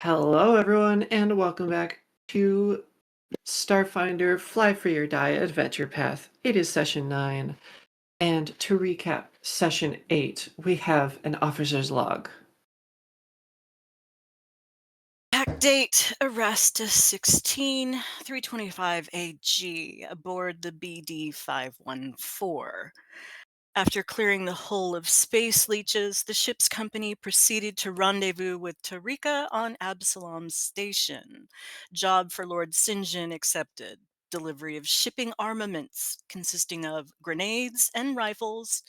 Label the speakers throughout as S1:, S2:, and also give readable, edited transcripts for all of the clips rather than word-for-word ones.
S1: Hello, everyone, and welcome back to Starfinder Fly for Your Die Adventure Path. It is session 9, and to recap session 8, we have an officer's log.
S2: Act date, arrest 16, 325 AG, aboard the BD 514. After clearing the hull of space leeches, the ship's company proceeded to rendezvous with Tarika on Absalom's station. Job for Lord Sinjin accepted. Delivery of shipping armaments consisting of grenades and rifles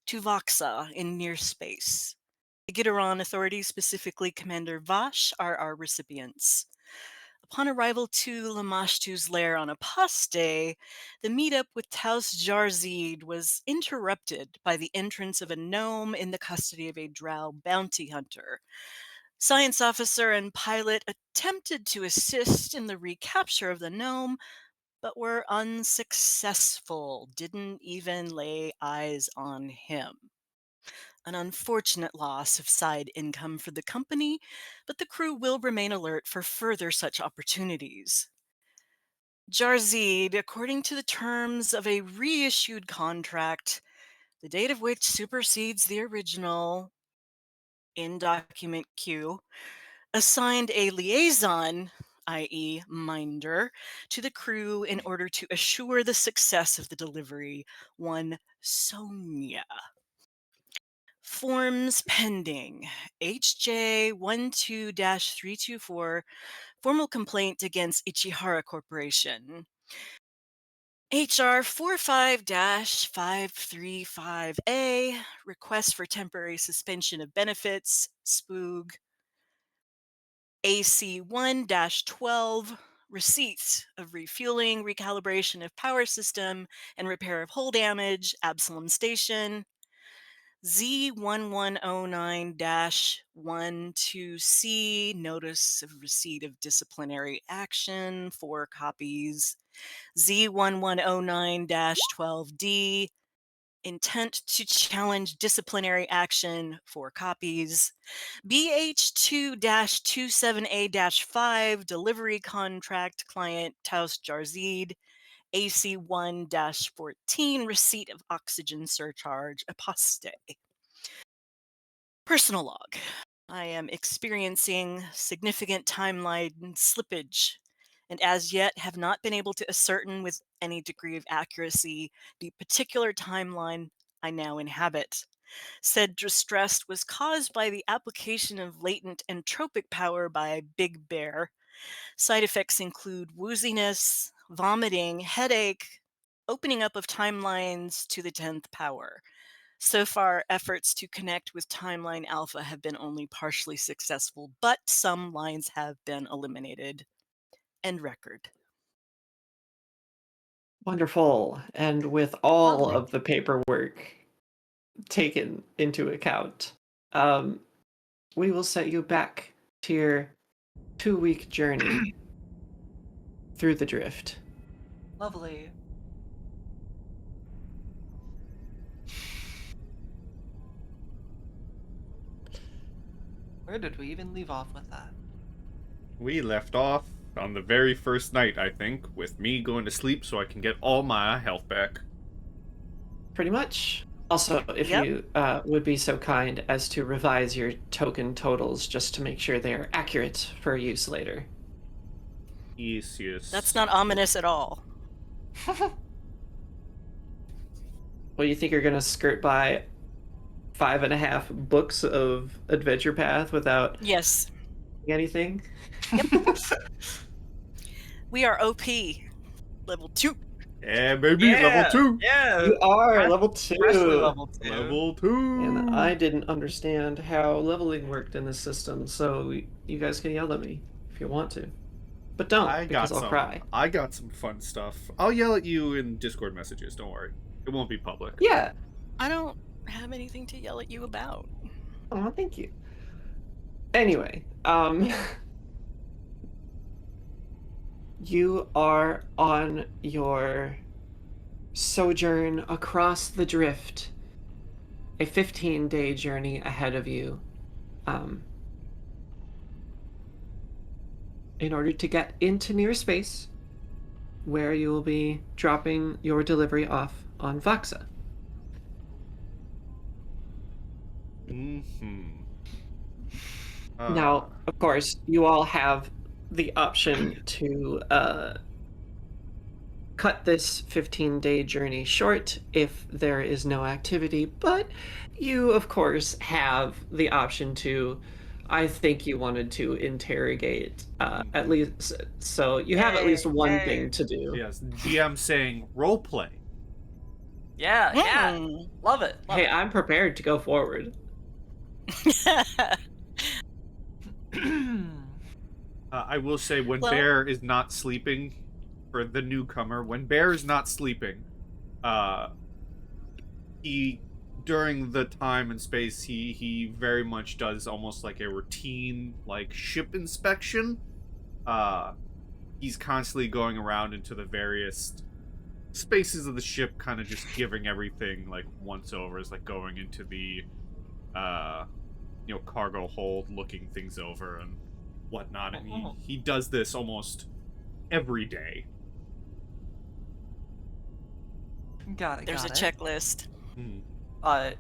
S2: to Voxa in near space. The Gitaron authorities, specifically Commander Vash, are our recipients. Upon arrival to Lamashtu's lair on Aposte, the meetup with Taus Jarzid was interrupted by the entrance of a gnome in the custody of a drow bounty hunter. Science officer and pilot attempted to assist in the recapture of the gnome, but were unsuccessful, didn't even lay eyes on him. An unfortunate loss of side income for the company, but the crew will remain alert for further such opportunities. Jarzid, according to the terms of a reissued contract, the date of which supersedes the original in document Q, assigned a liaison, i.e., minder, to the crew in order to assure the success of the delivery, one Sonja. Forms pending. HJ12-324, formal complaint against Ichihara Corporation. HR 45-535A, request for temporary suspension of benefits, SPOOG. AC 1-12, receipts of refueling, recalibration of power system, and repair of hull damage, Absalom Station. Z1109-12C, notice of receipt of disciplinary action, 4 copies. Z1109-12D, intent to challenge disciplinary action, 4 copies. BH2-27A-5, delivery contract, client Taus Jarzid. AC1-14, receipt of oxygen surcharge, Aposte. Personal log. I am experiencing significant timeline slippage, and as yet have not been able to ascertain with any degree of accuracy the particular timeline I now inhabit. Said distress was caused by the application of latent entropic power by Big Bear. Side effects include wooziness, vomiting, headache, opening up of timelines to the 10th power. So far, efforts to connect with Timeline Alpha have been only partially successful, but some lines have been eliminated. End record.
S1: Wonderful. And with all
S3: Lovely.
S1: of the paperwork taken into account, we will set you back to your 2-week journey through the drift.
S3: Lovely. Where did we even leave off with that?
S4: We left off on the very first night, I think, with me going to sleep so I can get all my health back.
S1: Pretty much. Also, if
S2: Yep.
S1: you would be so kind as to revise your token totals just to make sure they are accurate for use later.
S4: Yes.
S2: That's not ominous at all.
S1: Well, you think you're going to skirt by 5.5 books of Adventure Path without
S2: Yes.
S1: anything?
S2: We are OP. Level 2.
S4: Yeah, baby, level 2!
S3: Yeah!
S1: You are
S3: Fresh-
S1: level 2!
S3: Freshly level 2.
S4: Level 2!
S1: And I didn't understand how leveling worked in this system, so you guys can yell at me if you want to. But don't, because I'll cry.
S4: I got some fun stuff. I'll yell at you in Discord messages, don't worry. It won't be public.
S1: Yeah.
S2: I don't have anything to yell at you about.
S1: Oh, thank you. Anyway, you are on your sojourn across the drift, a 15-day journey ahead of you. in order to get into near space, where you will be dropping your delivery off on Voxa.
S4: Mm-hmm.
S1: Now, of course, you all have the option to cut this 15-day journey short if there is no activity, but you, of course, have the option to. I think you wanted to interrogate at least, so you have at least one thing to do.
S4: Yes, GM saying roleplay.
S3: Yeah.
S2: Hmm.
S3: Love it.
S1: Hey, I'm prepared to go forward.
S4: I will say when
S2: Well-
S4: Bear is not sleeping, for the newcomer, when Bear is not sleeping, he, during the time and space, he very much does almost like a routine, like, ship inspection. He's constantly going around into the various spaces of the ship, kind of just giving everything, like, once over. Is like going into the, cargo hold, looking things over and whatnot. And he does this almost every day.
S3: Got it.
S2: There's a checklist.
S3: I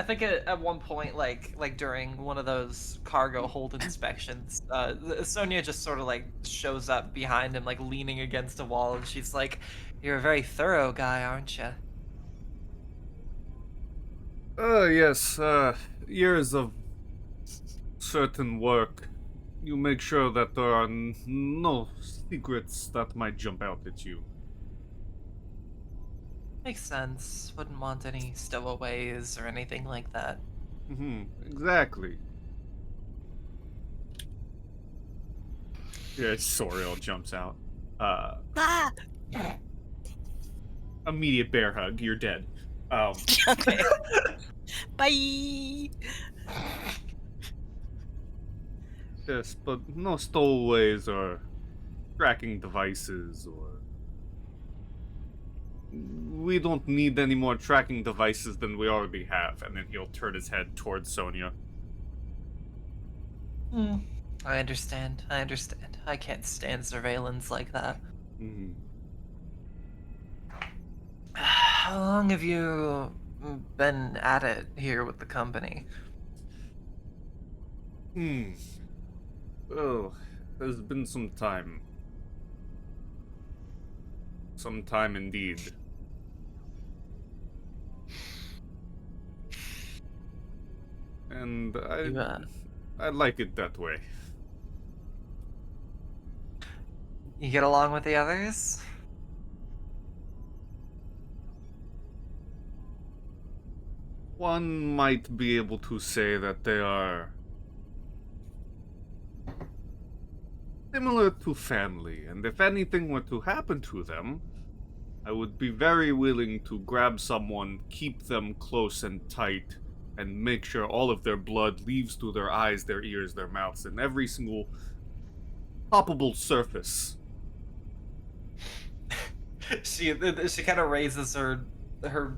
S3: think at one point, like during one of those cargo hold inspections, Sonja just sort of like shows up behind him, like leaning against a wall, and she's like, "You're a very thorough guy, aren't you?"
S4: Yes, years of certain work. You make sure that there are no secrets that might jump out at you.
S3: Makes sense. Wouldn't want any stowaways or anything like that.
S4: Exactly. Yeah, Soriall jumps out.
S2: Ah!
S4: Immediate bear hug, you're dead.
S2: Okay. Bye!
S4: Yes, but no stowaways or tracking devices or... We don't need any more tracking devices than we already have. And then he'll turn his head towards Sonja.
S3: I understand. I can't stand surveillance like that. How long have you been at it here with the company?
S4: Well, there's been some time. Some time indeed. And I like it that way.
S3: You get along with the others?
S4: One might be able to say that they are similar to family, and if anything were to happen to them, I would be very willing to grab someone, keep them close and tight, and make sure all of their blood leaves through their eyes, their ears, their mouths, and every single palpable surface.
S3: She kind of raises her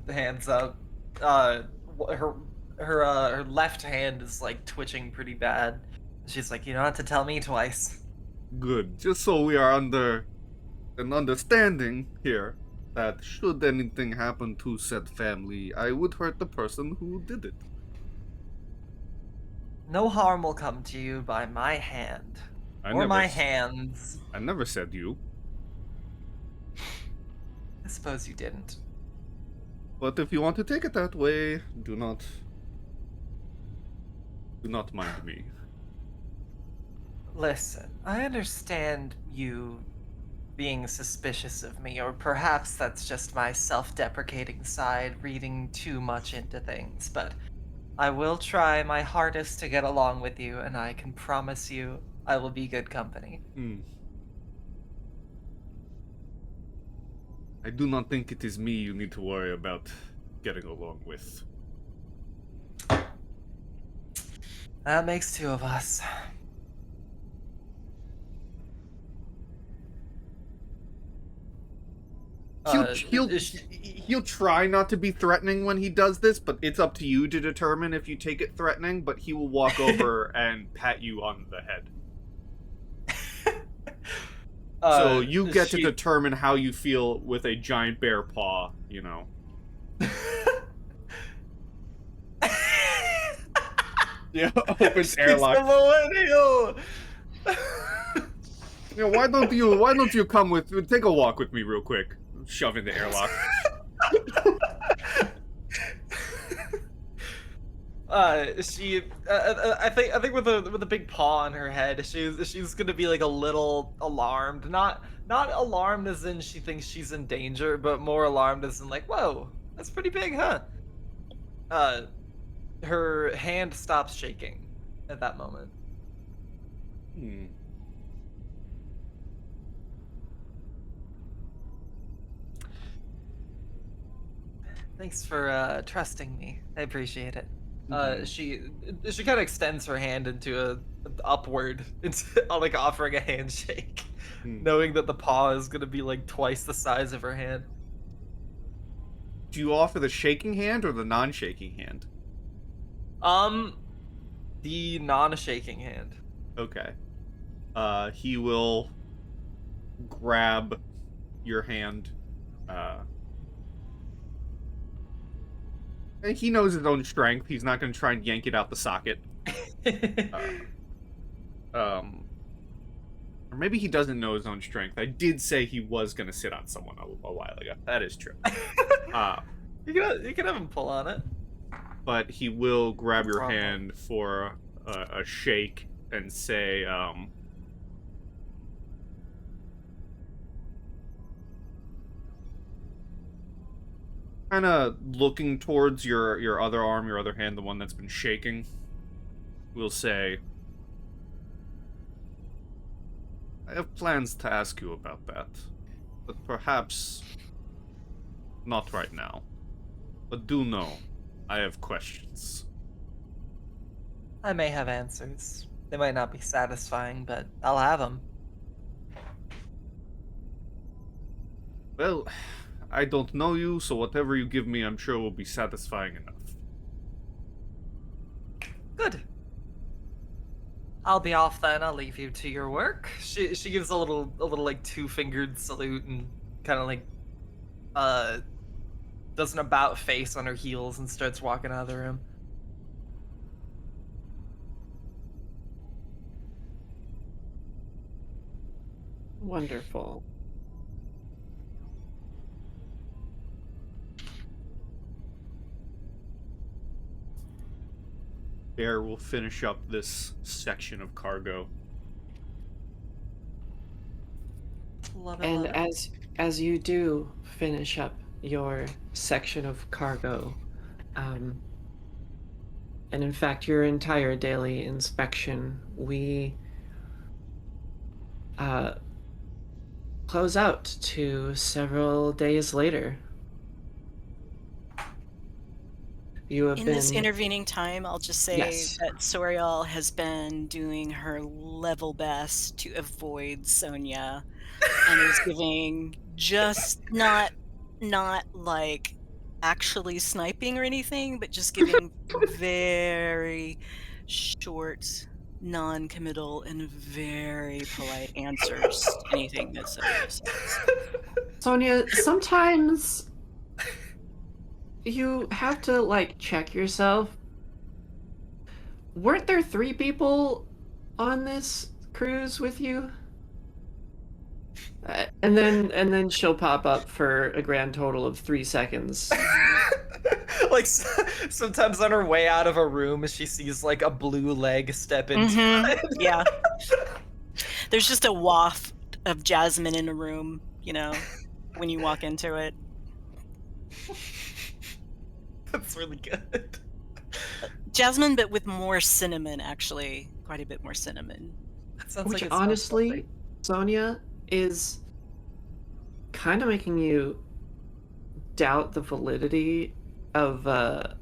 S3: hands up. Her left hand is like twitching pretty bad. She's like, you don't have to tell me twice.
S4: Good. Just so we are under an understanding here that should anything happen to said family, I would hurt the person who did it.
S3: No harm will come to you by my hand. My hands.
S4: I never said you.
S3: I suppose you didn't.
S4: But if you want to take it that way, do not mind me.
S3: Listen, I understand you being suspicious of me, or perhaps that's just my self-deprecating side reading too much into things, but I will try my hardest to get along with you, and I can promise you I will be good company.
S4: I do not think it is me you need to worry about getting along with.
S3: That makes two of us.
S4: He'll try not to be threatening when he does this, but it's up to you to determine if you take it threatening, but he will walk over and pat you on the head. So you get to
S3: she-
S4: determine how you feel with a giant bear paw, you know. Yeah, opens
S3: She's
S4: airlock.
S3: a millennial.
S4: Yeah, why don't you come take a walk with me real quick? Shove in the airlock.
S3: I think with a big paw on her head, she's gonna be like a little alarmed. Not alarmed as in she thinks she's in danger, but more alarmed as in like, whoa, that's pretty big, huh? Uh, her hand stops shaking at that moment.
S4: Hmm.
S3: Thanks for trusting me. I appreciate it.
S4: Mhm.
S3: She kind of extends her hand into a upward, into like offering a handshake,
S4: Hmm.
S3: knowing that the paw is gonna be like twice the size of her hand.
S4: Do you offer the shaking hand or the non-shaking hand?
S3: Um, the non-shaking hand.
S4: Okay. He will grab your hand. And he knows his own strength. He's not going to try and yank it out the socket. Or maybe he doesn't know his own strength. I did say he was going to sit on someone a while ago. That is true.
S3: You can have him pull on it.
S4: But he will grab your
S3: Wrong one.
S4: hand for a shake and say, kind of looking towards your other arm, your other hand, the one that's been shaking, will say, I have plans to ask you about that, but perhaps not right now. But do know, I have questions.
S3: I may have answers. They might not be satisfying, but I'll have them.
S4: Well, I don't know you, so whatever you give me, I'm sure will be satisfying enough.
S3: Good. I'll be off then. I'll leave you to your work. She gives a little like two-fingered salute and kind of like does an about face on her heels and starts walking out of the room.
S1: Wonderful.
S4: Bear will finish up this section of cargo.
S3: Love it,
S1: And
S3: love it.
S1: as you do finish up your section of cargo, and in fact your entire daily inspection, we close out to several days later. You have
S2: In
S1: been
S2: this intervening time, I'll just say
S1: Yes.
S2: that Soriall has been doing her level best to avoid Sonja and is giving just not like actually sniping or anything, but just giving very short, non-committal, and very polite answers to anything that Sonja says.
S1: Sonia, sometimes you have to like check yourself. Weren't there 3 people on this cruise with you? And then she'll pop up for a grand total of 3 seconds.
S3: Like sometimes on her way out of a room, she sees like a blue leg step into it.
S2: Yeah. There's just a waft of jasmine in a room, you know, when you walk into it.
S3: That's really good.
S2: Jasmine, but with more cinnamon, actually. Quite a bit more cinnamon.
S3: That sounds
S1: Which
S3: like it smells
S1: honestly,
S3: lovely.
S1: Sonia, is kind of making you doubt the validity of the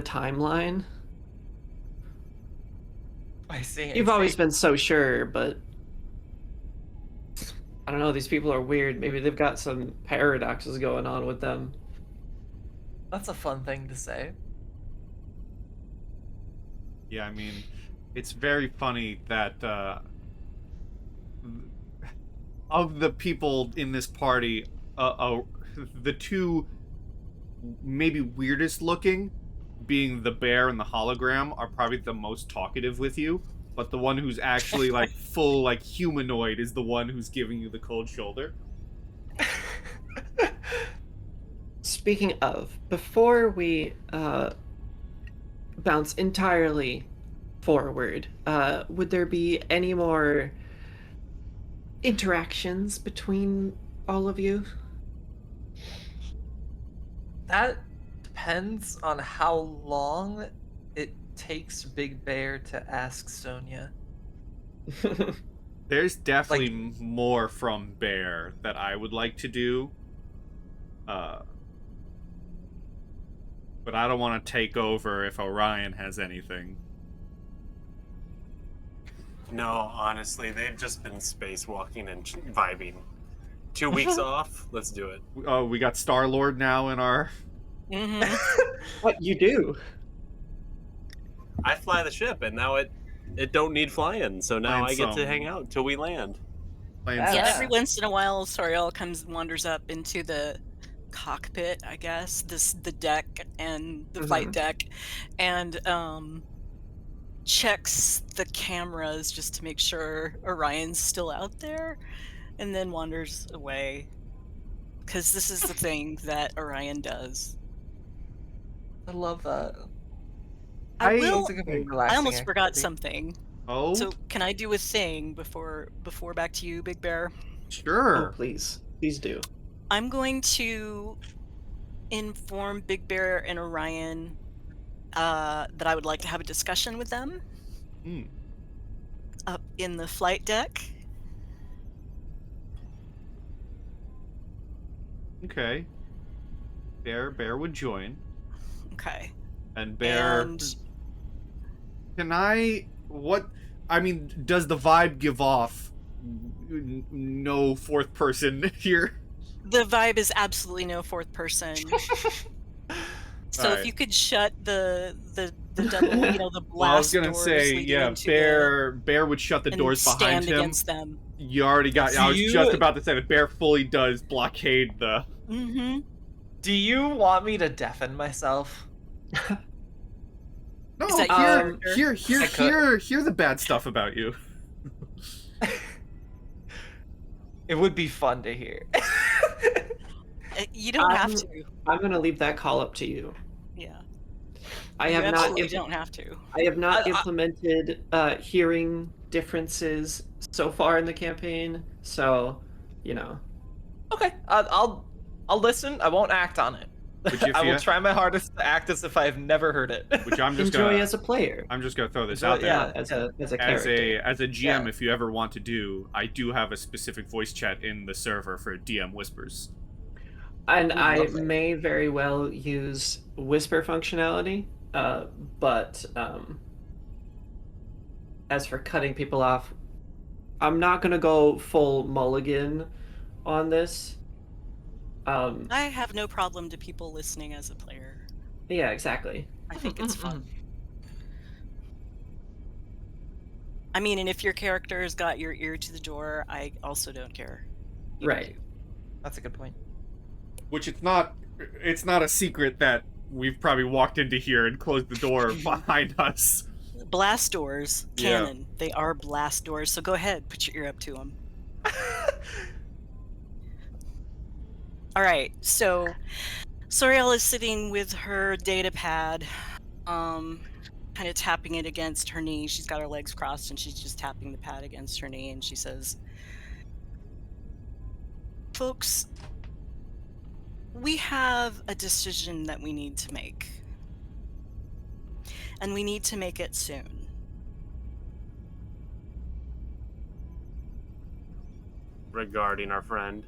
S1: timeline.
S3: I see.
S1: You've always been so sure, but I don't know, these people are weird. Maybe they've got some paradoxes going on with them.
S3: That's a fun thing to say.
S4: Yeah, I mean, it's very funny that of the people in this party, the two maybe weirdest looking, being the bear and the hologram, are probably the most talkative with you. But the one who's actually like full like humanoid is the one who's giving you the cold shoulder.
S1: Speaking of, before we bounce entirely forward, would there be any more interactions between all of you?
S3: That depends on how long it takes Big Bear to ask Sonja.
S4: There's definitely more from Bear that I would like to do. But I don't want to take over if Orion has anything.
S5: No, honestly, they've just been spacewalking and vibing. 2 weeks off? Let's do it.
S4: Oh, we got Star-Lord now in our...
S2: Mm-hmm.
S1: What you do?
S5: I fly the ship, and now it don't need flying, so now
S4: Playing
S5: I get to
S4: some-
S5: hang out until we land.
S4: playing
S3: Yeah.
S2: Yeah,
S4: some-
S2: every once in a while, Soriall wanders up into the cockpit, I guess, the deck and the flight deck, and checks the cameras just to make sure Orion's still out there, and then wanders away. Because this is the thing that Orion does.
S3: I love that.
S2: I
S4: I-
S2: will.
S3: It's like a very
S2: I
S3: relaxing
S2: almost forgot
S3: activity.
S2: something.
S4: Oh,
S2: So can I do a thing before back to you, Big Bear?
S1: Oh,
S4: sure.
S1: please do.
S2: I'm going to inform Big Bear and Orion that I would like to have a discussion with them
S4: Hmm.
S2: up in the flight deck.
S4: Okay. Bear would join.
S2: Okay.
S4: And Bear...
S2: And
S4: Can I... What... I mean, does the vibe give off no fourth person here?
S2: the vibe is absolutely no fourth person. So if
S4: Alright.
S2: you could shut the double, the blast
S4: Well, I was gonna
S2: doors
S4: say,
S2: leading
S4: yeah,
S2: into
S4: Bear would shut the
S2: and
S4: doors behind
S2: stand
S4: him.
S2: against them.
S4: You already got... I was
S3: Do you-
S4: just about to say that Bear fully does blockade the...
S2: Mm-hmm.
S3: Do you want me to deafen myself?
S4: No,
S2: Is that your
S4: hear
S2: character?
S4: hear the bad stuff about you.
S3: It would be fun to hear.
S2: You don't have
S1: I'm-
S2: to.
S1: I'm gonna leave that call up to you.
S2: Yeah.
S1: I
S2: You
S1: have not.
S2: absolutely don't have to.
S1: I have not
S3: I-
S1: implemented hearing differences so far in the campaign, so
S3: Okay, I'll listen. I won't act on it.
S4: Which if
S3: I will
S4: you-
S3: try my hardest to act as if I've never heard it.
S4: Which I'm just
S1: enjoy
S4: gonna...
S1: as a player.
S4: I'm just gonna throw this
S3: Enjoy-
S4: out there.
S3: yeah.
S1: As a
S4: As
S1: character.
S4: a GM,
S3: Yeah.
S4: if you ever want to do, I do have a specific voice chat in the server for DM whispers.
S1: And I
S3: lovely.
S1: may very well use whisper functionality, but as for cutting people off, I'm not gonna go full mulligan on this.
S2: I have no problem to people listening as a player.
S1: Yeah, exactly.
S2: I think it's fun. I mean, and if your character has got your ear to the door, I also don't care. You
S1: Right.
S2: do.
S3: That's a good point.
S4: Which it's not a secret that we've probably walked into here and closed the door behind us.
S2: Blast doors,
S4: Yeah.
S2: canon. They are blast doors, so go ahead, put your ear up to them. All right, so Soriall is sitting with her data pad, kind of tapping it against her knee. She's got her legs crossed and she's just tapping the pad against her knee, and she says, "Folks, we have a decision that we need to make. And we need to make it soon.
S5: Regarding our friend.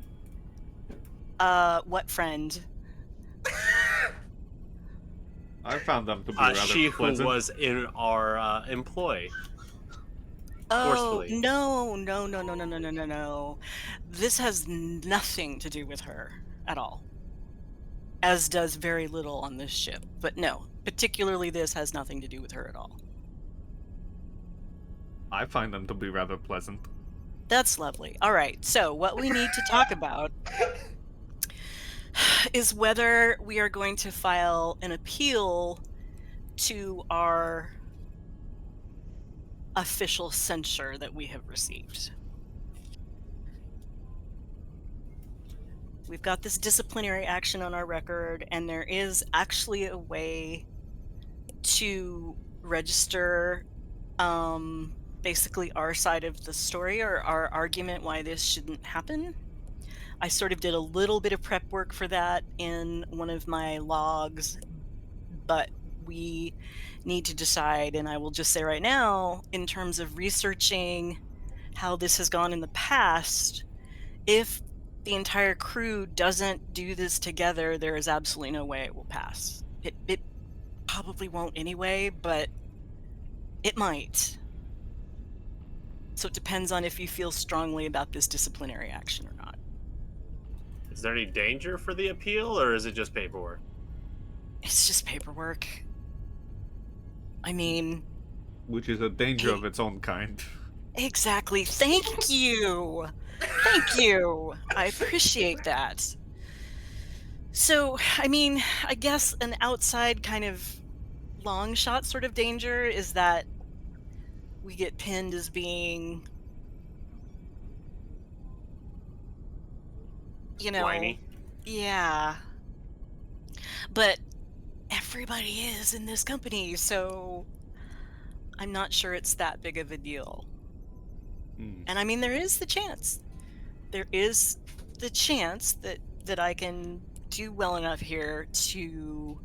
S2: What friend?
S4: I found them to be rather
S5: She who
S4: pleasant.
S5: was in our employ.
S2: Oh,
S5: Forcefully.
S2: no. This has nothing to do with her at all. As does very little on this ship. But no, particularly this has nothing to do with her at all.
S4: I find them to be rather pleasant.
S2: That's lovely. All right. So what we need to talk about is whether we are going to file an appeal to our official censure that we have received. We've got this disciplinary action on our record, and there is actually a way to register basically our side of the story or our argument why this shouldn't happen. I sort of did a little bit of prep work for that in one of my logs, but we need to decide, and I will just say right now, in terms of researching how this has gone in the past, if the entire crew doesn't do this together, there is absolutely no way it will pass. It probably won't anyway, but it might. So it depends on if you feel strongly about this disciplinary action or not.
S5: Is there any danger for the appeal, or is it just paperwork?
S2: It's just paperwork. I mean,
S4: Which is a danger of its own kind.
S2: exactly. Thank you. Thank you. I appreciate that. So, I mean, I guess an outside kind of long shot sort of danger is that we get pinned as being,
S5: Whiny.
S2: yeah. But everybody is in this company, so I'm not sure it's that big of a deal. And I mean, there is the chance that I can do well enough here to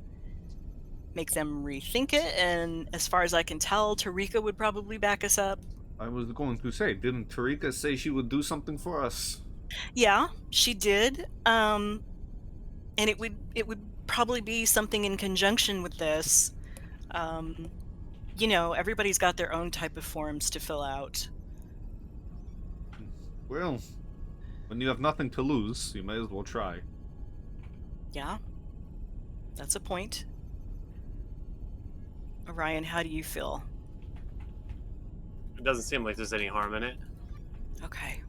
S2: make them rethink it, and as far as I can tell, Tarika would probably back us up.
S4: I was going to say, didn't Tarika say she would do something for us?
S2: Yeah, she did. And it would probably be something in conjunction with this. Everybody's got their own type of forms to fill out.
S4: Well, when you have nothing to lose, you may as well try.
S2: Yeah, that's a point. Orion, how do you feel?
S5: It doesn't seem like there's any harm in it.
S2: Okay.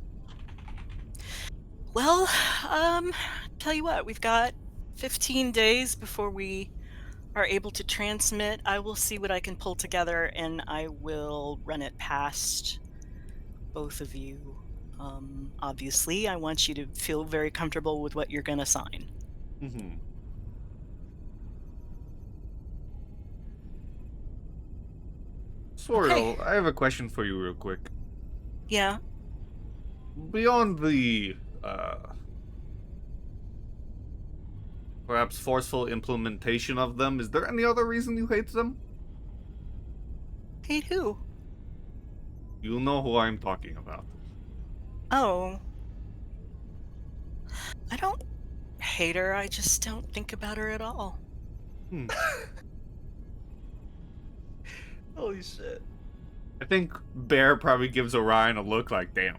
S2: Well, tell you what, we've got 15 days before we are able to transmit. I will see what I can pull together, and I will run it past both of you. Obviously, I want you to feel very comfortable with what you're going to sign.
S4: Mm-hmm. Soriall,
S2: Okay.
S4: I have a question for you real quick.
S2: Yeah.
S4: Beyond the, perhaps forceful implementation of them, is there any other reason you hate them?
S2: Hate who?
S4: You'll know who I'm talking about.
S2: Oh. I don't hate her, I just don't think about her at all.
S3: Holy shit.
S4: I think Bear probably gives Orion a look like, damn.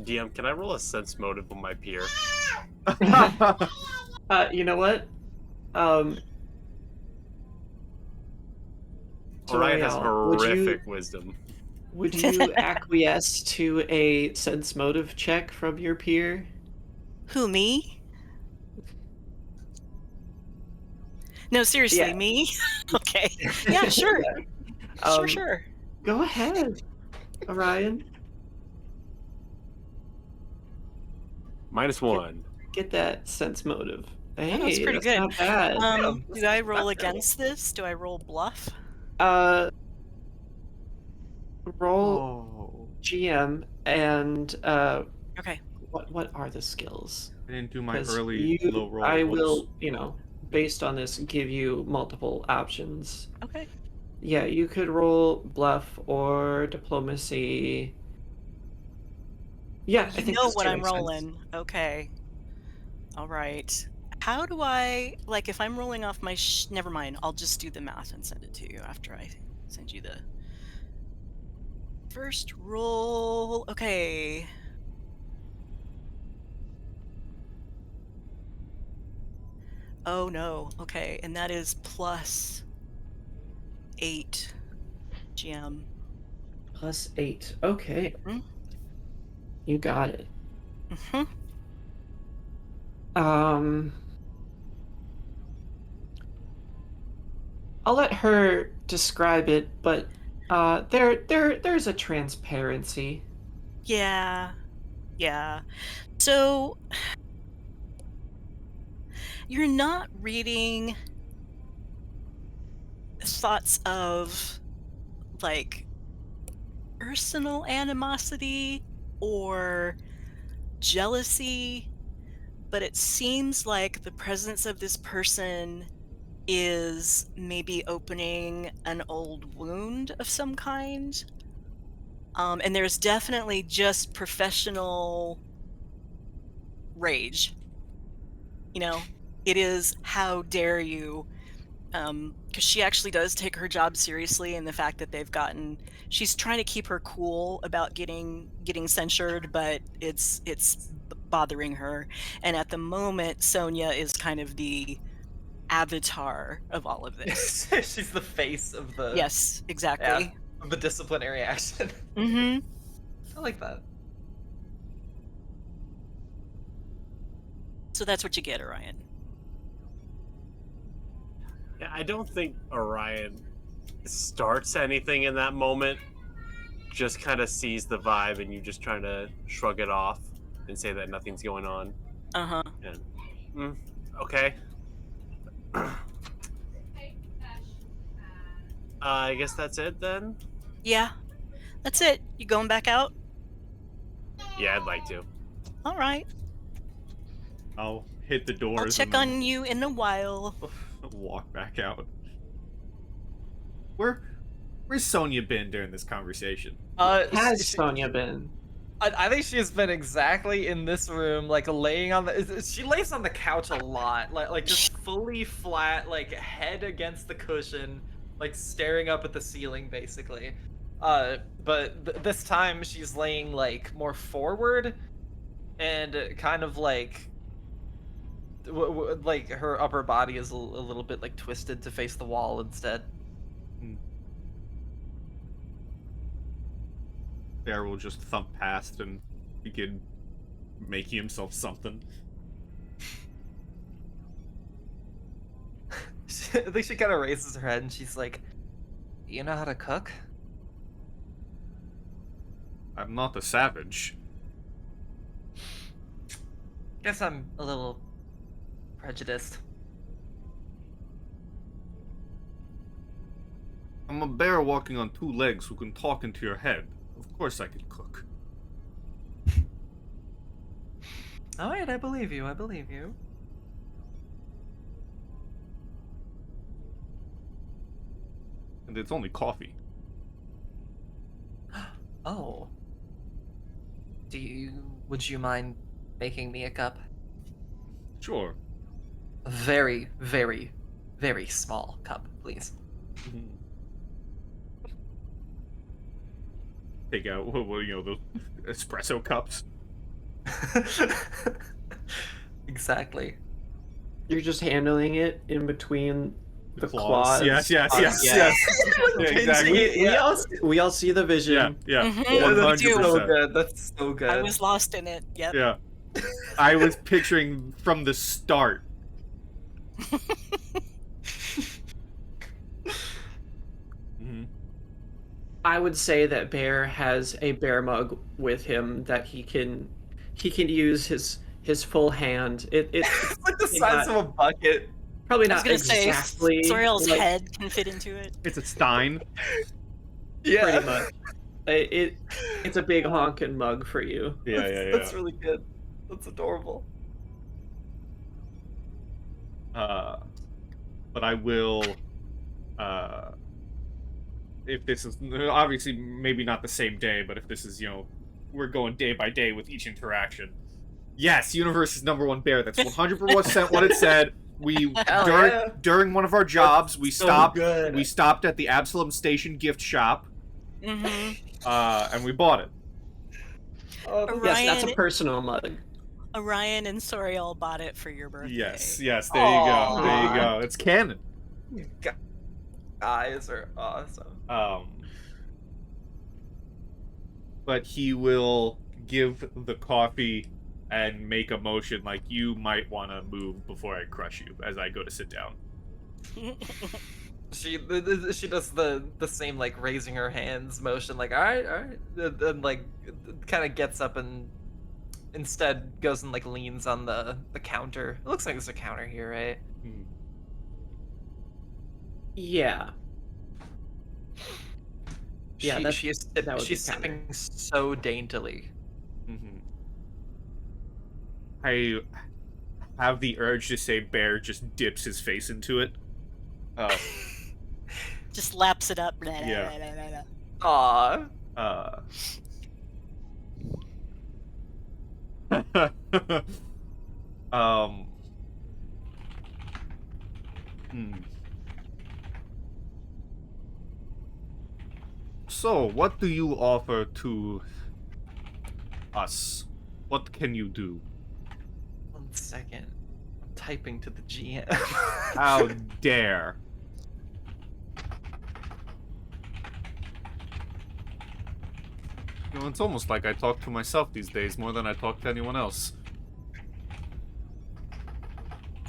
S5: DM, can I roll a sense motive on my peer?
S1: You know what?
S5: Orion has
S1: Soriall,
S5: horrific wisdom.
S1: would you acquiesce to a sense motive check from your peer?
S2: Who, me? No, seriously,
S1: Yeah.
S2: me? Okay. Yeah, sure.
S1: Um,
S2: Sure.
S1: Go ahead, Orion.
S5: -1.
S1: Get that sense motive. Hey,
S2: that's pretty good.
S1: not bad.
S2: Do I roll against this? Do I roll bluff?
S1: Roll
S4: Oh.
S1: GM and
S2: Okay.
S1: what are the skills?
S4: I didn't do my
S1: 'Cause
S4: early low roll.
S1: I
S4: Whoops.
S1: will, based on this, give you multiple options.
S2: Okay.
S1: Yeah, you could roll bluff or diplomacy. Yeah, I
S2: You
S1: think
S2: know
S1: those
S2: what
S1: two
S2: I'm
S1: make sense.
S2: rolling. Okay. All right. How do I, if I'm rolling off my never mind, I'll just do the math and send it to you after I send you the first roll. Okay. Oh no. Okay, and that is plus 8 GM.
S1: Plus 8. Okay.
S2: Mhm.
S1: You got it.
S2: Mhm.
S1: I'll let her describe it, but there's a transparency.
S2: Yeah. Yeah. So you're not reading thoughts of like personal animosity or jealousy, but it seems like the presence of this person is maybe opening an old wound of some kind. And there's definitely just professional rage. You know, it is how dare you? Because she actually does take her job seriously, and the fact that she's trying to keep her cool about getting censured, but it's bothering her. And at the moment, Sonja is kind of the avatar of all of this.
S3: She's the face of the
S2: Yes, exactly.
S3: of the disciplinary action.
S2: Mm-hmm.
S3: I like that.
S2: So that's what you get, Orion.
S5: Yeah, I don't think Orion starts anything in that moment. Just kind of sees the vibe, and you just trying to shrug it off and say that nothing's going on.
S2: Uh-huh.
S5: And okay. I guess that's it then.
S2: Yeah, that's it. You going back out?
S5: Yeah, I'd like to.
S2: All right.
S4: I'll hit the doors.
S2: I'll check
S4: and
S2: on you in a while.
S4: then walk back out. Where's Sonja been during this conversation?
S1: Has Sonja been?
S3: I think she has been exactly in this room, like laying on the. She lays on the couch a lot, like just fully flat, like head against the cushion, like staring up at the ceiling, basically. But this time she's laying like more forward, and kind of like, like her upper body is a little bit like twisted to face the wall instead.
S4: Bear will just thump past and begin making himself something.
S3: I think she kind of raises her head and she's like, "You know how to cook?"
S4: I'm not a savage.
S3: Guess I'm a little prejudiced.
S4: I'm a bear walking on two legs who can talk into your head. Of course I can cook.
S3: Alright, I believe you, I believe you.
S4: And it's only coffee.
S3: Oh. Would you mind making me a cup?
S4: Sure.
S3: A very, very, very small cup, please.
S4: Take out, those espresso cups.
S3: Exactly.
S1: You're just handling it in between the claws.
S4: Yes.
S1: Yeah,
S4: Yeah, exactly.
S1: We all see the vision.
S4: Yeah.
S2: Mhm.
S3: Yeah, that's
S4: 100%.
S3: so good. That's so good.
S2: I was lost in it. Yep.
S4: Yeah. I was picturing from the start.
S1: I would say that Bear has a bear mug with him that he can use his full hand. It's
S3: It's like the size of a bucket.
S1: probably
S2: I was
S1: not
S2: gonna
S1: exactly
S2: say Soriall's
S1: like,
S2: head can fit into it.
S4: It's a stein.
S3: Yeah.
S1: pretty much. It's a big honkin' mug for you.
S4: Yeah.
S3: That's really good. That's adorable.
S4: But I will, if this is, obviously maybe not the same day, but if this is, we're going day by day with each interaction. Yes, Universe's #1 bear. That's 100% what it said. During one of our jobs, we stopped at the Absalom Station gift shop,
S2: Mm-hmm.
S4: and we bought it.
S3: Oh,
S2: Orion,
S1: Yes, that's a personal mug.
S2: Orion and Soriall bought it for your birthday.
S4: Yes, there you go. There you
S3: Aw.
S4: go. It's canon.
S3: You guys are awesome.
S4: But he will give the coffee and make a motion like you might want to move before I crush you as I go to sit down.
S3: She does the same like raising her hands motion, like all right, and like kind of gets up and instead goes and like leans on the counter. It looks like there's a counter here, right?
S1: Yeah. Yeah,
S3: she's
S1: that would be
S3: she's
S1: counter.
S3: sipping so daintily.
S4: I have the urge to say Bear just dips his face into it.
S2: Just laps it up. Blah, blah,
S4: Yeah.
S2: blah, blah, blah.
S4: So, what do you offer to us? What can you do?
S3: 1 second. I'm typing to the GM.
S4: How dare. You know, it's almost like I talk to myself these days more than I talk to anyone else.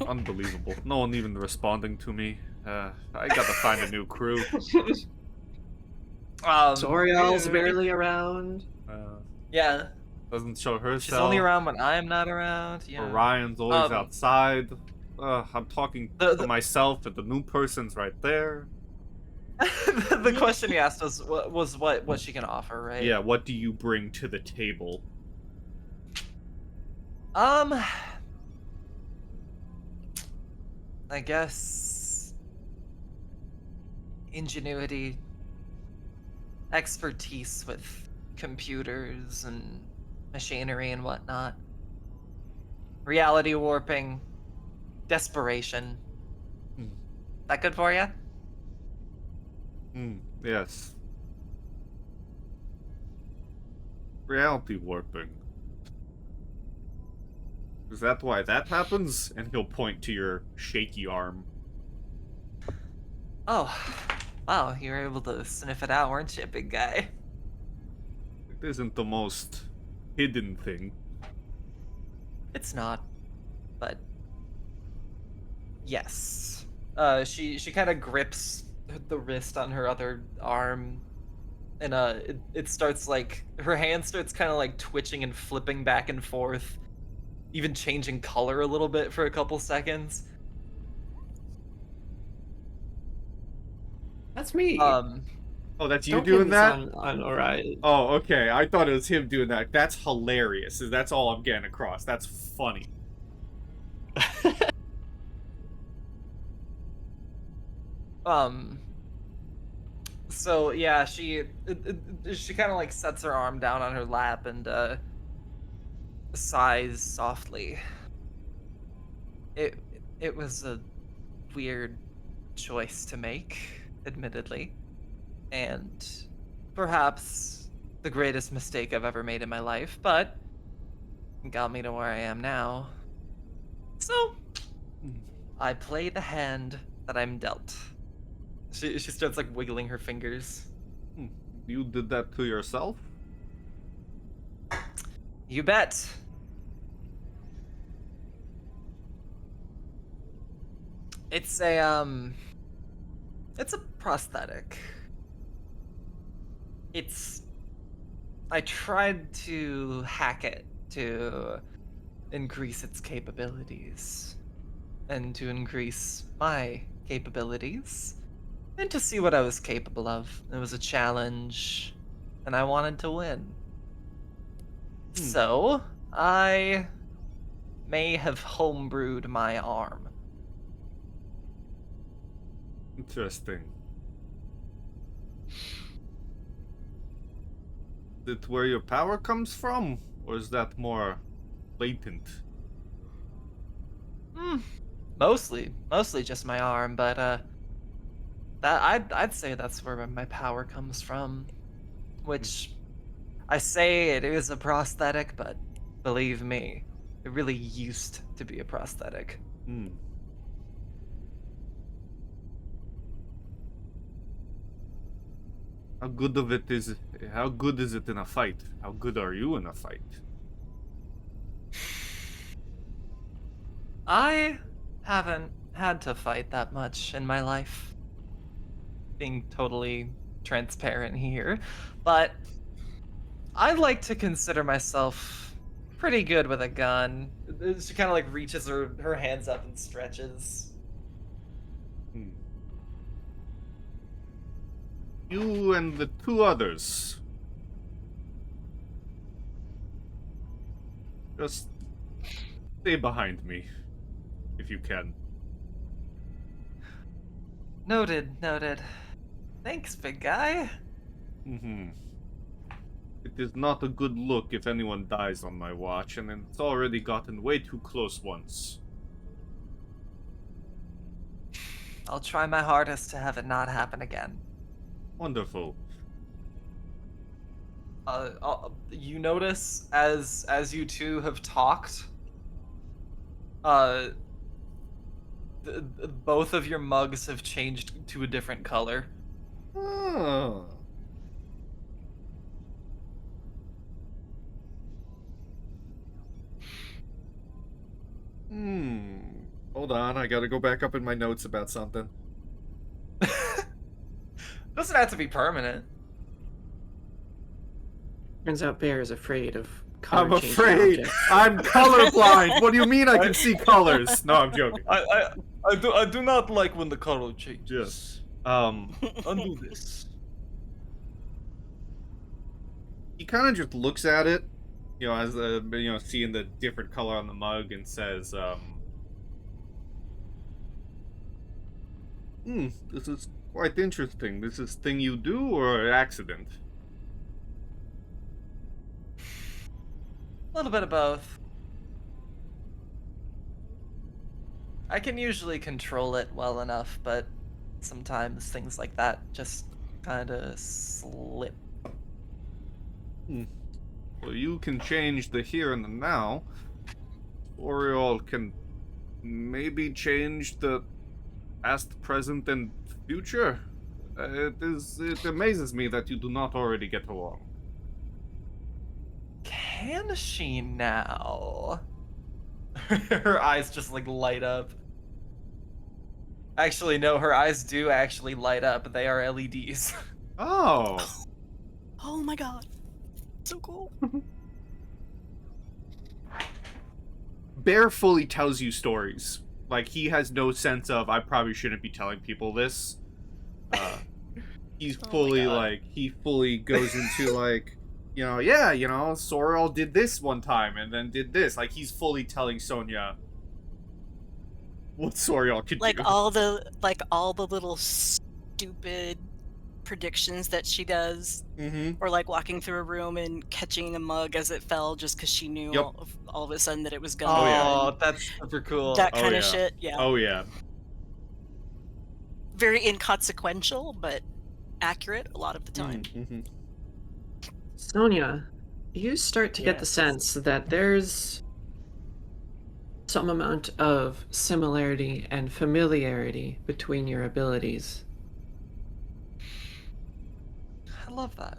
S4: Unbelievable. No one even responding to me. I gotta find a new crew.
S1: Sorial's
S3: dude.
S1: barely around.
S3: Yeah,
S4: Doesn't show herself.
S3: she's only around when I'm not around. Yeah.
S4: Orion's always
S3: Um,
S4: outside. I'm talking to myself, and the new person's right there.
S3: The question he asked was what she can offer, right?
S4: Yeah, what do you bring to the table?
S3: I guess ingenuity, expertise with computers and machinery and whatnot, reality warping, desperation. That good for you?
S4: Yes. Reality warping. Is that why that happens? And he'll point to your shaky arm.
S3: Oh, wow, you were able to sniff it out, weren't you, big guy?
S4: It isn't the most hidden thing.
S3: It's not, but yes. She kind of grips the wrist on her other arm, and it starts like her hand starts kind of like twitching and flipping back and forth, even changing color a little bit for a couple seconds.
S1: That's me.
S4: Oh, that's you
S1: Don't
S4: doing
S1: pin this
S4: that?
S1: on Orion.
S4: Oh, okay. I thought it was him doing that. That's hilarious. That's all I'm getting across. That's funny.
S3: So yeah, she kind of like sets her arm down on her lap and sighs softly. It was a weird choice to make, admittedly, and perhaps the greatest mistake I've ever made in my life, but it got me to where I am now. So I play the hand that I'm dealt. She starts like wiggling her fingers.
S4: You did that to yourself?
S3: You bet. It's a prosthetic. I tried to hack it to increase its capabilities and to increase my capabilities and to see what I was capable of. It was a challenge and I wanted to win. So, I may have homebrewed my arm.
S4: Interesting. Is it where your power comes from? Or is that more latent?
S3: Mostly just my arm, but I'd say that's where my power comes from. Which I say it is a prosthetic, but believe me, It really used to be a prosthetic.
S4: Hmm. How good is it in a fight? How good are you in a fight?
S3: I haven't had to fight that much in my life. Being totally transparent here. But I like to consider myself pretty good with a gun. She kind of like reaches her hands up and stretches.
S4: Hmm. You and the two others. Just stay behind me, if you can.
S3: Noted, noted. Thanks, big guy.
S4: Mm-hmm. It is not a good look if anyone dies on my watch, and it's already gotten way too close once.
S3: I'll try my hardest to have it not happen again.
S4: Wonderful.
S3: You notice as you two have talked, both of your mugs have changed to a different color.
S4: Oh. Hold on, I gotta go back up in my notes about something.
S3: Doesn't have to be permanent.
S1: Turns out Bear is afraid of
S4: I'm
S1: color-changing
S4: afraid.
S1: objects.
S4: I'm colorblind. What do you mean I can see colors? No, I'm joking.
S3: I do not like when the color changes.
S4: Yes.
S3: Undo this.
S4: He kind of just looks at it, as seeing the different color on the mug, and says, this is quite interesting. This is thing you do or an accident?
S3: A little bit of both. I can usually control it well enough, but sometimes things like that just kind of slip.
S4: Well, you can change the here and the now. Soriall can maybe change the past, present, and future. It amazes me that you do not already get along.
S3: Can she now? Her eyes just like light up. Actually, no, her eyes do actually light up. They are LEDs.
S4: Oh.
S2: Oh my god. So cool.
S4: Bear fully tells you stories. Like, he has no sense of, I probably shouldn't be telling people this. He's fully, he fully goes into, Soriall did this one time and then did this. Like, he's fully telling Sonja what Soriall could do.
S2: All the little stupid predictions that she does, or like walking through a room and catching a mug as it fell just because she knew all of a sudden that it was gonna.
S3: Oh, that's super cool.
S2: That kind of shit. Yeah.
S4: Oh yeah.
S2: Very inconsequential, but accurate a lot of the time.
S1: Sonja, you start to get the sense that there's some amount of similarity and familiarity between your abilities.
S3: I love that.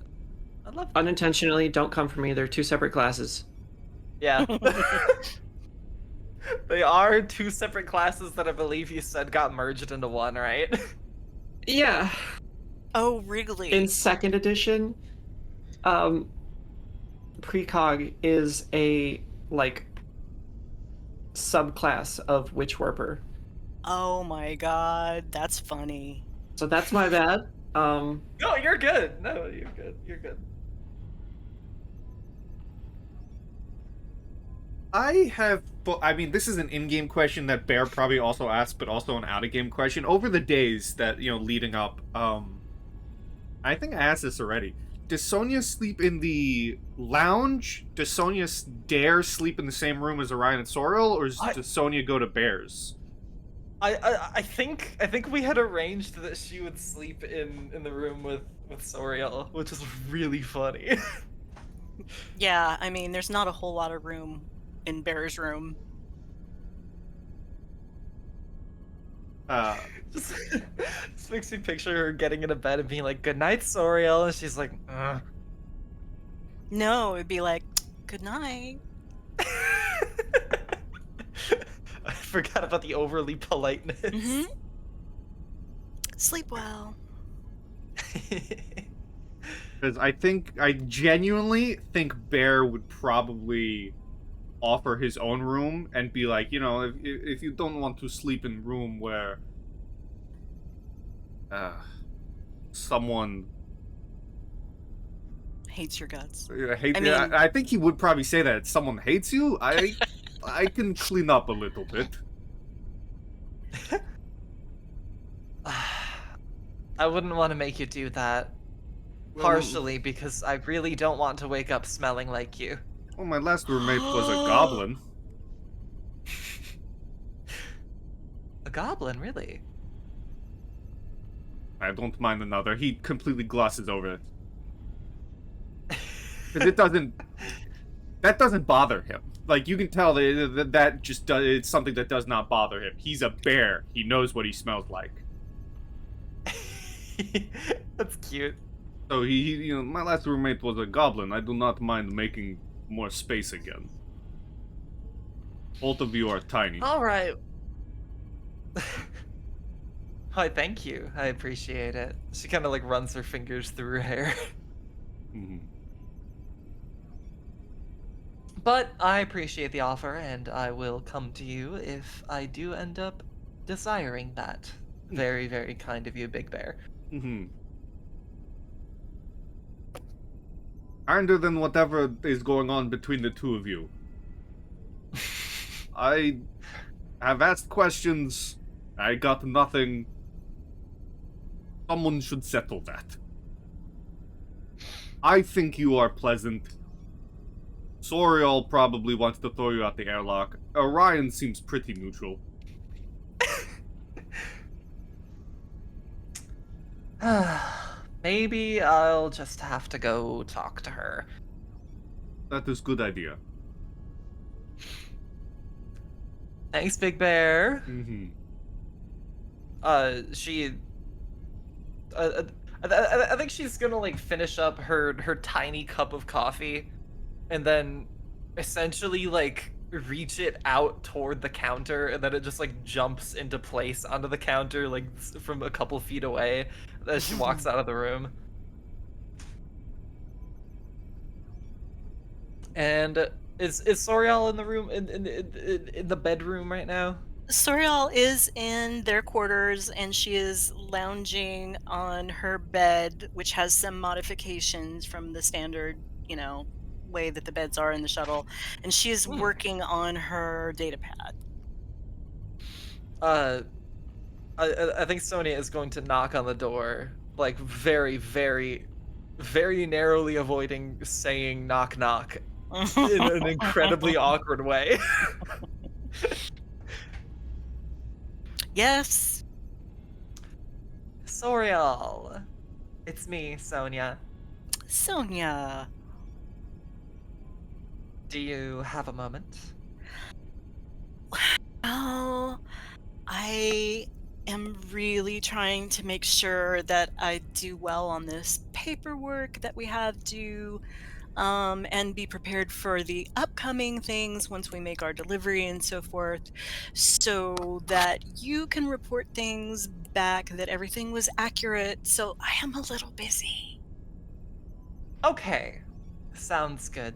S3: I love that.
S1: Unintentionally, don't come for me. They're two separate classes.
S3: Yeah. They are two separate classes that I believe you said got merged into one, right?
S1: Yeah.
S2: Oh, really?
S1: In second edition, Precog is a, subclass of Witch Warper.
S2: Oh my god, that's funny.
S1: So that's my bad.
S3: No, you're good. No, you're good. You're good.
S4: This is an in-game question that Bear probably also asked, but also an out-of-game question. Over the days that, leading up, I think I asked this already. Does Sonja sleep in the lounge? Does Sonja dare sleep in the same room as Orion and Soriall, or does Sonja go to Bear's?
S3: I think we had arranged that she would sleep in the room with Soriall, which is really funny.
S2: Yeah, I mean, there's not a whole lot of room in Bear's room.
S3: Just, just makes me picture her getting into bed and being like, "Good night, Sorial," and she's like, "Ugh."
S2: No, it'd be like, good night.
S3: I forgot about the overly politeness.
S2: Mm-hmm. Sleep well.
S4: Because I genuinely think Bear would probably offer his own room and be like, if you don't want to sleep in room where someone
S2: Hates your guts.
S4: hates.
S2: I mean-
S4: I think he would probably say that someone hates you. I can clean up a little bit.
S3: I wouldn't want to make you do that. Partially because I really don't want to wake up smelling like you.
S4: Well, my last roommate was a goblin.
S3: A goblin, really?
S4: I don't mind another. He completely glosses over it. Because that doesn't bother him. Like, you can tell that just does, it's something that does not bother him. He's a bear. He knows what he smells like.
S3: That's cute.
S4: So my last roommate was a goblin. I do not mind making more space again. Both of you are tiny.
S3: All right. Why, thank you. I appreciate it. She kind of like runs her fingers through her hair.
S4: Mm-hmm.
S3: But I appreciate the offer, and I will come to you if I do end up desiring that. Very, very kind of you, Big Bear.
S4: Mm-hmm. Kinder than whatever is going on between the two of you. I have asked questions. I got nothing. Someone should settle that. I think you are pleasant. Soriall probably wants to throw you out the airlock. Orion seems pretty neutral.
S3: Maybe I'll just have to go talk to her.
S4: That is good idea.
S3: Thanks, Big Bear.
S4: Mm-hmm.
S3: I think she's gonna like finish up her tiny cup of coffee, and then essentially like reach it out toward the counter, and then it just like jumps into place onto the counter like from a couple feet away as she walks out of the room. And is Sorial in the room in the bedroom right now?
S2: Soriall is in their quarters, and she is lounging on her bed, which has some modifications from the standard, way that the beds are in the shuttle. And she is working on her data pad.
S3: I think Sonia is going to knock on the door, like very, very, very narrowly avoiding saying knock knock in an incredibly awkward way.
S2: Yes.
S3: Sorial, it's me, Sonia.
S2: Sonja.
S3: Do you have a moment?
S2: Oh, I am really trying to make sure that I do well on this paperwork that we have due, and be prepared for the upcoming things once we make our delivery and so forth, so that you can report things back that everything was accurate. So I am a little busy.
S3: Okay. Sounds good,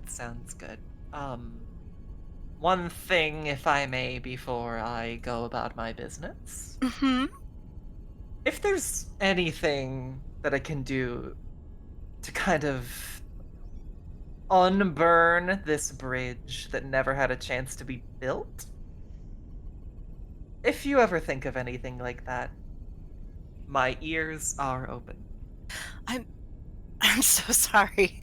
S3: one thing, if I may, before I go about my business.
S2: Mm-hmm.
S3: If there's anything that I can do to kind of unburn this bridge that never had a chance to be built, if you ever think of anything like that, my ears are open.
S2: I'm so sorry.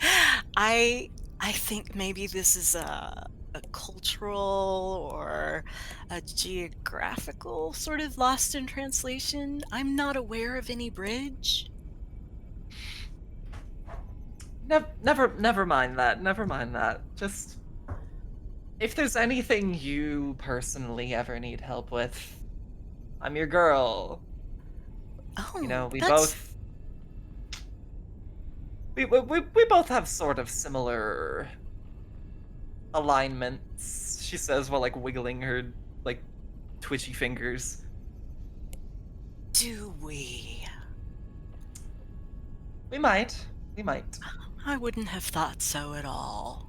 S2: I think maybe this is a cultural or a geographical sort of lost in translation. I'm not aware of any bridge.
S3: Never mind that. Never mind that. Just If there's anything you personally ever need help with, I'm your girl.
S2: Oh,
S3: You know, we
S2: that's
S3: both we both have sort of similar alignments, she says while like wiggling her like twitchy fingers.
S2: do we?
S3: We might. We might.
S2: I wouldn't have thought so at all.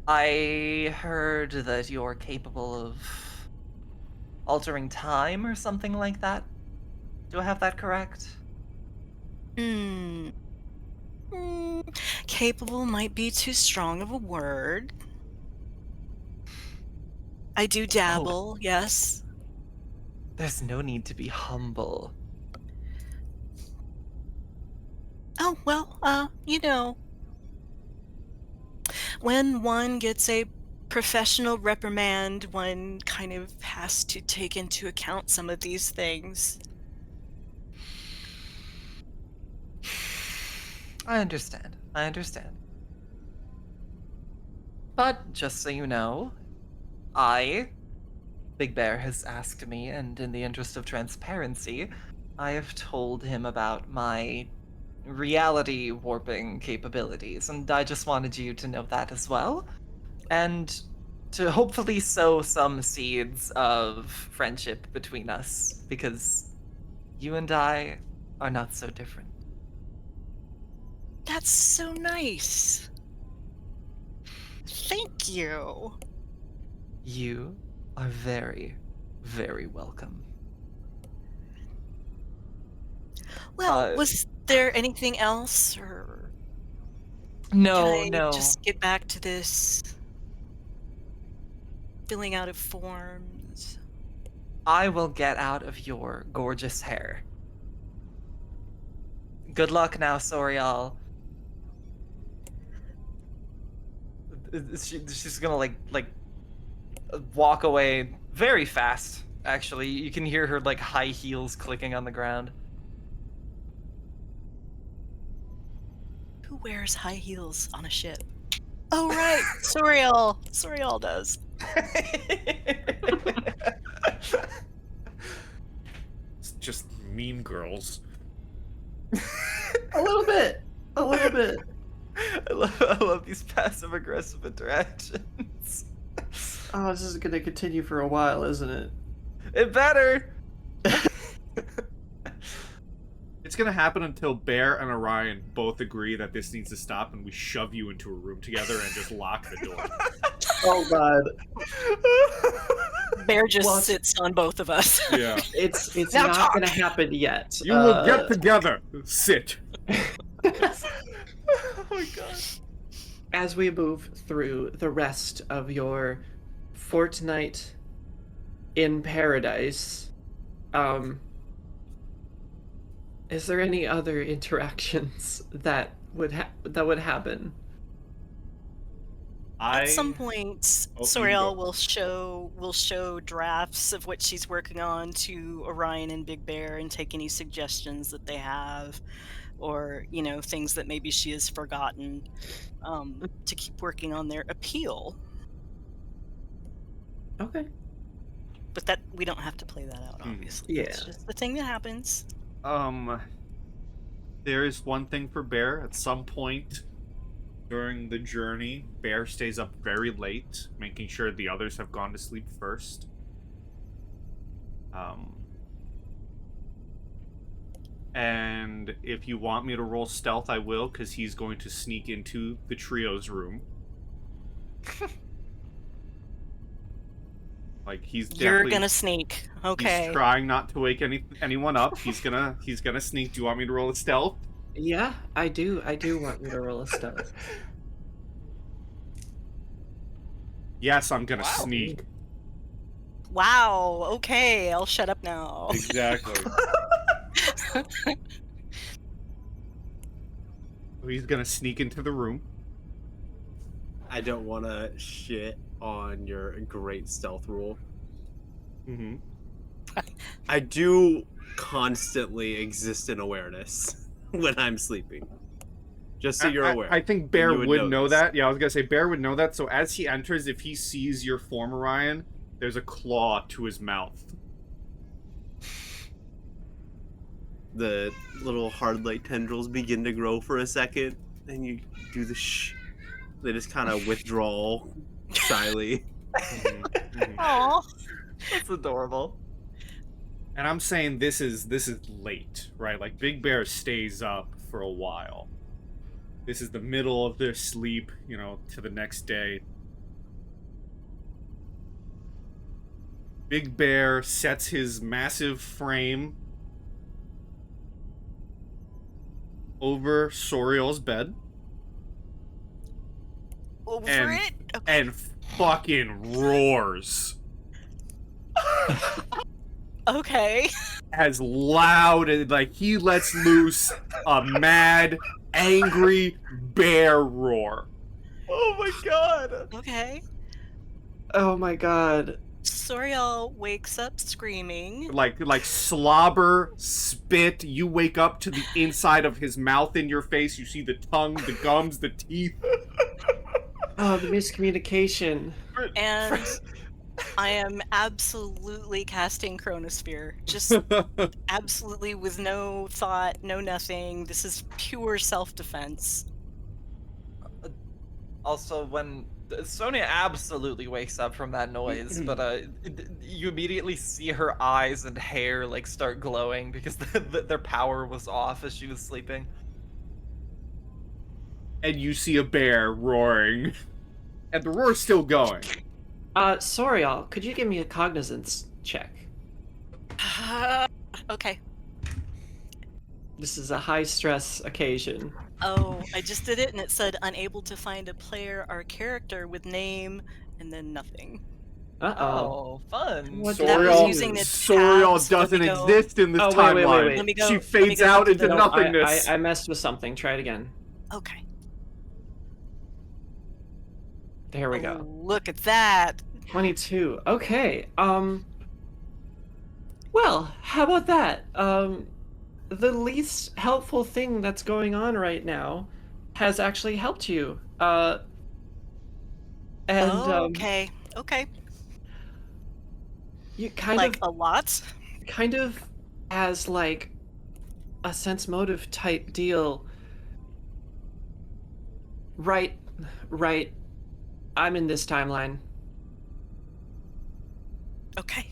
S3: I heard that you're capable of altering time or something like that. Do I have that correct?
S2: Hmm. Capable might be too strong of a word. I do dabble, yes.
S3: There's no need to be humble.
S2: Oh, well, you know, when one gets a professional reprimand, one kind of has to take into account some of these things.
S3: I understand. I understand. But just so you know, Big Bear has asked me, and in the interest of transparency, I have told him about my reality warping capabilities, and I just wanted you to know that as well. And to hopefully sow some seeds of friendship between us, because you and I are not so different.
S2: That's so nice. Thank you.
S3: You are very, very welcome.
S2: Well, was there anything else, or
S3: No,
S2: can I
S3: no.
S2: just get back to this filling out of forms?
S3: I will get out of your gorgeous hair. Good luck now, Soriall. She's gonna like walk away very fast. Actually, you can hear her like high heels clicking on the ground.
S2: Who wears high heels on a ship? Oh, right. Soriall. Soriall does.
S4: It's just mean girls.
S1: A little bit. A little bit.
S3: I love these passive aggressive interactions.
S1: Oh, this is gonna continue for a while, isn't it?
S3: It better.
S4: It's gonna happen until Bear and Orion both agree that this needs to stop, and we shove you into a room together and just lock the door.
S1: Oh god.
S2: Bear just
S1: Well,
S2: sits on both of us.
S4: Yeah.
S1: It's
S3: Now
S1: not
S3: talk!
S1: gonna happen yet.
S4: You will get together. Sit.
S3: Oh my god.
S1: As we move through the rest of your fortnight in paradise, is there any other interactions that would happen?
S2: At some point,
S4: Oh, you
S2: Soriall
S4: go.
S2: will show drafts of what she's working on to Orion and Big Bear and take any suggestions that they have, or you know, things that maybe she has forgotten, to keep working on their appeal.
S1: Okay.
S2: But that we don't have to play that out, obviously.
S1: Yeah.
S2: It's just the thing that happens.
S4: There is one thing for Bear. At some point during the journey, Bear stays up very late, making sure the others have gone to sleep first. And if you want me to roll stealth, I will, because he's going to sneak into the trio's room. Like he's
S2: You're
S4: definitely
S2: gonna sneak. Okay.
S4: He's trying not to wake anyone up. He's gonna sneak. Do you want me to roll a stealth?
S1: Yeah, I do. I do want you to roll a stealth.
S4: Yes, I'm gonna
S3: Wow.
S4: sneak.
S2: Wow. Okay, I'll shut up now.
S4: Exactly. He's gonna sneak into the room.
S5: I don't want to shit on your great stealth rule.
S4: Mm-hmm.
S5: I do constantly exist in awareness when I'm sleeping. Just so you're aware.
S4: I think Bear
S5: You
S4: would know
S5: this.
S4: that. Yeah, I was gonna say Bear would know that. So as he enters, if he sees your form, Orion, there's a claw to his mouth.
S5: The little hard light tendrils begin to grow for a second, and you do the shh. They just kind of withdraw shyly.
S2: Aw.
S3: That's adorable.
S4: And I'm saying this is late, right? Like Big Bear stays up for a while. This is the middle of their sleep, you know, to the next day. Big Bear sets his massive frame over Sorial's bed
S2: Over
S4: And-
S2: it? Okay.
S4: and fucking roars.
S2: Okay.
S4: As loud as, like, he lets loose a mad, angry bear roar.
S3: Oh my god.
S2: Okay.
S1: Oh my god.
S2: Soriall wakes up screaming.
S4: Like slobber, spit, you wake up to the inside of his mouth in your face, you see the tongue, the gums, the teeth.
S1: Oh, the miscommunication.
S2: And I am absolutely casting Chronosphere. Just absolutely with no thought, no nothing. This is pure self-defense.
S3: Also, when Sonia absolutely wakes up from that noise, but you immediately see her eyes and hair like start glowing because their power was off as she was sleeping.
S4: And you see a bear roaring. And the roar's still going.
S1: Soriall, could you give me a cognizance check?
S2: Okay.
S1: This is a high-stress occasion.
S2: Oh, I just did it and it said unable to find a player or character with name and then nothing.
S1: Uh-oh.
S3: Oh, fun.
S1: What
S2: That was
S4: Sorial,
S2: using the
S4: Sorial
S2: tabs. Let
S4: doesn't
S2: me go.
S4: exist in this
S1: Oh,
S4: timeline.
S1: wait.
S2: Let me go-
S4: She
S2: let me
S4: fades
S2: go
S4: out
S2: to
S4: into
S2: the-
S1: No,
S4: nothingness.
S1: I messed with something. Try it again.
S2: Okay.
S1: There we go.
S2: Oh, look at that.
S1: 22. Okay. Well, how about that? The least helpful thing that's going on right now has actually helped you. And
S2: Okay. Okay.
S1: you kind
S2: Like
S1: of
S2: a lot?
S1: as like a sense motive type deal. Right. I'm in this timeline.
S2: Okay.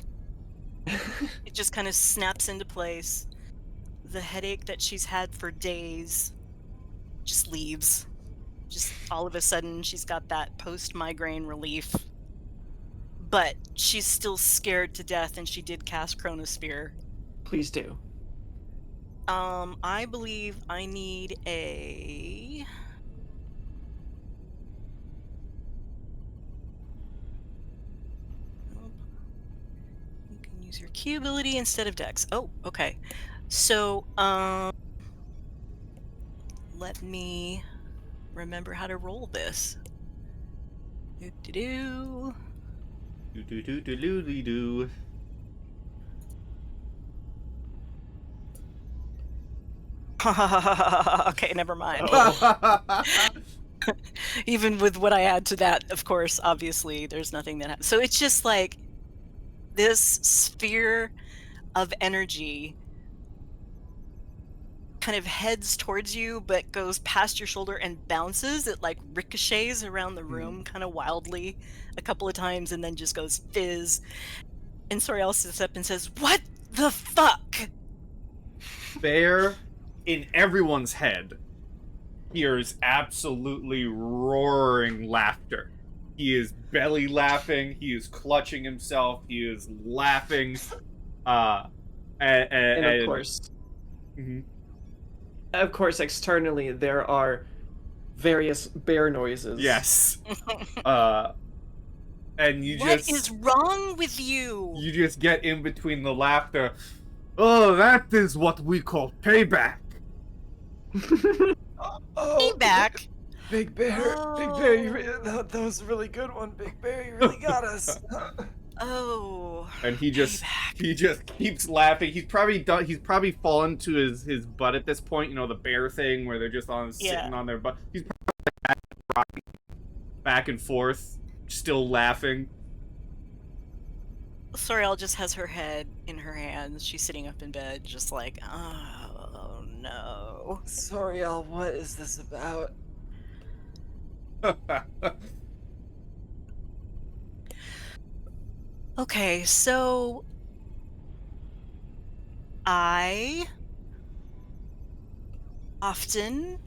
S2: It just kind of snaps into place. The headache that she's had for days just leaves. Just all of a sudden, she's got that post-migraine relief. But she's still scared to death, and she did cast Chronosphere.
S1: Please do.
S2: I believe I need a... You can use your key ability instead of Dex. Oh, okay. So, let me remember how to roll this. Do-do-do.
S4: Do-do-do-do-do-do.
S2: Okay, never mind. Even with what I add to that, of course, obviously, there's nothing that happens. So it's just like this sphere of energy kind of heads towards you, but goes past your shoulder and bounces. It like ricochets around the room kind of wildly a couple of times and then just goes fizz. And Soriall sits up and says, "What the fuck?"
S4: Bear, in everyone's head, hears absolutely roaring laughter. He is belly laughing. He is clutching himself. He is laughing.
S1: And of course,
S4: Mhm.
S1: of course, externally there are various bear noises.
S4: Yes. And you
S2: What
S4: just
S2: is wrong with you?
S4: you just get in between the laughter. Oh, that is what we call payback.
S3: Oh,
S2: Back.
S3: Big Bear, Big Bear, that was a really good one, Big Bear. You really got us.
S2: Oh.
S4: And he just
S2: payback.
S4: keeps laughing. He's probably fallen to his butt at this point. You know, the bear thing where they're just sitting on their butt. He's probably rocking back and forth, still laughing.
S2: Soriall just has her head in her hands. She's sitting up in bed, just like, oh no.
S3: Soriall, what is this about?
S2: Okay, so I often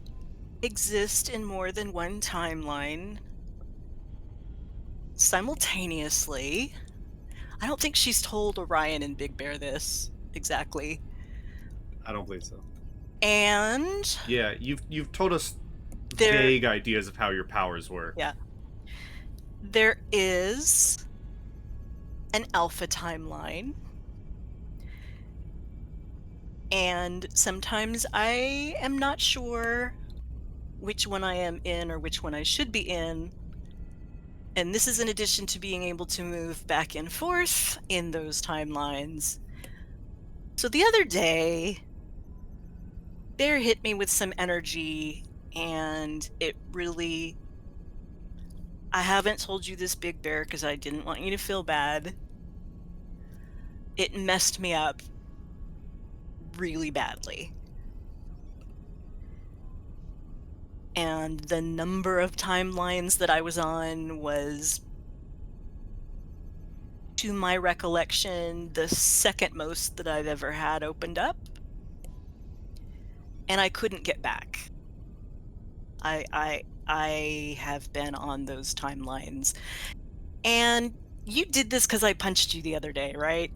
S2: exist in more than one timeline simultaneously. I don't think she's told Orion and Big Bear this exactly.
S5: I don't believe so.
S2: And
S4: Yeah, you've told us vague ideas of how your powers work.
S2: Yeah. There is an alpha timeline. And sometimes I am not sure which one I am in or which one I should be in. And this is in addition to being able to move back and forth in those timelines. So the other day, Bear hit me with some energy, and it really... I haven't told you this, Big Bear, because I didn't want you to feel bad. It messed me up really badly. And the number of timelines that I was on was, to my recollection, the second most that I've ever had opened up. And I couldn't get back. I have been on those timelines. And you did this because I punched you the other day, right?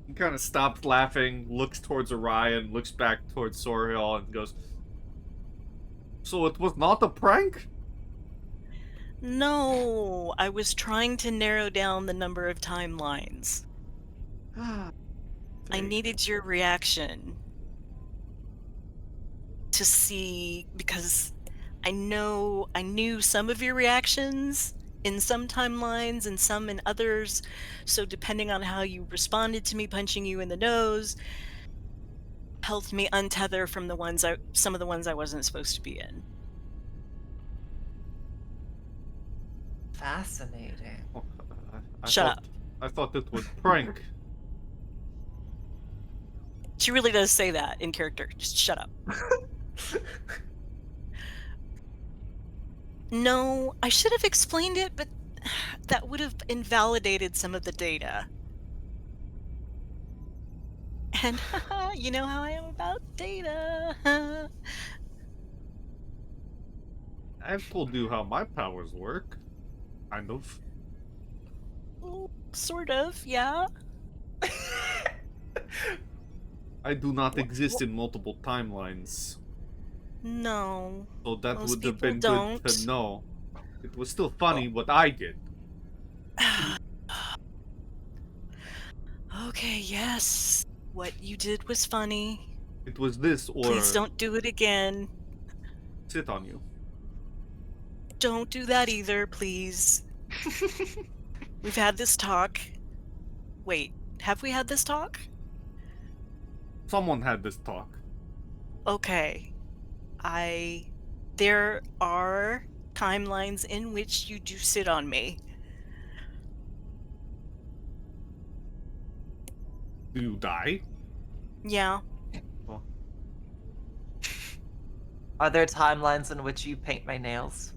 S4: He kind of stops laughing, looks towards Orion, looks back towards Soriall, and goes, "So it was not a prank?"
S2: No, I was trying to narrow down the number of timelines. I needed your reaction to see, because I knew some of your reactions in some timelines and some in others, so depending on how you responded to me punching you in the nose helped me untether from some of the ones I wasn't supposed to be in.
S3: Fascinating.
S2: Shut up.
S4: I thought it was prank.
S2: She really does say that in character. Just shut up. No, I should have explained it, but that would have invalidated some of the data. And you know how I am about data.
S4: I've told you how my powers work. Kind of.
S2: Well, sort of, yeah.
S4: I do not exist in multiple timelines.
S2: No.
S4: So that
S2: Most
S4: would have
S2: people
S4: been
S2: don't.
S4: good to know. It was still funny what I did.
S2: Okay, yes. What you did was funny.
S4: It was this or
S2: Please don't do it again.
S4: sit on you.
S2: Don't do that either, please. We've had this talk. Wait, have we had this talk?
S4: Someone had this talk.
S2: Okay. There are timelines in which you do sit on me.
S4: Do you die?
S2: Yeah.
S4: Oh.
S3: Are there timelines in which you paint my nails?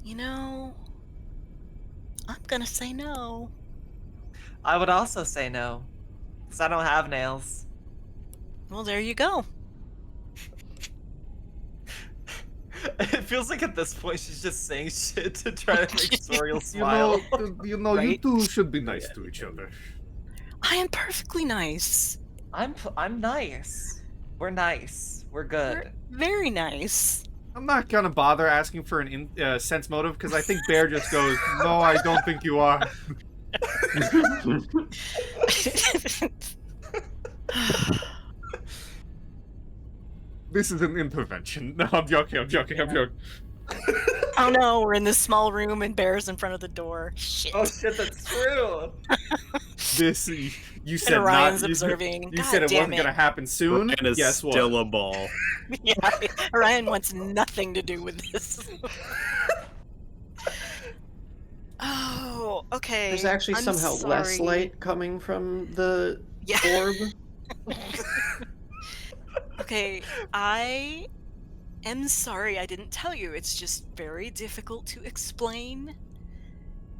S2: You know, I'm gonna say no.
S3: I would also say no, because I don't have nails.
S2: Well, there you go.
S3: It feels like at this point she's just saying shit to try to make Sorial smile.
S4: You
S3: Right?
S4: you two should be nice to each other.
S2: I am perfectly nice.
S3: I'm nice. We're nice. We're good.
S2: We're very nice.
S4: I'm not gonna bother asking for an sense motive because I think Bear just goes, "No, I don't think you are." This is an intervention. No, I'm joking.
S2: Oh no, we're in this small room and Bear's in front of the door. Shit.
S3: Oh shit, that's true.
S4: This you
S2: And
S4: said
S2: Orion's
S4: not.
S2: observing.
S4: You
S2: God
S4: said it
S2: damn
S4: wasn't gonna happen soon.
S5: Ryan is
S4: Guess
S5: still
S4: what?
S5: a ball.
S2: Yeah, Orion wants nothing to do with this. Oh, okay.
S1: There's actually
S2: I'm
S1: somehow less
S2: sorry.
S1: light coming from the
S2: Yeah.
S1: orb.
S2: Okay, I am sorry I didn't tell you. It's just very difficult to explain.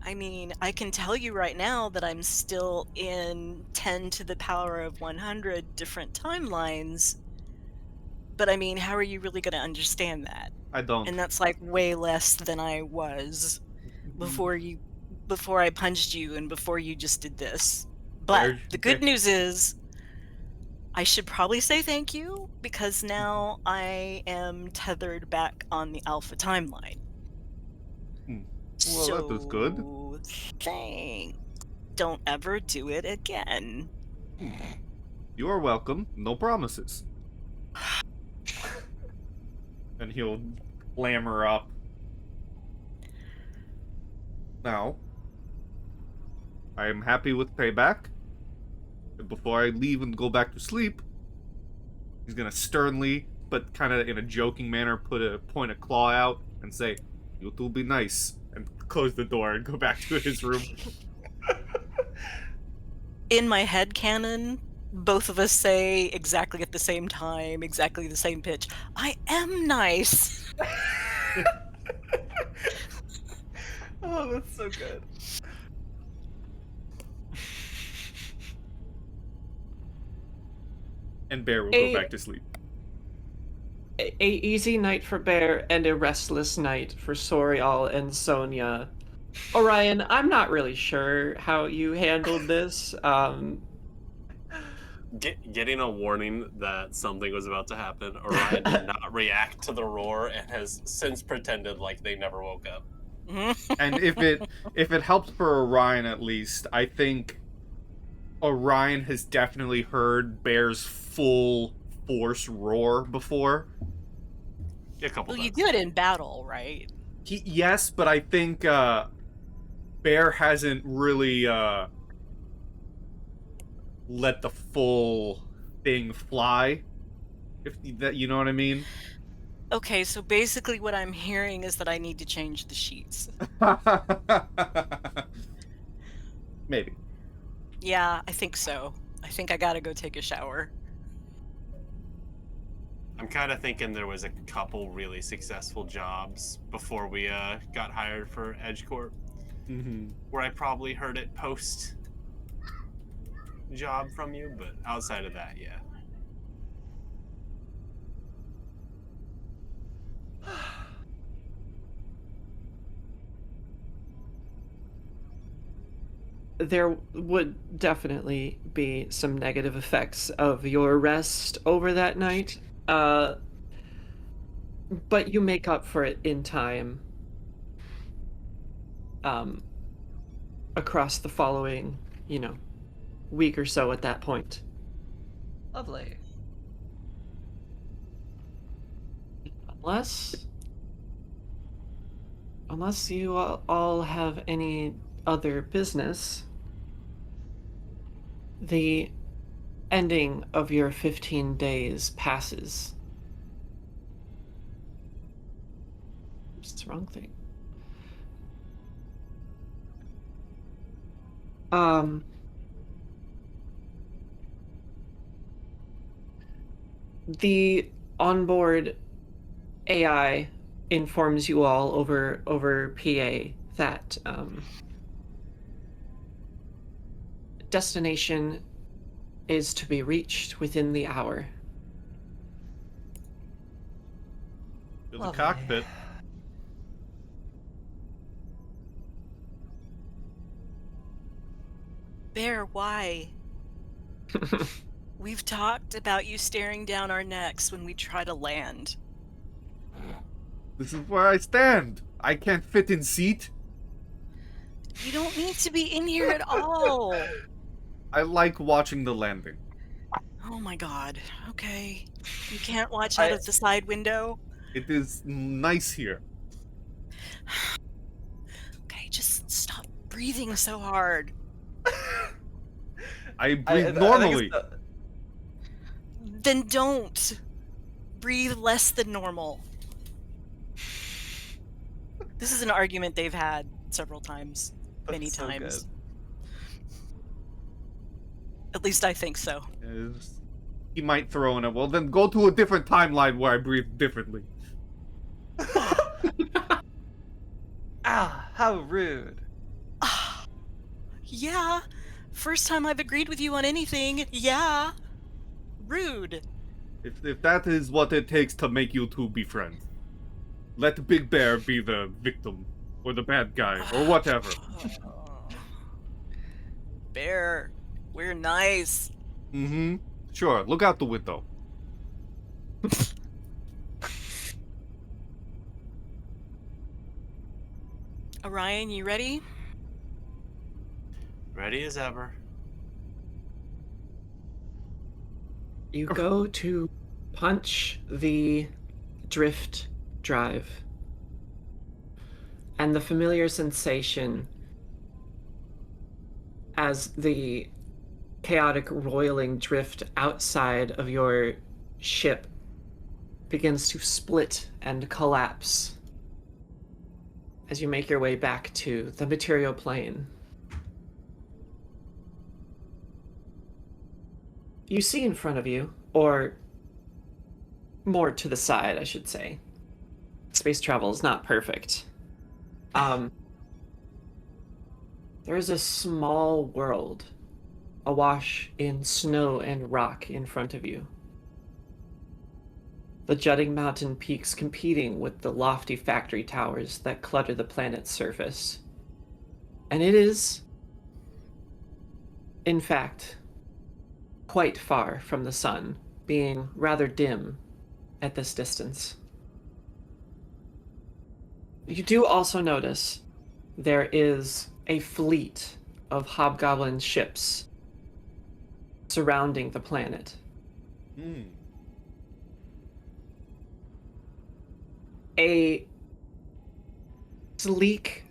S2: I mean, I can tell you right now that I'm still in 10 to the power of 100 different timelines. But I mean, how are you really going to understand that?
S4: I don't.
S2: And that's like way less than I was before I punched you and before you just did this. But the good news is I should probably say thank you because now I am tethered back on the alpha timeline.
S4: Well, that was good.
S2: Thanks. Don't ever do it again.
S4: You are welcome. No promises. And he'll clamor up. Now, I am happy with payback. And before I leave and go back to sleep, he's gonna sternly, but kind of in a joking manner, point a claw out and say, "You two be nice," and close the door and go back to his room.
S2: In my head canon, both of us say exactly at the same time, exactly the same pitch, I am nice.
S3: Oh, that's so good.
S4: And Bear will go back to sleep.
S1: A easy night for Bear and a restless night for Soriall and Sonja. Orion, I'm not really sure how you handled this.
S5: Getting a warning that something was about to happen, Orion did not react to the roar and has since pretended like they never woke up.
S4: And if it helps for Orion at least, I think Orion has definitely heard Bear's full force roar before.
S5: A couple
S2: Well, you
S5: times.
S2: do it in battle, right?
S4: Yes, but I think Bear hasn't really let the full thing fly. If that, you know what I mean?
S2: Okay, so basically what I'm hearing is that I need to change the sheets.
S4: Maybe.
S2: Yeah, I think so. I think I gotta go take a shower.
S5: I'm kind of thinking there was a couple really successful jobs before we got hired for EdgeCorp, where I probably heard it post job from you, but outside of that, yeah.
S1: There would definitely be some negative effects of your rest over that night. But you make up for it in time. Across the following, week or so at that point.
S3: Lovely.
S1: Unless you all have any other business, the ending of your 15 days passes. It's the wrong thing. The onboard AI informs you all over PA that destination is to be reached within the hour.
S4: To the
S3: Lovely.
S4: cockpit.
S2: Bear, why? We've talked about you staring down our necks when we try to land.
S4: This is where I stand. I can't fit in seat.
S2: You don't need to be in here at all.
S4: I like watching the landing.
S2: Oh my god. Okay. You can't watch out of the side window?
S4: It is nice here.
S2: Okay, just stop breathing so hard.
S4: I breathe
S3: I think
S4: normally.
S2: Then don't. Breathe less than normal. This is an argument they've had several times. Many
S3: so
S2: times.
S3: good.
S2: At least I think so.
S4: He might throw in a, well, then go to a different timeline where I breathe differently.
S3: Ah, how rude.
S2: Yeah. First time I've agreed with you on anything. Yeah. Rude.
S4: If that is what it takes to make you two be friends, let Big Bear be the victim, or the bad guy, or whatever.
S2: Bear, we're nice.
S4: Mm-hmm. Sure, look out the window.
S2: Orion, you ready?
S5: Ready as ever.
S1: You go to punch the drift drive, and the familiar sensation as the chaotic roiling drift outside of your ship begins to split and collapse as you make your way back to the material plane. You see in front of you, or more to the side, I should say. Space travel is not perfect. There is a small world awash in snow and rock in front of you. The jutting mountain peaks competing with the lofty factory towers that clutter the planet's surface. And it is, in fact, quite far from the sun, being rather dim at this distance. You do also notice there is a fleet of hobgoblin ships surrounding the planet. A sleek,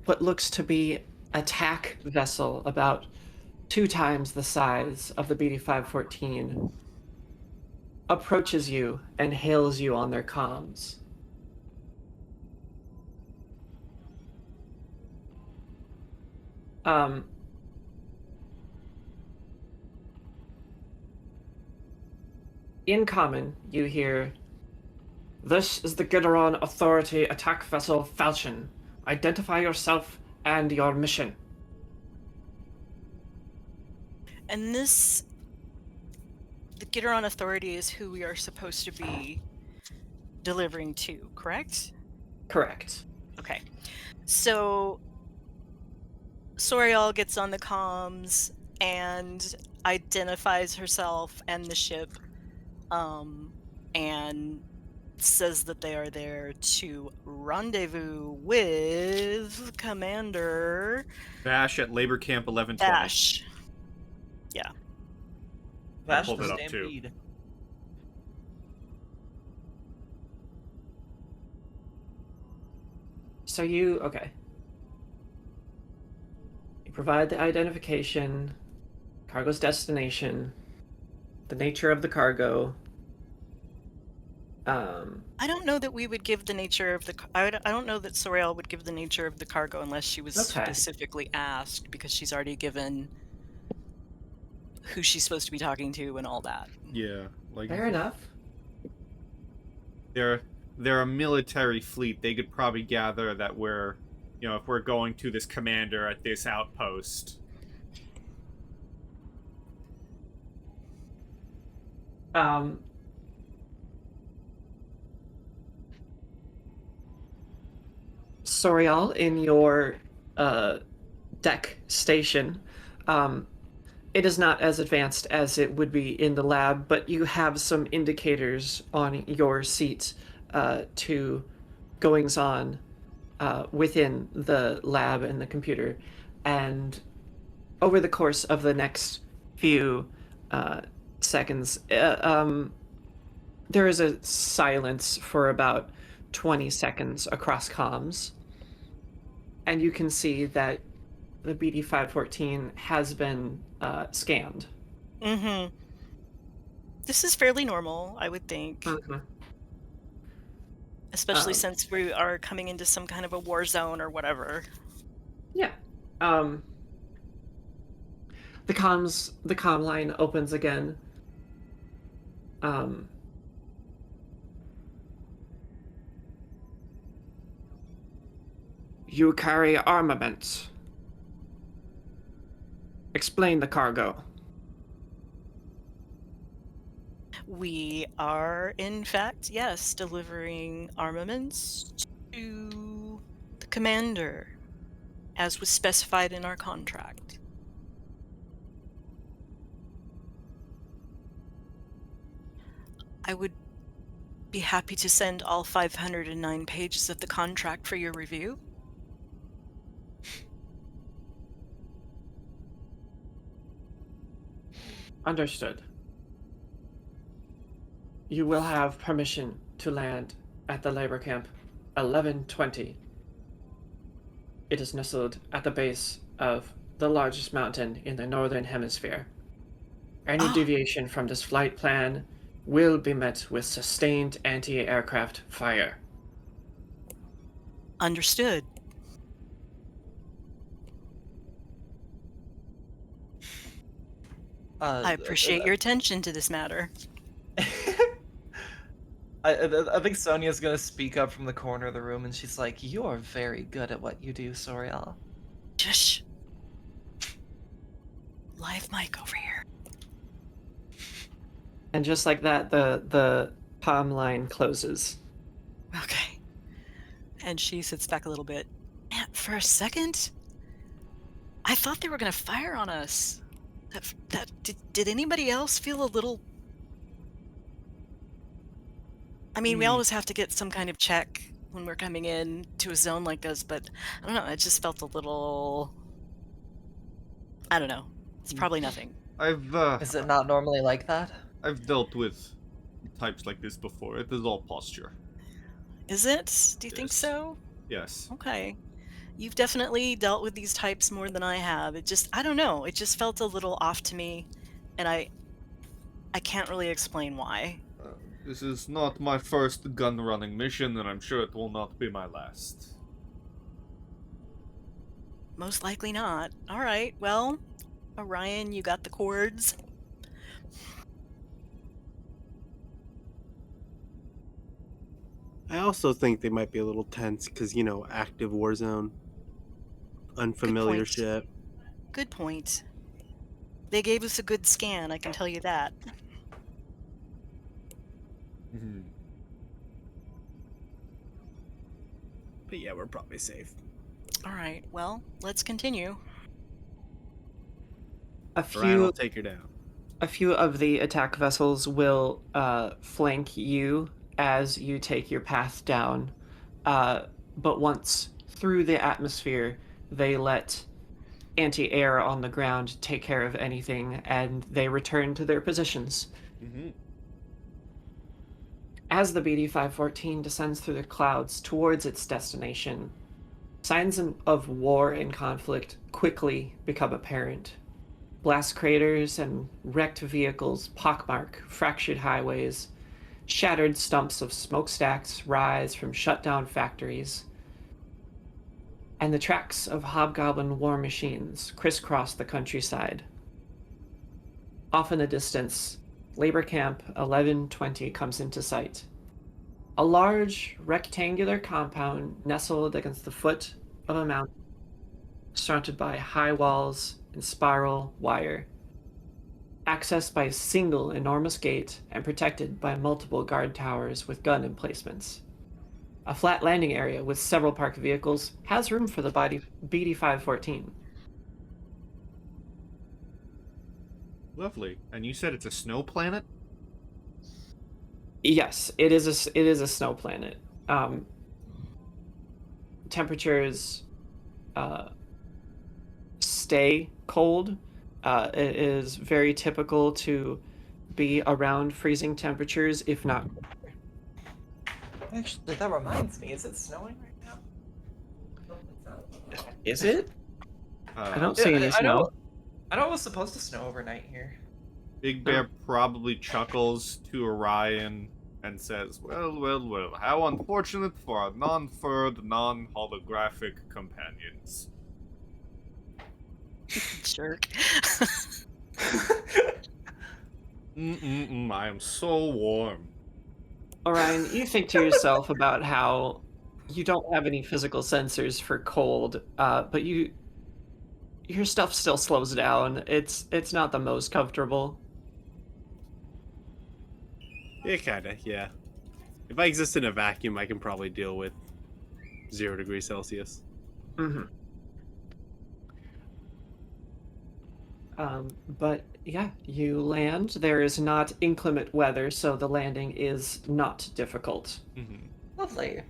S1: what looks to be attack vessel about 2 times the size of the BD-514 approaches you and hails you on their comms. In common, you hear, "This is the Gideron Authority attack vessel Falchion. Identify yourself and your mission."
S2: And this, the Gideron Authority is who we are supposed to be delivering to, correct?
S1: Correct.
S2: Okay. So Soriall gets on the comms and identifies herself and the ship, and says that they are there to rendezvous with Commander
S4: Bash at Labor Camp 1120.
S2: Bash. Yeah.
S3: Bash
S4: pulled
S3: the
S4: it up, too.
S3: Stampede.
S1: So you provide the identification, cargo's destination, the nature of the cargo.
S2: I don't know that we would give the nature of the. I don't know that Soriall would give the nature of the cargo unless she was specifically asked, because she's already given who she's supposed to be talking to and all that.
S4: Yeah, like
S1: Fair enough.
S4: They're a military fleet. They could probably gather that we're, if we're going to this commander at this outpost.
S1: Soriall, in your deck station, it is not as advanced as it would be in the lab, but you have some indicators on your seat to goings-on within the lab and the computer. And over the course of the next few seconds, there is a silence for about 20 seconds across comms. And you can see that the BD-514 has been scanned.
S2: Mm-hmm. This is fairly normal, I would think.
S1: Mhm.
S2: Especially since we are coming into some kind of a war zone or whatever.
S1: Yeah. The comm line opens again. You carry armaments. Explain the cargo.
S2: We are, in fact, yes, delivering armaments to the commander, as was specified in our contract. I would be happy to send all 509 pages of the contract for your review.
S1: Understood. You will have permission to land at the labor camp 1120. It is nestled at the base of the largest mountain in the northern hemisphere. Any deviation from this flight plan will be met with sustained anti-aircraft fire.
S2: Understood. I appreciate your attention to this matter.
S3: I think Sonia's gonna speak up from the corner of the room, and she's like, "You're very good at what you do, Soriall."
S2: Shush. Live mic over here.
S1: And just like that, the comm line closes.
S2: Okay. And she sits back a little bit. Man, for a second, I thought they were going to fire on us. Did anybody else feel a little... I mean, we always have to get some kind of check when we're coming in to a zone like this, but I don't know, it just felt a little... I don't know. It's probably nothing.
S3: Is it not normally like that?
S4: I've dealt with types like this before. It is all posture.
S2: Is it? Do you think
S4: Yes.
S2: so?
S4: Yes.
S2: Okay. You've definitely dealt with these types more than I have. It just, I don't know, it just felt a little off to me, and I can't really explain why.
S4: This is not my first gun-running mission, and I'm sure it will not be my last.
S2: Most likely not. All right, well, Orion, you got the cords.
S6: I also think they might be a little tense because, you know, active war zone, unfamiliar ship.
S2: Good point. They gave us a good scan, I can tell you that.
S6: But yeah, we're probably safe.
S2: All right, well, let's continue.
S6: Orion will take her down.
S1: A few of the attack vessels will flank you as you take your path down. But once through the atmosphere, they let anti-air on the ground take care of anything, and they return to their positions. As the BD-514 descends through the clouds towards its destination, signs of war and conflict quickly become apparent. Blast craters and wrecked vehicles pockmark fractured highways. Shattered stumps of smokestacks rise from shut-down factories. And the tracks of hobgoblin war machines crisscross the countryside. Off in the distance, Labor Camp 1120 comes into sight. A large, rectangular compound nestled against the foot of a mountain, surrounded by high walls and spiral wire, accessed by a single enormous gate and protected by multiple guard towers with gun emplacements. A flat landing area with several parked vehicles has room for the BD-514.
S4: Lovely. And you said it's a snow planet?
S1: Yes, it is a snow planet. Temperatures stay cold. It is very typical to be around freezing temperatures, if not.
S3: Actually, that reminds me, is it snowing right now? No, it's not. Okay.
S1: Is it? I don't
S4: Uh,
S1: see
S3: Yeah,
S1: any snow.
S3: I know it was supposed to snow overnight here.
S4: Big Bear probably chuckles to Orion and says, well, well, well, how unfortunate for our non-furred, non-holographic companions.
S2: Jerk.
S4: I am so warm.
S1: Orion, you think to yourself about how you don't have any physical sensors for cold, but your stuff still slows down. It's not the most comfortable.
S6: Yeah, kinda, yeah. If I exist in a vacuum, I can probably deal with 0 degrees Celsius.
S1: Mm-hmm. But yeah, you land. There is not inclement weather, so the landing is not difficult.
S3: Lovely.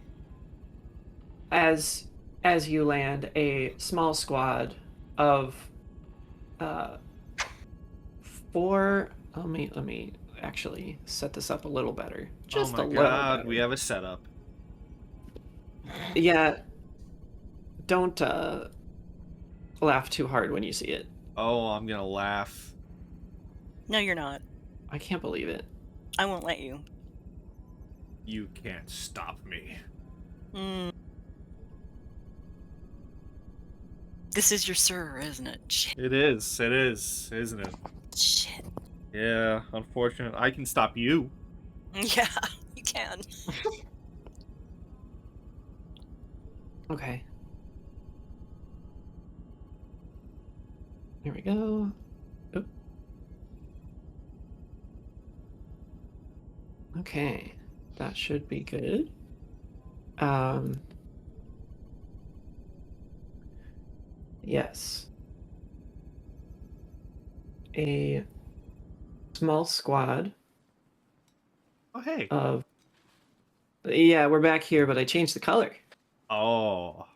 S1: As you land, a small squad of uh, 4. Let me actually set this up a little better. Just
S4: oh my
S1: a little
S4: god,
S1: better.
S4: we have a setup.
S1: Yeah, don't laugh too hard when you see it.
S4: Oh, I'm gonna laugh.
S2: No, you're not.
S1: I can't believe it.
S2: I won't let you.
S4: You can't stop me.
S2: Mm. This is your sir, isn't it? Shit.
S4: It is, isn't it?
S2: Shit.
S4: Yeah, unfortunate. I can stop you.
S2: Yeah, you can.
S1: Okay. Here we go. Oop. Okay, that should be good. Yes. A small squad
S4: Oh, hey.
S1: of. Yeah, we're back here, but I changed the color.
S4: Oh.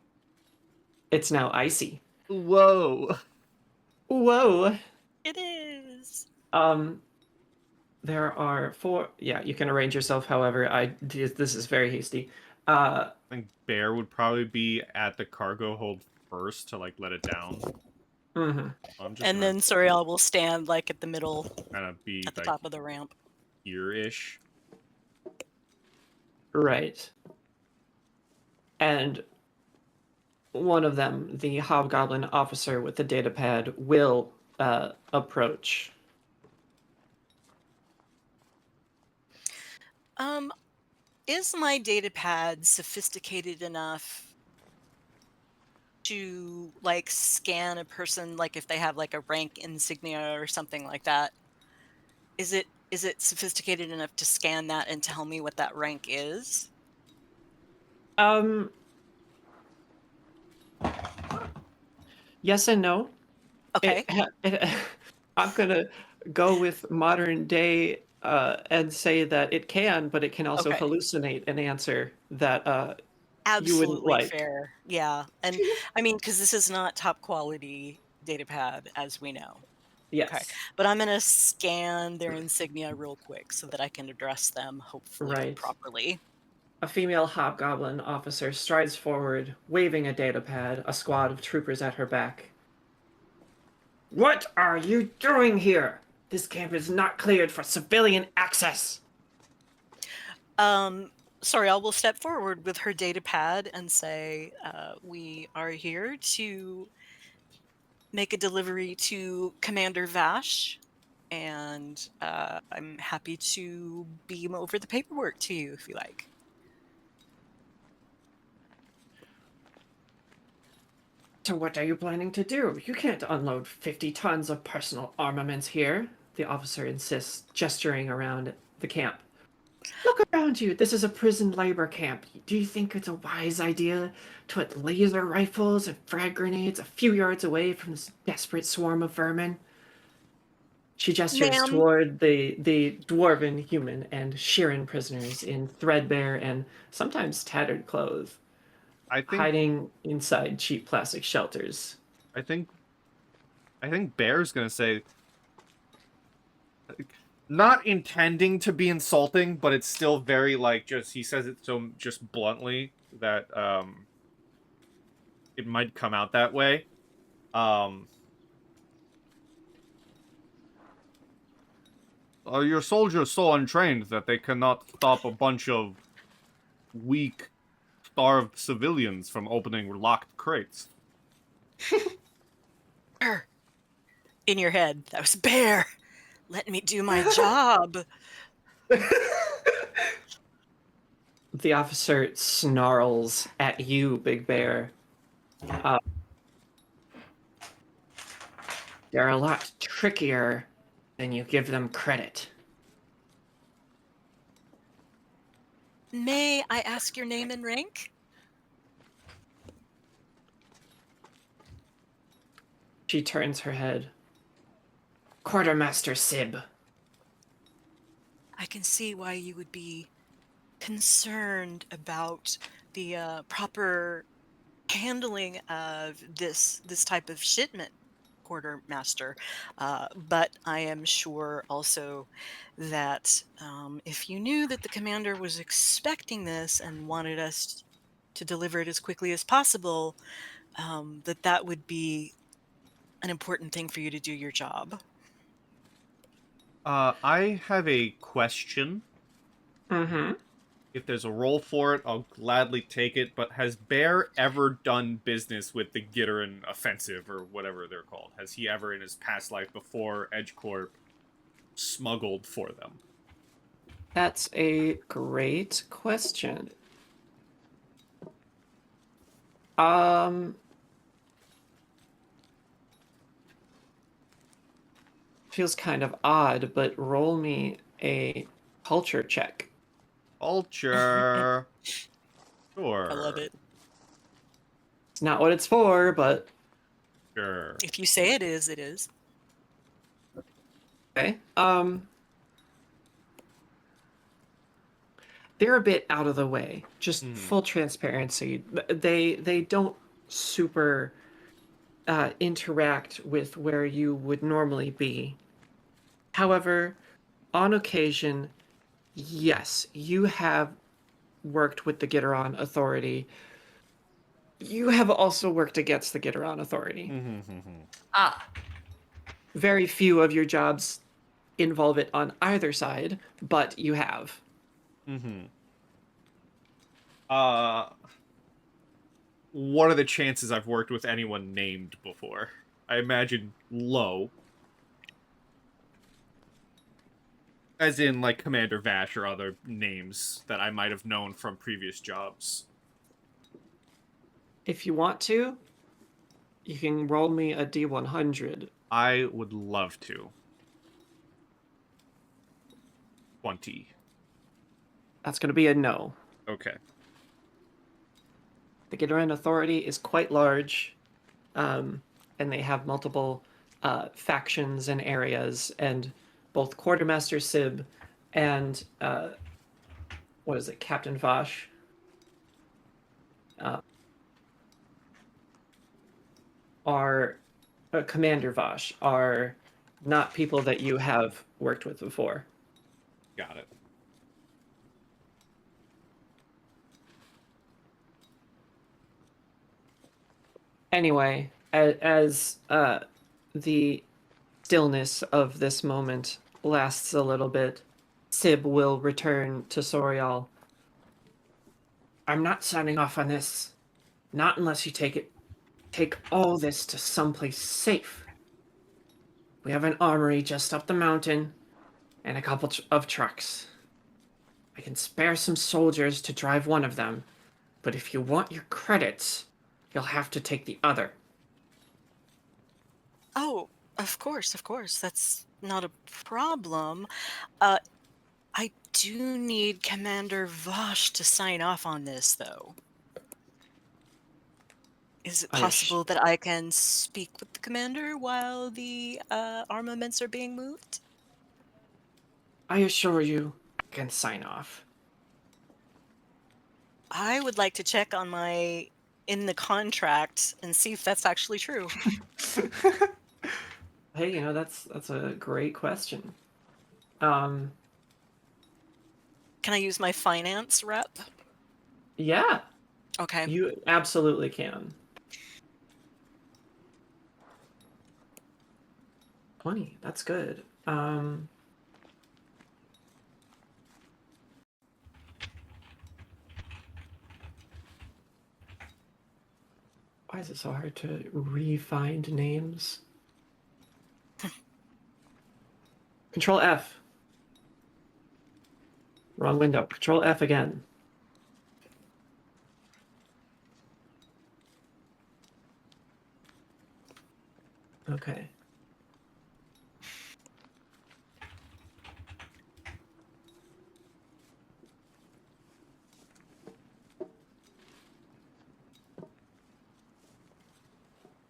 S1: It's now icy.
S4: Whoa.
S1: Whoa.
S2: It is.
S1: There are 4. Yeah, you can arrange yourself however. This is very hasty.
S4: I think Bear would probably be at the cargo hold first to like let it down.
S1: Mm-hmm.
S2: And then Soriall will stand like at the middle,
S4: kind of be
S2: at the
S4: like
S2: top of the ramp.
S4: here-ish.
S1: Right. And one of them, the hobgoblin officer with the data pad, will approach.
S2: Is my data pad sophisticated enough to like scan a person, like if they have like a rank insignia or something like that? Is it sophisticated enough to scan that and tell me what that rank is?
S1: Yes and no.
S2: Okay.
S1: I'm gonna go with modern day and say that it can, but it can also
S2: Okay.
S1: hallucinate an answer that you wouldn't
S2: Absolutely
S1: like.
S2: fair. Yeah. And I mean, because this is not top quality data pad, as we know.
S1: Yes.
S2: Okay. But I'm going to scan their insignia real quick so that I can address them, hopefully,
S1: Right.
S2: properly.
S1: A female hobgoblin officer strides forward, waving a data pad, a squad of troopers at her back. What are you doing here? This camp is not cleared for civilian access.
S2: Soriall will step forward with her data pad and say, we are here to make a delivery to Commander Vash, and I'm happy to beam over the paperwork to you if you like.
S1: So what are you planning to do? You can't unload 50 tons of personal armaments here, the officer insists, gesturing around the camp. Look around you. This is a prison labor camp. Do you think it's a wise idea to put laser rifles and frag grenades a few yards away from this desperate swarm of vermin? She gestures
S2: Ma'am.
S1: toward the dwarven human and Shirin prisoners in threadbare and sometimes tattered clothes, hiding inside cheap plastic shelters.
S4: I think Bear's gonna say, not intending to be insulting, but it's still very like just he says it so just bluntly that it might come out that way. Are your soldiers so untrained that they cannot stop a bunch of weak, starved civilians from opening locked crates?
S2: Bear. In your head, that was Bear. Let me do my job.
S1: The officer snarls at you, Big Bear. They're a lot trickier than you give them credit.
S2: May I ask your name and rank?
S1: She turns her head. Quartermaster Sib.
S2: I can see why you would be concerned about the proper handling of this type of shipment, quartermaster. But I am sure also that if you knew that the commander was expecting this and wanted us to deliver it as quickly as possible, that would be an important thing for you to do your job.
S4: I have a question.
S1: Mm-hmm.
S4: If there's a role for it, I'll gladly take it, but has Bear ever done business with the Gitteran Offensive, or whatever they're called? Has he ever in his past life before EdgeCorp smuggled for them?
S1: That's a great question. Feels kind of odd, but roll me a culture check.
S4: Culture. Sure.
S2: I love it.
S1: It's not what it's for, but
S4: Sure.
S2: If you say it is, it is.
S1: okay. They're a bit out of the way. Just full transparency. They don't super interact with where you would normally be. However, on occasion, yes, you have worked with the Gitteron Authority. You have also worked against the Gitteron Authority.
S3: Ah,
S1: Very few of your jobs involve it on either side, but you have.
S4: What are the chances I've worked with anyone named before? I imagine low. As in, like, Commander Vash or other names that I might have known from previous jobs.
S1: If you want to, you can roll me a D100.
S4: I would love to. 20.
S1: That's going to be a no.
S4: Okay.
S1: The Gitteran Authority is quite large, and they have multiple factions and areas, and both Quartermaster Sib and Captain Vosh are Commander Vosh are not people that you have worked with before.
S4: Got it.
S1: Anyway, as the stillness of this moment lasts a little bit, Sib will return to Soriall. I'm not signing off on this. Not unless you take all this to someplace safe. We have an armory just up the mountain and a couple of trucks. I can spare some soldiers to drive one of them, but if you want your credits, you'll have to take the other.
S2: Oh, of course. That's not a problem. I do need Commander Vosh to sign off on this, though. Is it possible that I can speak with the commander while the armaments are being moved?
S1: I assure you, I can sign off.
S2: I would like to check on in the contract and see if that's actually true.
S1: Hey, that's a great question.
S2: Can I use my finance rep?
S1: Yeah,
S2: Okay.
S1: you absolutely can. 20, that's good. Why is it so hard to re-find names? Control F. Wrong window. Control F again. Okay.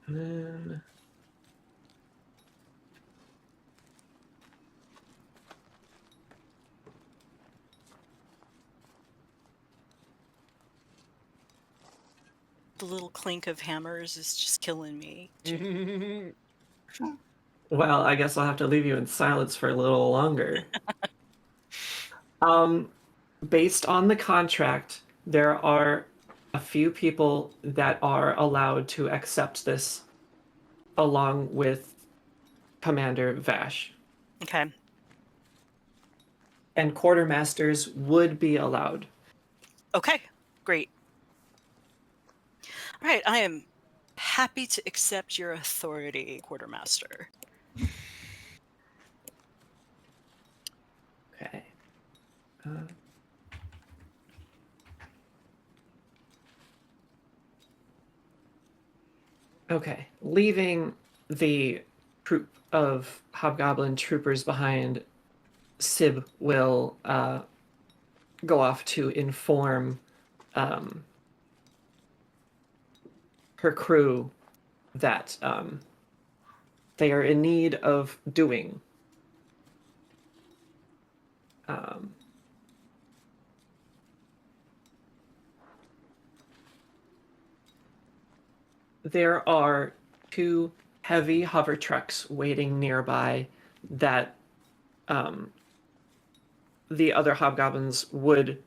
S1: And then...
S2: The little clink of hammers is just killing me.
S1: Well, I guess I'll have to leave you in silence for a little longer. Based on the contract, there are a few people that are allowed to accept this along with Commander Vash.
S2: Okay.
S1: And quartermasters would be allowed.
S2: Okay, great. All right, I am happy to accept your authority, Quartermaster.
S1: Okay. Okay. Leaving the troop of hobgoblin troopers behind, Sib will go off to inform her crew that they are in need of doing. There are 2 heavy hover trucks waiting nearby that the other hobgoblins would,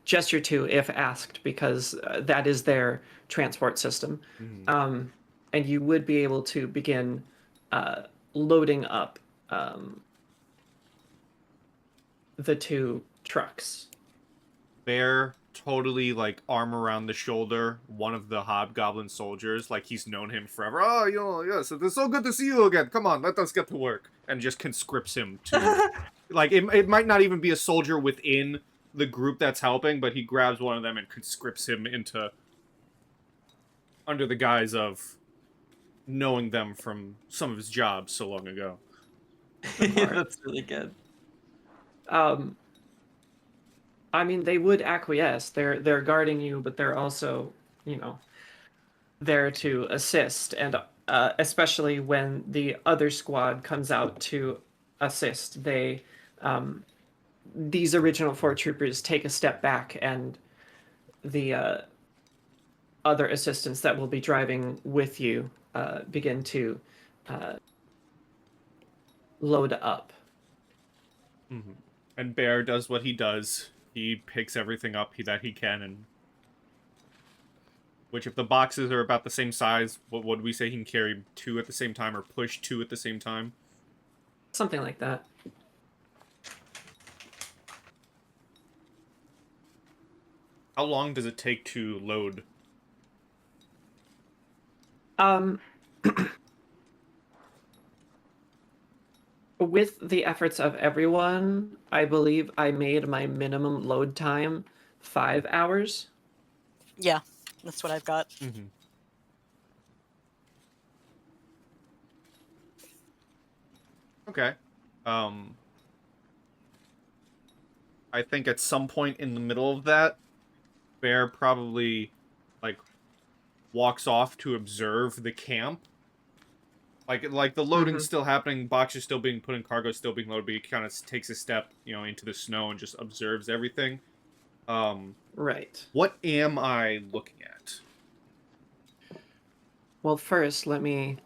S1: gesture to if asked, because that is their transport system. And you would be able to begin loading up the 2 trucks.
S4: Bear totally like arm around the shoulder one of the hobgoblin soldiers, like he's known him forever. Oh, yes, it's so good to see you again. Come on, let us get to work. And just conscripts him to like it might not even be a soldier within the group that's helping, but he grabs one of them and conscripts him into under the guise of knowing them from some of his jobs so long ago.
S3: That's really good.
S1: I mean, they would acquiesce. They're guarding you, but they're also, there to assist, and especially when the other squad comes out to assist, they these original 4 troopers take a step back, and the other assistants that will be driving with you begin to load up.
S4: Mm-hmm. And Bear does what he does. He picks everything up that he can, and which, if the boxes are about the same size, what would we say he can carry 2 at the same time, or push 2 at the same time?
S1: Something like that.
S4: How long does it take to load?
S1: With the efforts of everyone, I believe I made my minimum load time 5 hours.
S2: Yeah, that's what I've got.
S4: Mm-hmm. Okay. I think at some point in the middle of that, Bear probably, like, walks off to observe the camp. Like the loading's still happening, boxes still being put in, cargo still being loaded, but he kind of takes a step, into the snow and just observes everything.
S1: Right.
S4: What am I looking at?
S1: Well, first, let me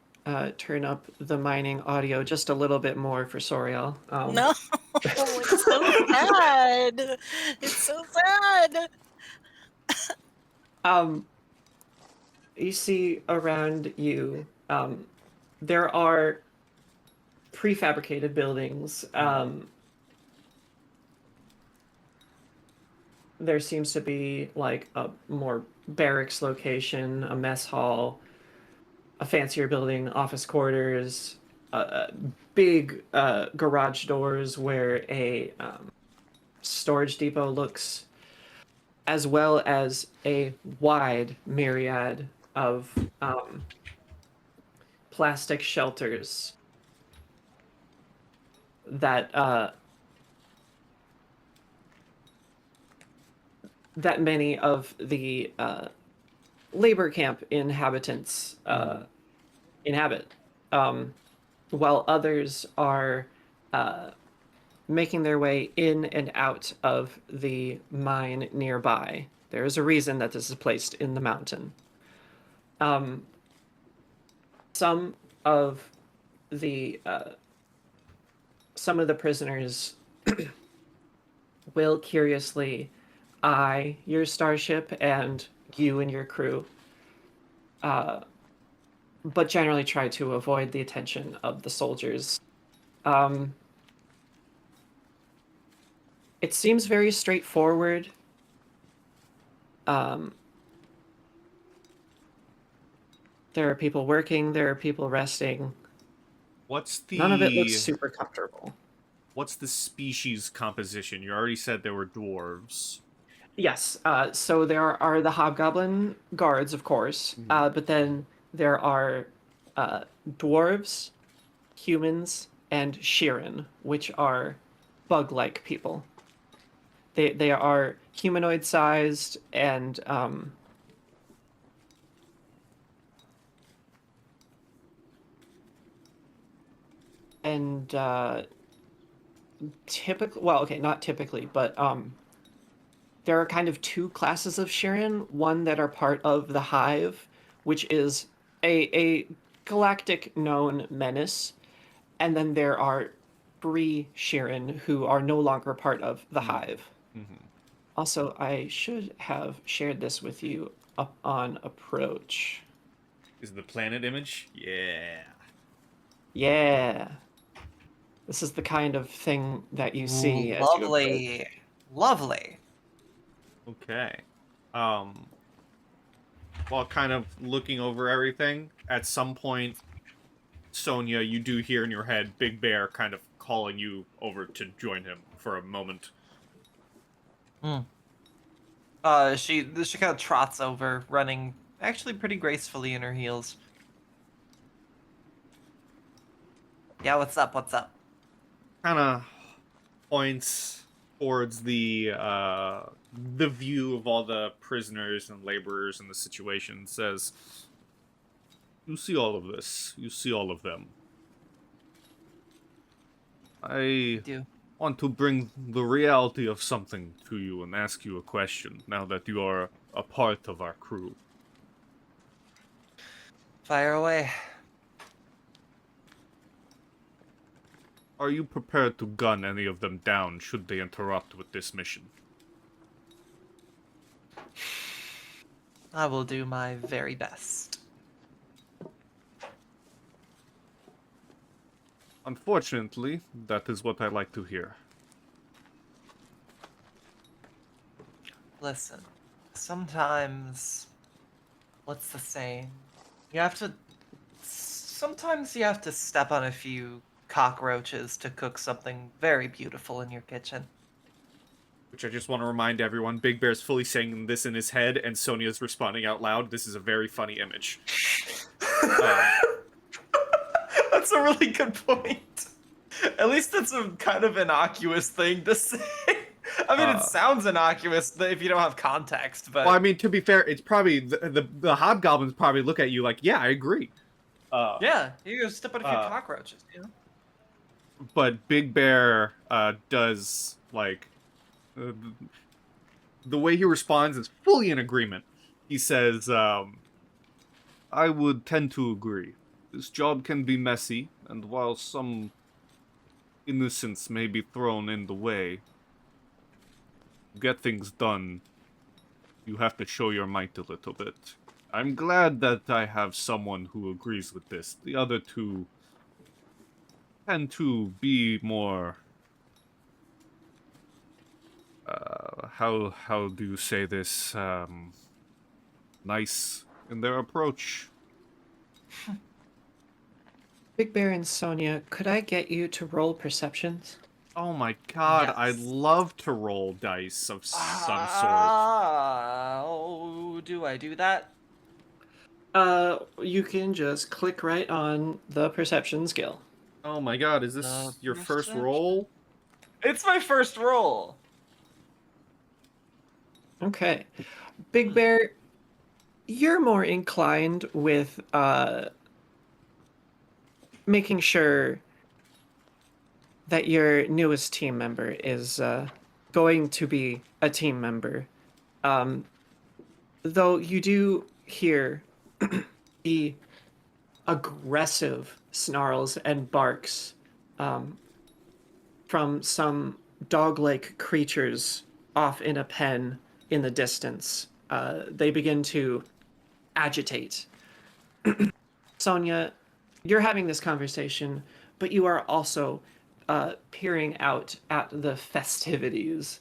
S1: turn up the mining audio just a little bit more for Soriall.
S2: No, it's so sad. It's so sad.
S1: You see around you, there are prefabricated buildings. There seems to be like a more barracks location, a mess hall, a fancier building, office quarters, big garage doors where a storage depot looks, as well as a wide myriad of plastic shelters that that many of the labor camp inhabitants inhabit, while others are making their way in and out of the mine nearby. There is a reason that this is placed in the mountain. Some of the prisoners will curiously eye your starship and you and your crew, but generally try to avoid the attention of the soldiers. It seems very straightforward. There are people working, there are people resting. None of it looks super comfortable.
S4: What's the species composition? You already said there were dwarves.
S1: Yes, so there are the hobgoblin guards, of course, but then there are dwarves, humans, and Shirin, which are bug-like people. They are humanoid-sized and typically, well, okay, not typically, but there are kind of two classes of Shirin. One that are part of the Hive, which is a galactic known menace, and then there are 3 Shirin who are no longer part of the Hive. Also, I should have shared this with you up on approach.
S4: Is it the planet image? Yeah.
S1: Yeah. This is the kind of thing that you see as you approach.
S3: Lovely.
S4: Okay. While kind of looking over everything, at some point, Sonja, you do hear in your head Big Bear kind of calling you over to join him for a moment.
S3: She kind of trots over, running actually pretty gracefully in her heels. Yeah, what's up? What's up?
S4: Kind of points towards the view of all the prisoners and laborers in the situation. Says, "You see all of this. You see all of them. I
S3: Do.
S4: want to bring the reality of something to you and ask you a question now that you are a part of our crew.
S3: Fire away.
S4: Are you prepared to gun any of them down should they interrupt with this mission?"
S3: I will do my very best.
S4: Unfortunately, that is what I like to hear.
S3: Listen, sometimes, what's the saying? Sometimes you have to step on a few cockroaches to cook something very beautiful in your kitchen.
S4: Which I just want to remind everyone, Big Bear's fully saying this in his head, and Sonja's responding out loud. This is a very funny image.
S3: That's a really good point. At least it's a kind of innocuous thing to say. I mean, it sounds innocuous if you don't have context, but...
S4: Well, I mean, to be fair, it's probably... The hobgoblins probably look at you like, yeah, I agree.
S3: Yeah, you go step on a few cockroaches, you know?
S4: But Big Bear does, like... the way he responds is fully in agreement. He says, I would tend to agree. This job can be messy, and while some innocence may be thrown in the way, to get things done, you have to show your might a little bit. I'm glad that I have someone who agrees with this. The other two tend to be more... how do you say this? Nice in their approach.
S1: Big Bear and Sonia, could I get you to roll perceptions?
S4: Oh my god, I'd
S3: Yes.
S4: love to roll dice of some sort.
S3: Oh, do I do that?
S1: You can just click right on the perception skill.
S4: Oh my god, is this your first
S3: Perception.
S4: roll?
S3: It's my first roll.
S1: Okay. Big Bear, you're more inclined with making sure that your newest team member is going to be a team member. Though you do hear the aggressive snarls and barks from some dog-like creatures off in a pen in the distance. They begin to agitate. Sonia, you're having this conversation, but you are also peering out at the festivities.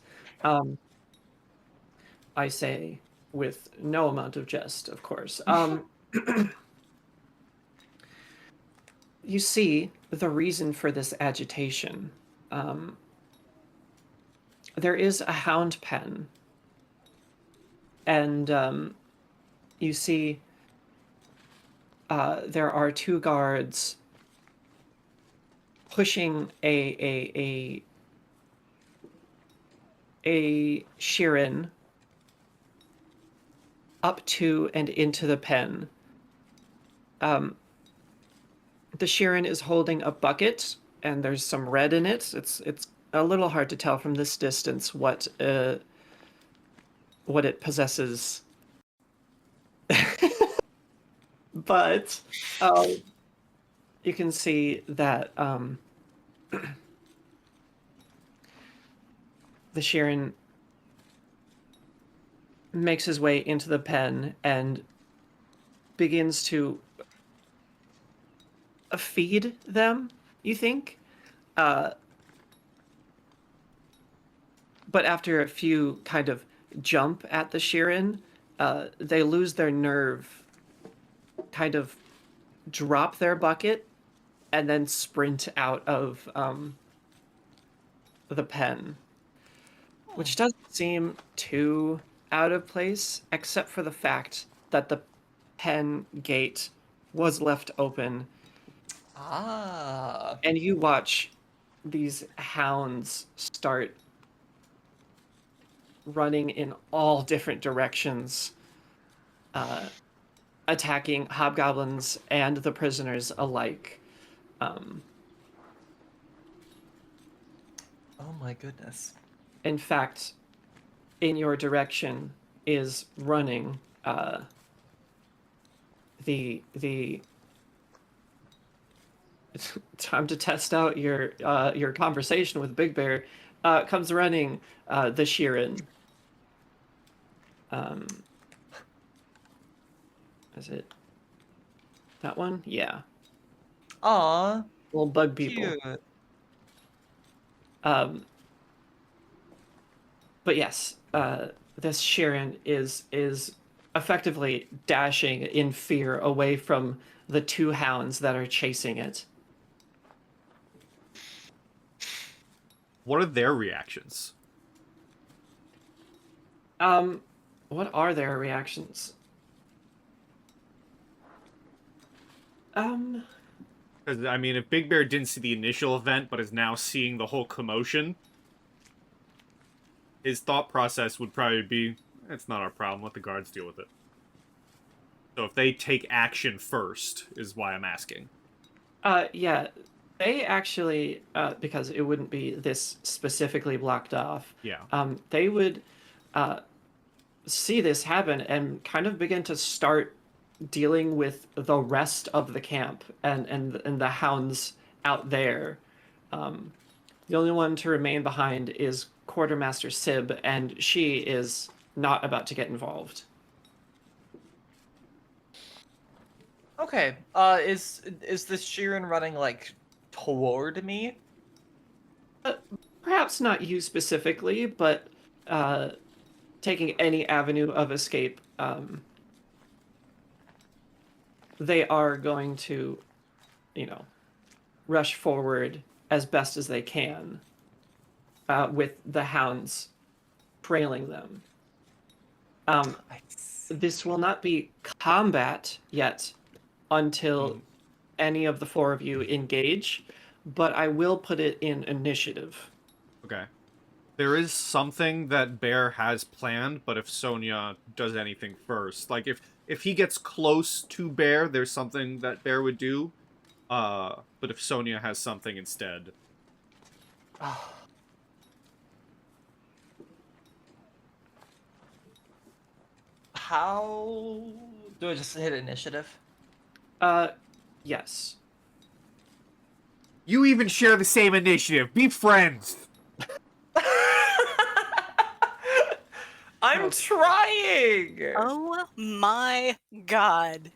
S1: I say with no amount of jest, of course. You see the reason for this agitation. There is a hound pen, and you see there are two guards pushing a Shirin up to and into the pen. The Shirin is holding a bucket, and there's some red in it. It's a little hard to tell from this distance what it possesses. But you can see that the Shirin makes his way into the pen and begins to feed them, you think? But after a few kind of jump at the Shirin, they lose their nerve, kind of drop their bucket, and then sprint out of the pen. Which doesn't seem too out of place, except for the fact that the pen gate was left open.
S3: Ah.
S1: And you watch these hounds start running in all different directions, attacking hobgoblins and the prisoners alike.
S3: Oh my goodness.
S1: In fact, in your direction is running the it's time to test out your conversation with Big Bear. Comes running the Shirin. Is it that one? Yeah.
S3: Aw,
S1: Little bug people.
S3: cute.
S1: But yes, this Shirin is effectively dashing in fear away from the two hounds that are chasing it.
S4: What are their reactions?
S1: What are their reactions?
S4: Because, I mean, if Big Bear didn't see the initial event, but is now seeing the whole commotion, his thought process would probably be, it's not our problem, let the guards deal with it. So if they take action first, is why I'm asking.
S1: Yeah, they actually, because it wouldn't be this specifically blocked off,
S4: Yeah.
S1: they would see this happen and kind of begin to start dealing with the rest of the camp and the hounds out there. The only one to remain behind is Quartermaster Sib, and she is not about to get involved.
S3: Okay. Is this Sheeran running like toward me?
S1: Perhaps not you specifically, but taking any avenue of escape. They are going to, rush forward as best as they can, with the hounds trailing them. This will not be combat yet until any of the four of you engage, but I will put it in initiative.
S4: Okay. There is something that Bear has planned, but if Sonja does anything first, like if he gets close to Bear, there's something that Bear would do. But if Sonja has something instead.
S3: How do I just hit initiative?
S1: Yes.
S6: You even share the same initiative. Be friends.
S3: I'm trying.
S2: Oh my god.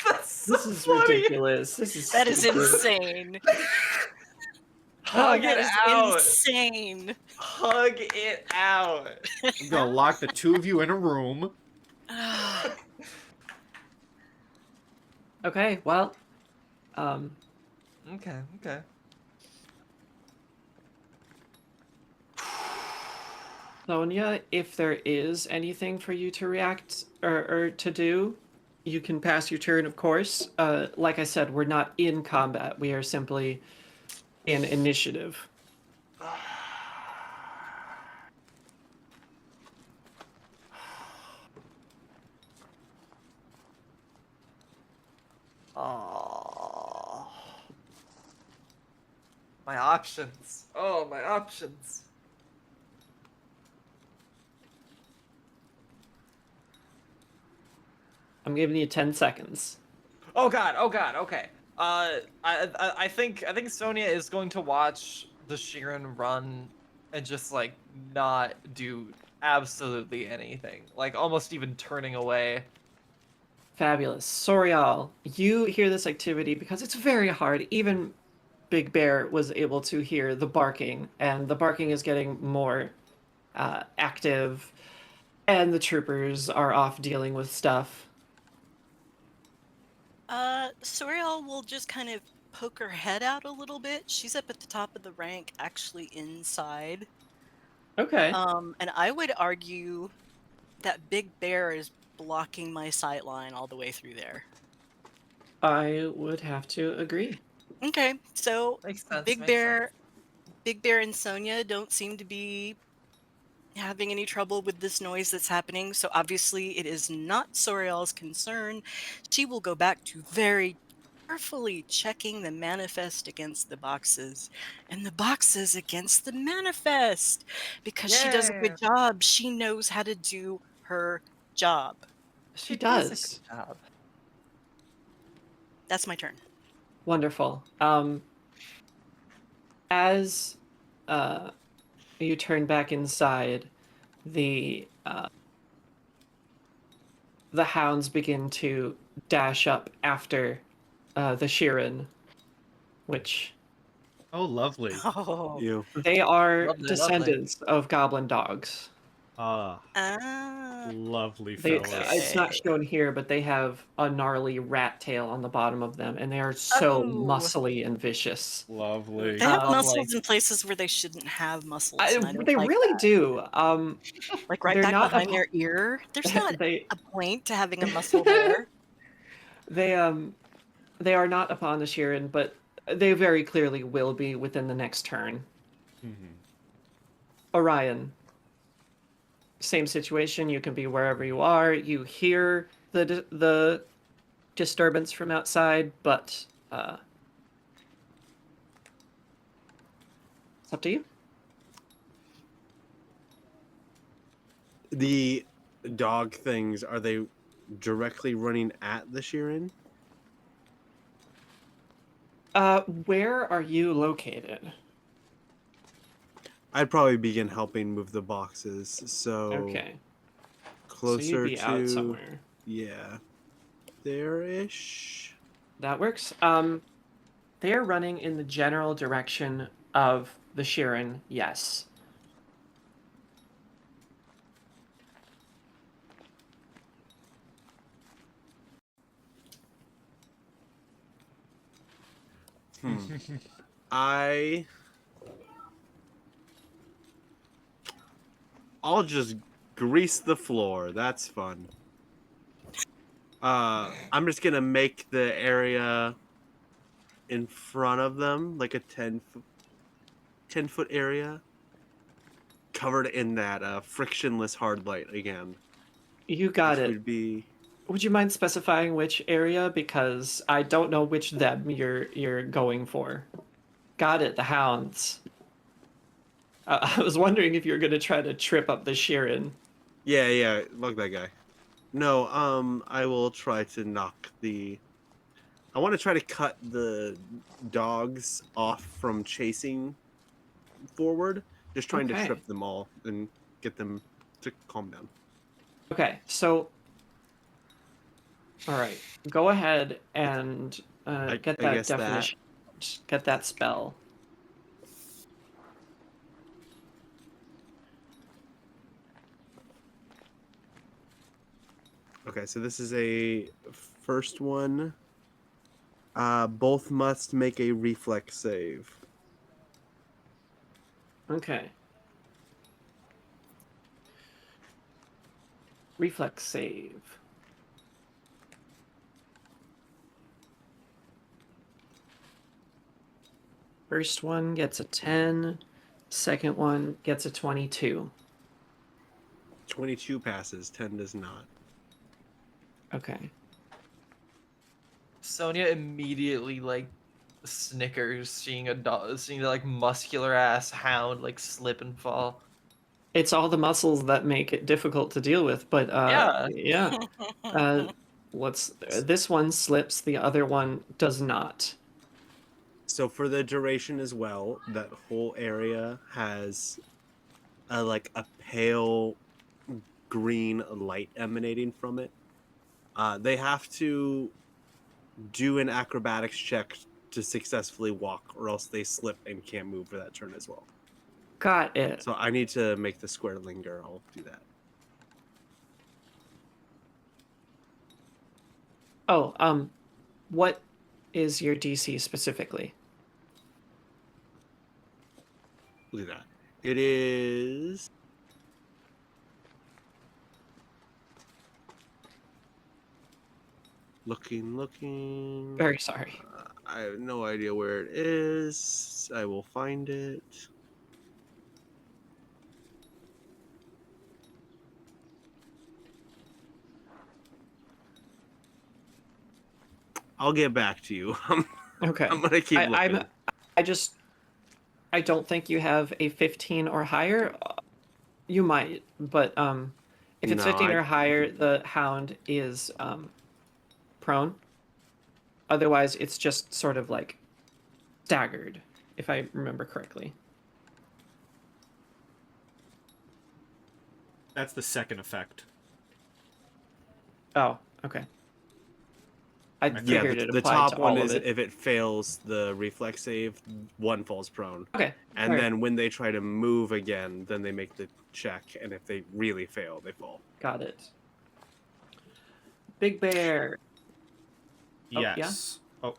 S3: That's so
S1: This is
S3: funny.
S1: ridiculous.
S2: That is
S1: stupid.
S2: insane.
S3: Hug
S2: That
S3: it
S2: is
S3: out.
S2: insane.
S3: Hug it out.
S4: I'm gonna lock the two of you in a room.
S1: Okay, well,
S3: Okay.
S1: Sonja, if there is anything for you to react or to do, you can pass your turn, of course. Like I said, we're not in combat. We are simply in initiative.
S3: Oh. My options. Oh, my options.
S1: I'm giving you 10 seconds.
S3: Oh god. Okay. I think Sonja is going to watch the Sheeran run and just like not do absolutely anything. Like almost even turning away.
S1: Fabulous. Soriall, you hear this activity because it's very hard. Even Big Bear was able to hear the barking, and the barking is getting more active, and the troopers are off dealing with stuff.
S2: Sorial will just kind of poke her head out a little bit. She's up at the top of the rank, actually inside.
S1: Okay.
S2: And I would argue that Big Bear is blocking my sight line all the way through there.
S1: I would have to agree.
S2: Okay, so
S3: Makes sense.
S2: Big Bear and Sonja don't seem to be having any trouble with this noise that's happening. So obviously it is not Sorial's concern. She will go back to very carefully checking the manifest against the boxes and the boxes against the manifest because she does a
S3: Yay.
S2: good job. She knows how to do her job.
S1: She
S3: does a
S1: does.
S3: good job.
S2: That's my turn.
S1: Wonderful. As you turn back inside, the hounds begin to dash up after the Sheeran, which
S4: Oh, lovely.
S2: Oh.
S6: You.
S1: they are
S3: Lovely,
S1: descendants of goblin dogs.
S4: Ah,
S2: Ah.
S4: lovely
S1: They,
S4: fellas.
S1: it's not shown here, but they have a gnarly rat tail on the bottom of them, and they are so
S2: Oh.
S1: muscly and vicious.
S4: Lovely.
S2: They have
S3: Lovely.
S2: muscles in places where they shouldn't have muscles. And I don't
S1: They
S2: like
S1: really
S2: that.
S1: do.
S2: Like right
S1: they're
S2: back
S1: not
S2: behind
S1: a-
S2: their ear. There's not
S1: they
S2: a point to having a muscle there.
S1: they are not upon the Sheeran, but they very clearly will be within the next turn.
S4: Mhm.
S1: Orion, same situation. You can be wherever you are. You hear the disturbance from outside, but it's up to you.
S6: The dog things, are they directly running at the Sheeran?
S1: Where are you located?
S6: I'd probably begin helping move the boxes. So
S1: Okay. So you'd
S6: closer
S1: be out
S6: to
S1: somewhere.
S6: yeah, there-ish.
S1: That works. They are running in the general direction of the Sheeran, yes.
S6: I'll just grease the floor. That's fun. I'm just gonna make the area in front of them like a 10-foot area covered in that frictionless hard light again.
S1: You got
S6: Which
S1: it.
S6: would be
S1: Would you mind specifying which area? Because I don't know which them you're going for. Got it, the hounds. I was wondering if you were going to try to trip up the Sheeran.
S6: yeah, look that guy. No, I will try to knock the. I want to try to cut the dogs off from chasing forward, just trying to
S1: Okay.
S6: trip them all and get them to calm down.
S1: Okay, so... Alright, go ahead and get
S6: I
S1: that
S6: guess that.
S1: definition. Get that spell.
S6: Okay, so this is a first one. Both must make a reflex save.
S1: Okay. Reflex save. First one gets a 10. Second one gets a 22.
S6: 22 passes, 10 does not.
S1: Okay.
S3: Sonia immediately like snickers seeing seeing the like muscular ass hound like slip and fall.
S1: It's all the muscles that make it difficult to deal with, but
S3: Yeah.
S1: this one slips, the other one does not.
S6: So for the duration as well, that whole area has like a pale green light emanating from it. They have to do an acrobatics check to successfully walk, or else they slip and can't move for that turn as well.
S1: Got it.
S6: So I need to make the square linger. I'll do that.
S1: Oh, what is your DC specifically?
S6: Look at that. It is. Looking.
S1: Very sorry.
S6: I have no idea where it is. I will find it. I'll get back to you.
S1: Okay.
S6: I'm gonna keep looking.
S1: I don't think you have a 15 or higher. You might, but if it's
S6: No,
S1: 15 or higher, the hound is prone. Otherwise, it's just sort of like staggered, if I remember correctly.
S4: That's the second effect.
S1: Oh, okay. I
S6: Yeah,
S1: figured it
S6: the
S1: applied
S6: top
S1: to
S6: one
S1: all
S6: is
S1: of it.
S6: if it fails the reflex save, one falls prone.
S1: Okay.
S6: And
S1: alright.
S6: then when they try to move again, then they make the check, and if they really fail, they fall.
S1: Got it. Big Bear. Oh, yeah?
S4: Yes. Oh,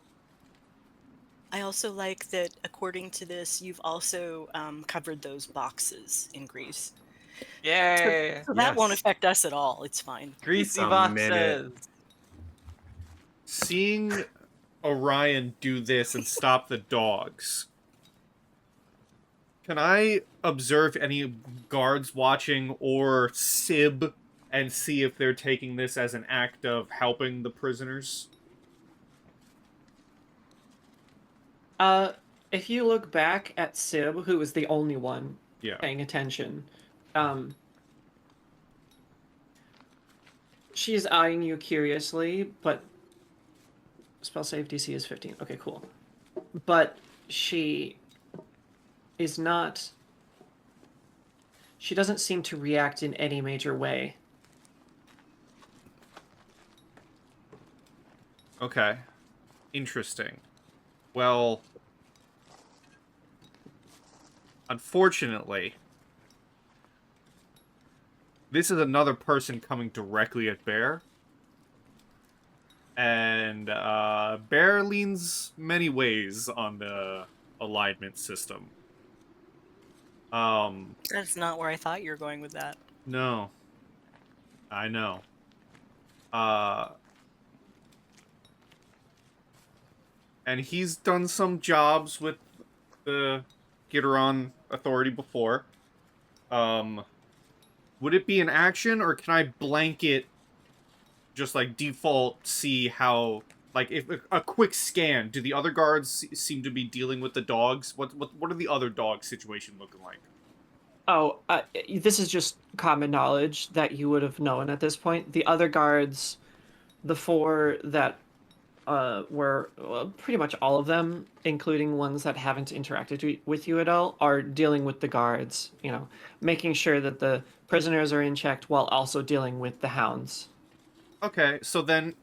S2: I also like that, according to this, you've also covered those boxes in grease.
S3: Yay!
S2: So that won't
S4: Yes.
S2: affect us at all. It's fine.
S3: Greasy
S6: A
S3: boxes.
S6: minute.
S4: Seeing Orion do this and stop the dogs, can I observe any guards watching or Sib and see if they're taking this as an act of helping the prisoners?
S1: If you look back at Sib, who was the only one
S4: Yeah.
S1: paying attention, She's eyeing you curiously, but spell save DC is 15. Okay, cool. But she is not... She doesn't seem to react in any major way.
S4: Okay. Interesting. Well, unfortunately, this is another person coming directly at Bear. And Bear leans many ways on the alignment system.
S2: That's not where I thought you were going with that.
S4: No. I know. And he's done some jobs with the Gitaron Authority before. Would it be an action, or can I blanket, just like default, see how, like, if a quick scan? Do the other guards seem to be dealing with the dogs? What are the other dogs' situation looking like?
S1: Oh, this is just common knowledge that you would have known at this point. The other guards, the 4 that were pretty much all of them, including ones that haven't interacted with you at all, are dealing with the guards, you know, making sure that the prisoners are in check while also dealing with the hounds.
S4: Okay, so then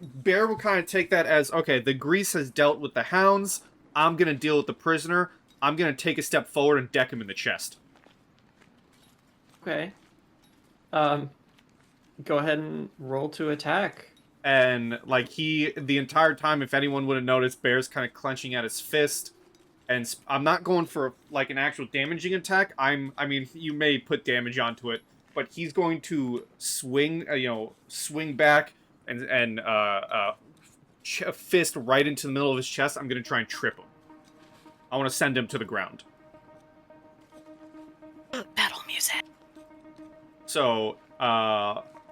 S4: Bear will kind of take that as, okay, the Grease has dealt with the hounds, I'm going to deal with the prisoner, I'm going to take a step forward and deck him in the chest.
S1: Okay. Go ahead and roll to attack.
S4: And, like, the entire time, if anyone would have noticed, Bear's kind of clenching at his fist. And I'm not going for, like, an actual damaging attack. I mean, you may put damage onto it, but he's going to swing, swing back and fist right into the middle of his chest. I'm going to try and trip him. I want to send him to the ground.
S2: Battle music.
S4: So,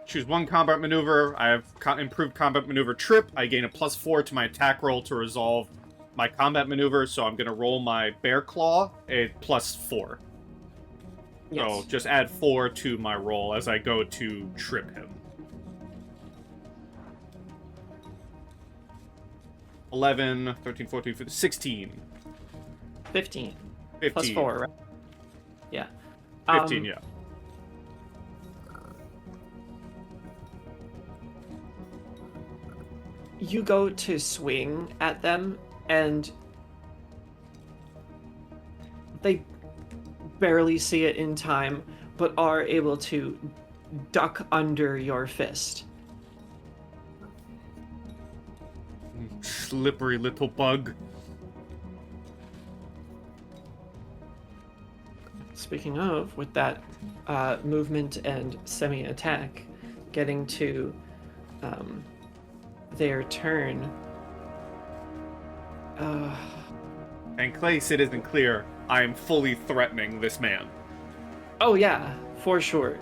S4: choose one combat maneuver. I have improved combat maneuver trip. I gain a +4 to my attack roll to resolve my combat maneuver, so I'm going to roll my Bear Claw at +4.
S1: Yes.
S4: So just add 4 to my roll as I go to trip him. 11, 13, 14, 15, 16.
S1: 15.
S4: 15.
S1: +4, right? Yeah.
S4: 15, yeah.
S1: You go to swing at them, and they barely see it in time, but are able to duck under your fist.
S4: Slippery little bug.
S1: Speaking of, with that movement and semi-attack, getting to their turn.
S4: And Clace, it isn't clear, I am fully threatening this man.
S1: Oh yeah, for sure.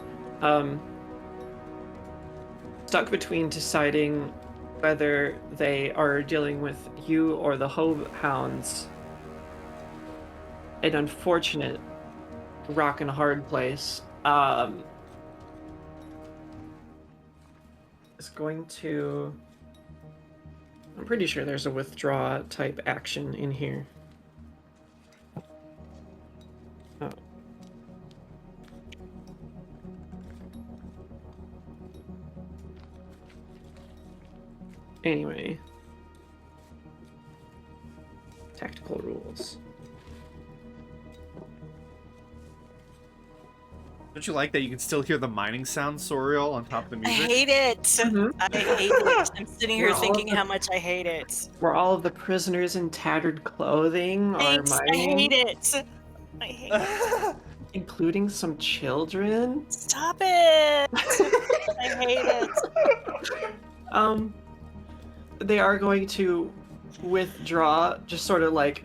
S1: Stuck between deciding whether they are dealing with you or the hounds. An unfortunate rock and hard place. Is going to... I'm pretty sure there's a withdraw type action in here. Oh. Anyway. Tactical rules.
S4: Don't you like that you can still hear the mining sound, Soriall, on top of the
S2: I
S4: music?
S2: hate it.
S1: Mhm.
S2: I hate it. I'm sitting here
S1: We're all
S2: thinking
S1: the-
S2: how much I hate it.
S1: Where all of the prisoners in tattered clothing
S2: Thanks.
S1: are
S2: I
S1: mining,
S2: hate it. I hate it.
S1: including some children.
S2: Stop it. I hate it.
S1: They are going to withdraw, just sort of like,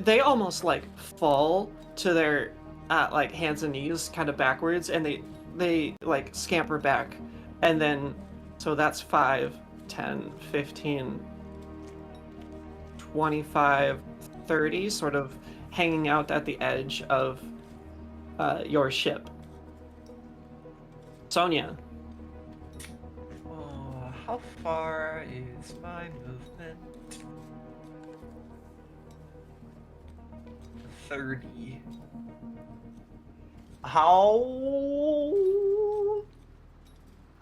S1: they almost like fall to their like hands and knees kind of backwards, and they like scamper back, and then so that's 5, 10, 15, 25, 30 sort of hanging out at the edge of your ship. Sonja.
S3: How far is my movement? 30. How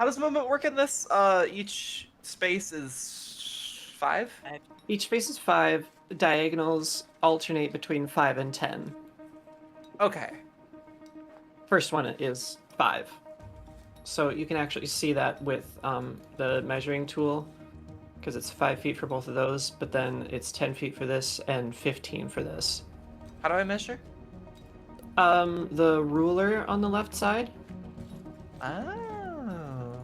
S3: does movement work in this? Each space is 5?
S1: Each space is 5. Diagonals alternate between 5 and 10.
S3: Okay.
S1: First one is 5. So you can actually see that with the measuring tool, because it's 5 feet for both of those, but then it's 10 feet for this and 15 for this.
S3: How do I measure?
S1: The ruler on the left side.
S3: Oh.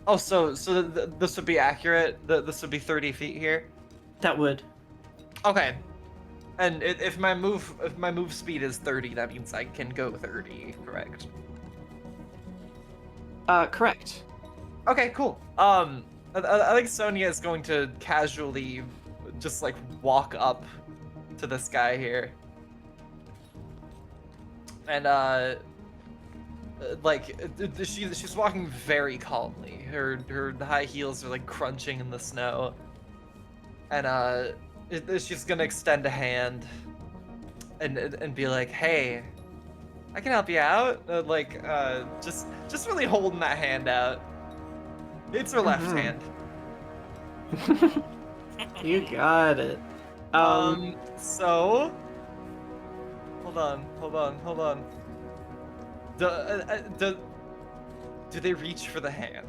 S3: Oh, so this would be accurate? This would be 30 feet here?
S1: That would.
S3: Okay. And if my move speed is 30, that means I can go 30, correct?
S1: Correct.
S3: Okay, cool. I think Sonja is going to casually just like walk up to this guy here. And she's walking very calmly. Her high heels are like crunching in the snow. And she's gonna extend a hand and be like, "Hey, I can help you out." Just really holding that hand out. It's her left hand.
S1: You got it.
S3: So hold on. Do they reach for the hand?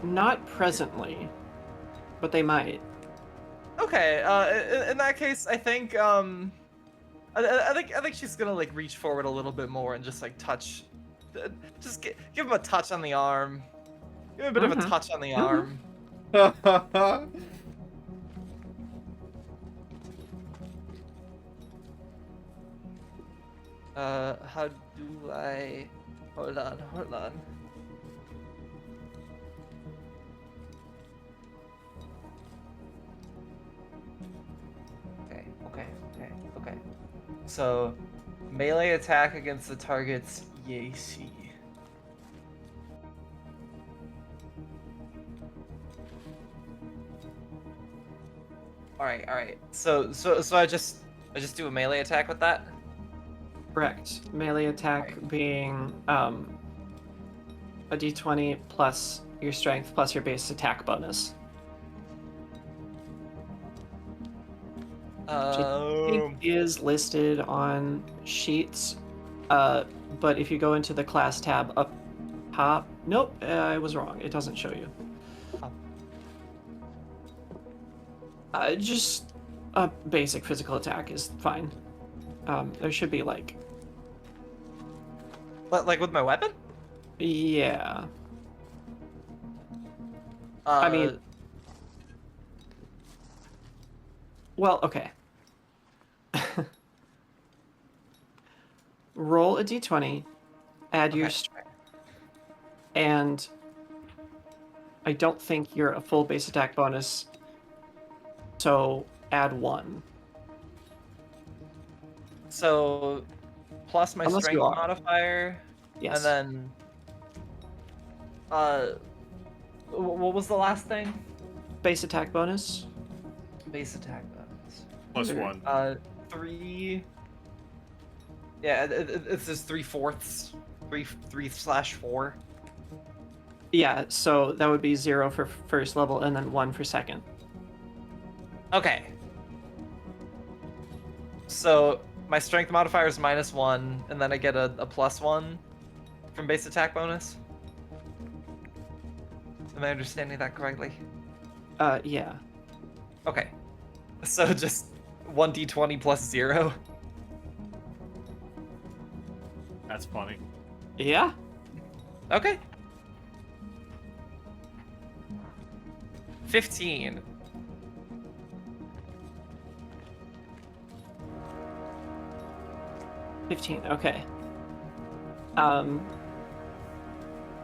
S1: Not presently, but they might.
S3: Okay. In that case, I think I think she's gonna like reach forward a little bit more and just like touch, just give him a touch on the arm. Give him a bit of a touch on the arm. How do I? Hold on. Okay. So, melee attack against the target's AC. All right. So I just do a melee attack with that.
S1: Correct. Melee attack being a d20 plus your strength plus your base attack bonus. Which I think is listed on sheets, but if you go into the class tab up top, nope, I was wrong. It doesn't show you. Just a basic physical attack is fine. There should be like
S3: with my weapon?
S1: Yeah. I mean, well, okay. Roll a d20, add your strength, and I don't think you're a full base attack bonus, so add 1.
S3: So, plus my
S1: Unless
S3: strength
S1: you are.
S3: modifier,
S1: Yes.
S3: and then, what was the last thing?
S1: Base attack bonus.
S3: Base attack bonus.
S4: Plus
S1: Sure.
S4: 1.
S3: 3. Yeah, it says 3/4. 3/4.
S1: Yeah, so that would be 0 for first level and then 1 for second.
S3: Okay. So my strength modifier is -1, and then I get a +1 from base attack bonus. Am I understanding that correctly?
S1: Yeah.
S3: Okay. So just 1d20 plus 0.
S4: That's funny.
S1: Yeah?
S3: Okay. 15.
S1: Okay.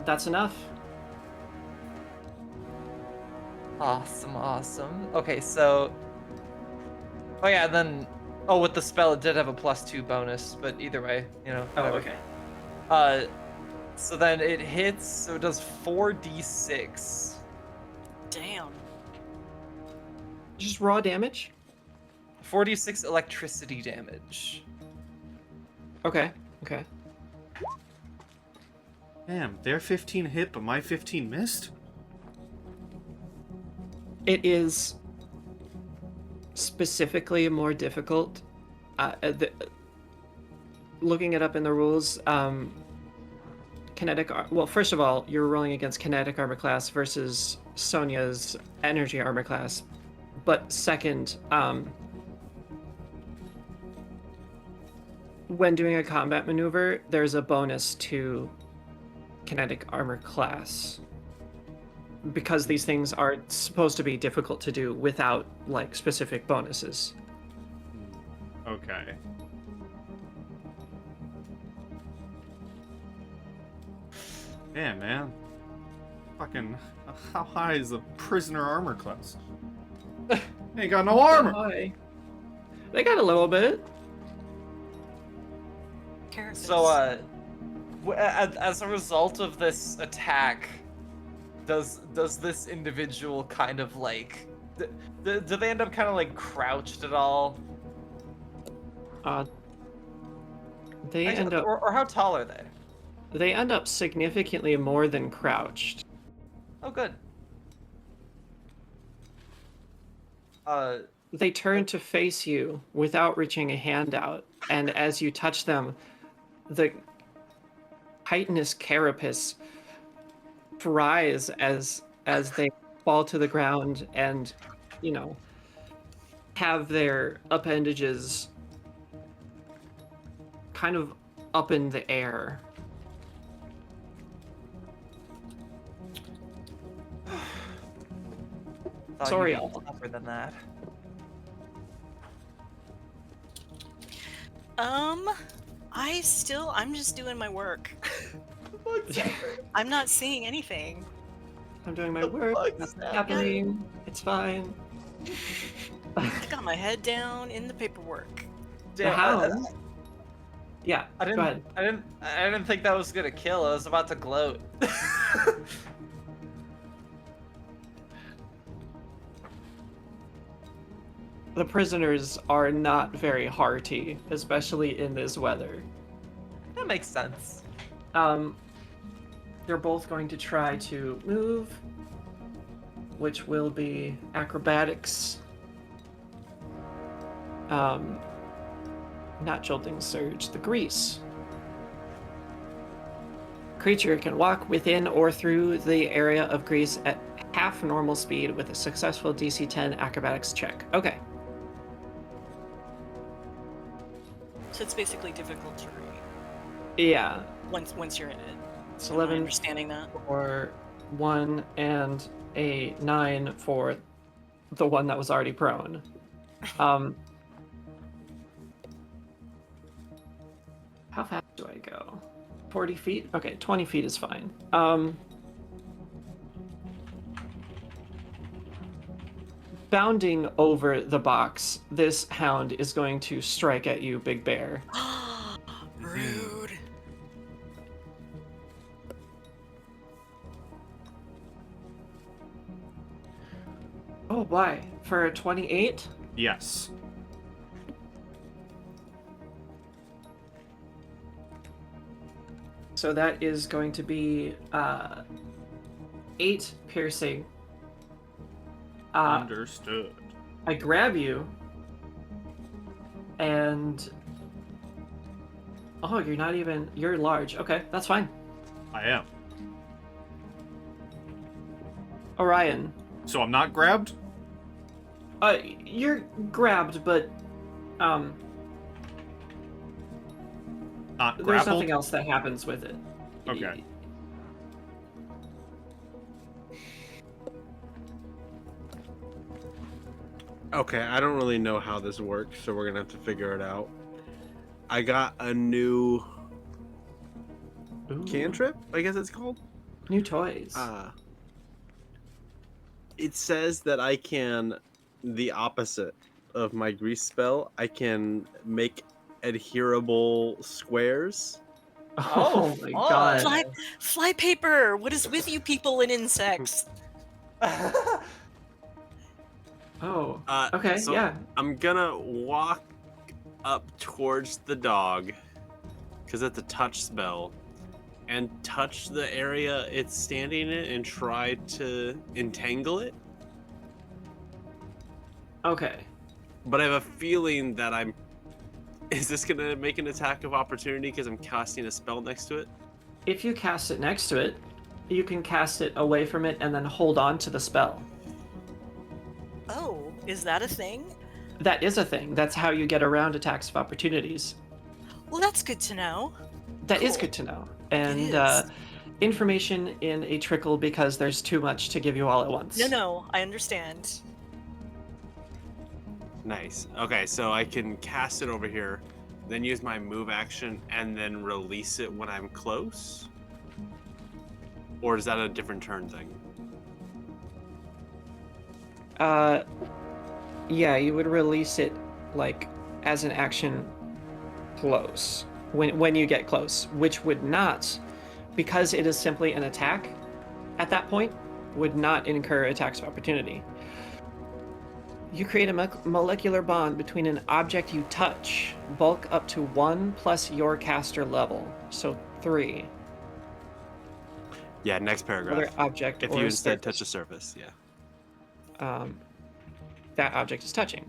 S1: That's enough.
S3: Awesome. Okay, so... Oh yeah, then Oh, with the spell, it did have a +2 bonus, but either way, you know.
S1: Oh,
S3: whatever.
S1: okay.
S3: So then it hits, so it does 4d6.
S2: Damn.
S1: Just raw damage?
S3: 4d6 electricity damage.
S1: Okay, okay.
S4: Damn, their 15 hit, but my 15 missed?
S1: It is specifically more difficult. Looking it up in the rules, well, first of all, you're rolling against kinetic armor class versus Sonja's energy armor class. But second, when doing a combat maneuver, there's a bonus to kinetic armor class. Because these things are supposed to be difficult to do without, like, specific bonuses.
S4: Okay. Yeah, man. Fucking, how high is the prisoner armor class? Ain't got no armor!
S1: Hi. They got a little bit.
S3: So, as a result of this attack, does this individual kind of like, do they end up kind of like crouched at all?
S1: They end up,
S3: or how tall are they?
S1: they end up significantly more than crouched.
S3: Oh, good.
S1: They turn to face you without reaching a hand out, and as you touch them, the chitinous carapace fries as they fall to the ground and, you know, have their appendages kind of up in the air. Soriall.
S3: Tougher than that.
S2: I'm just doing my work. I'm not seeing anything.
S1: I'm doing my work. Nothing's happening. It's fine.
S2: Got my head down in the paperwork.
S1: The hound. Yeah.
S3: I
S1: Go ahead.
S3: I didn't think that was gonna kill. I was about to gloat.
S1: The prisoners are not very hearty, especially in this weather.
S3: That makes sense.
S1: They're both going to try to move, which will be acrobatics. Not jolting surge, the grease. Creature can walk within or through the area of grease at half normal speed with a successful DC 10 acrobatics check. Okay.
S2: So it's basically difficult to read
S1: Yeah.
S2: once you're in it.
S1: It's
S2: Am I
S1: 11
S2: understanding that?
S1: for 1 and a 9 for the one that was already prone. How fast do I go? 40 feet? Okay, 20 feet is fine. Bounding over the box, this hound is going to strike at you, Big Bear.
S2: Rude.
S1: Oh, why? For a 28?
S4: Yes.
S1: So that is going to be 8 piercing.
S4: Understood.
S1: I grab you, and oh, you're not even. You're large. Okay, that's fine.
S4: I am.
S1: Orion,
S4: So I'm not grabbed?
S1: you're grabbed, but
S4: Not
S1: there's
S4: grappled?
S1: nothing else that happens with it.
S4: Okay.
S6: Okay, I don't really know how this works, so we're gonna have to figure it out. I got a new
S1: Ooh,
S6: cantrip, I guess it's called.
S1: new toys.
S6: It says that I can the opposite of my grease spell, I can make adherable squares.
S1: Oh my
S3: fun.
S1: god.
S2: Fly paper! What is with you people and insects?
S1: Oh. Okay,
S6: So
S1: yeah.
S6: I'm gonna walk up towards the dog, because it's a touch spell, and touch the area it's standing in and try to entangle it.
S1: Okay.
S6: But I have a feeling that I'm. Is this gonna make an attack of opportunity because I'm casting a spell next to it?
S1: If you cast it next to it, you can cast it away from it and then hold on to the spell.
S2: Oh, is that a thing?
S1: That is a thing. That's how you get around attacks of opportunities.
S2: Well, that's good to know.
S1: That is
S2: Cool.
S1: good to know. And
S2: is.
S1: information in a trickle because there's too much to give you all at once.
S2: No, I understand.
S6: Nice. Okay, so I can cast it over here, then use my move action, and then release it when I'm close? Or is that a different turn thing?
S1: Yeah, you would release it like as an action close when you get close, which would not, because it is simply an attack at that point, would not incur attacks of opportunity. You create a molecular bond between an object you touch, bulk up to 1 plus your caster level, so 3.
S6: Yeah, next
S1: Other
S6: paragraph.
S1: object
S6: If
S1: or
S6: you
S1: a
S6: instead
S1: surface.
S6: touch a surface, yeah.
S1: That object is touching.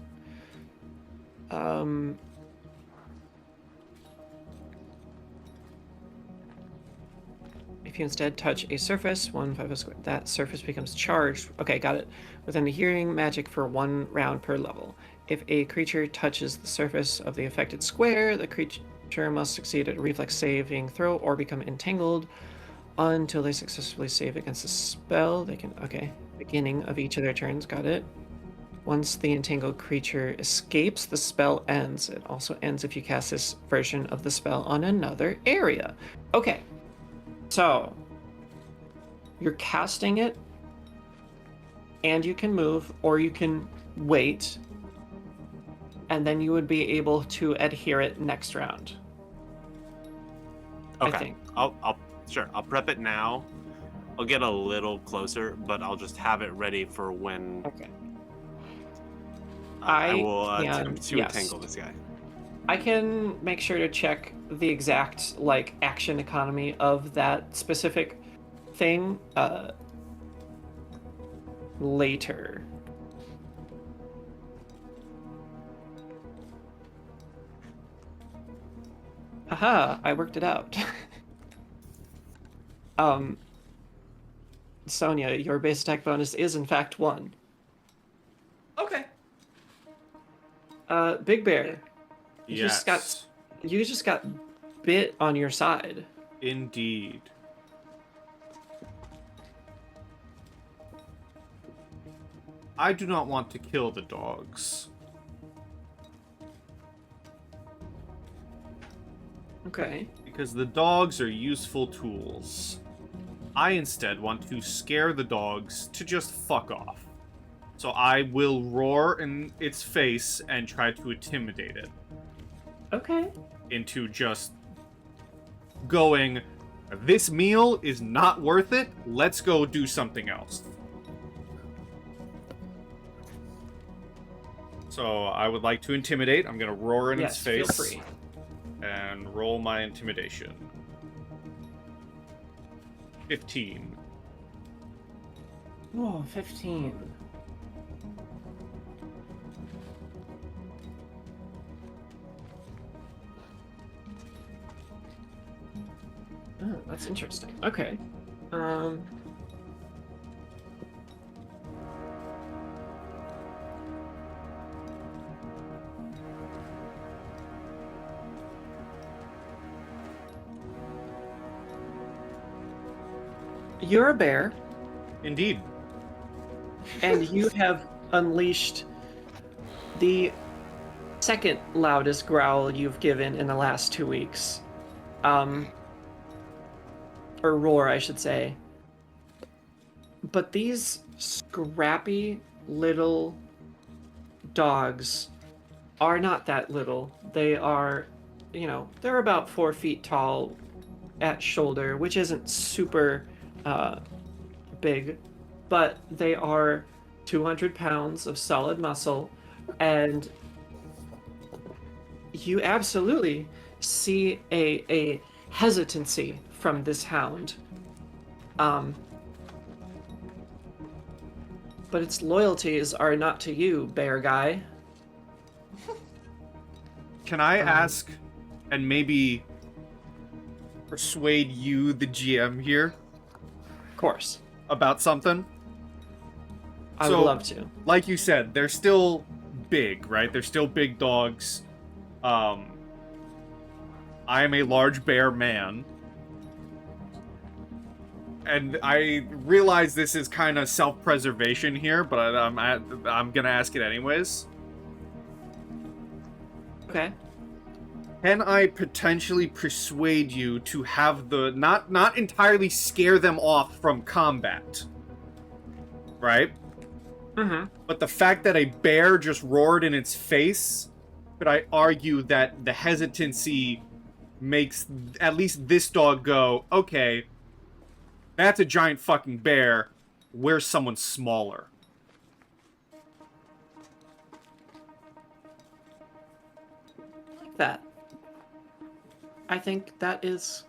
S1: If you instead touch a surface, 1/5 square, that surface becomes charged. Okay, got it. Within a hearing magic for 1 round per level. If a creature touches the surface of the affected square, the creature must succeed at a reflex saving throw or become entangled until they successfully save against the spell. They can, okay, beginning of each of their turns, got it. Once the entangled creature escapes, the spell ends. It also ends if you cast this version of the spell on another area. Okay, so you're casting it, and you can move, or you can wait, and then you would be able to adhere it next round.
S6: Okay.
S1: I think.
S6: I'll prep it now. I'll get a little closer, but I'll just have it ready for when
S1: Okay.
S6: I
S1: I
S6: will
S1: can-
S6: attempt to
S1: yes.
S6: entangle this guy.
S1: I can make sure to check the exact like action economy of that specific thing later. Haha, I worked it out. Sonja, your base attack bonus is in fact 1.
S3: Okay.
S1: Big Bear, you
S4: Yes.
S1: just got bit on your side.
S4: Indeed. I do not want to kill the dogs.
S1: Okay.
S4: Because the dogs are useful tools. I instead want to scare the dogs to just fuck off. So I will roar in its face and try to intimidate it
S1: Okay.
S4: into just going, this meal is not worth it, let's go do something else. So I would like to intimidate. I'm going to roar in its
S1: Yes,
S4: face.
S1: feel free.
S4: And roll my intimidation. 15.
S1: Oh, 15. Oh, that's interesting. Okay. You're a bear,
S4: Indeed.
S1: and you have unleashed the second loudest growl you've given in the last 2 weeks. Or roar, I should say. But these scrappy little dogs are not that little. They are, they're about 4 feet tall at shoulder, which isn't super big, but they are 200 pounds of solid muscle, and you absolutely see a hesitancy from this hound. But its loyalties are not to you, bear guy.
S4: Can I ask, and maybe persuade you, the GM here,
S1: Of course.
S4: about something?
S1: I would love to.
S4: Like you said, they're still big, right? They're still big dogs. I am a large bear man. And I realize this is kind of self-preservation here, but I'm gonna ask it anyways.
S1: Okay.
S4: Can I potentially persuade you to have the not entirely scare them off from combat, right?
S1: Mm-hmm.
S4: But the fact that a bear just roared in its face, could I argue that the hesitancy makes at least this dog go, okay, that's a giant fucking bear. Where's someone smaller?
S1: Like that. I think that is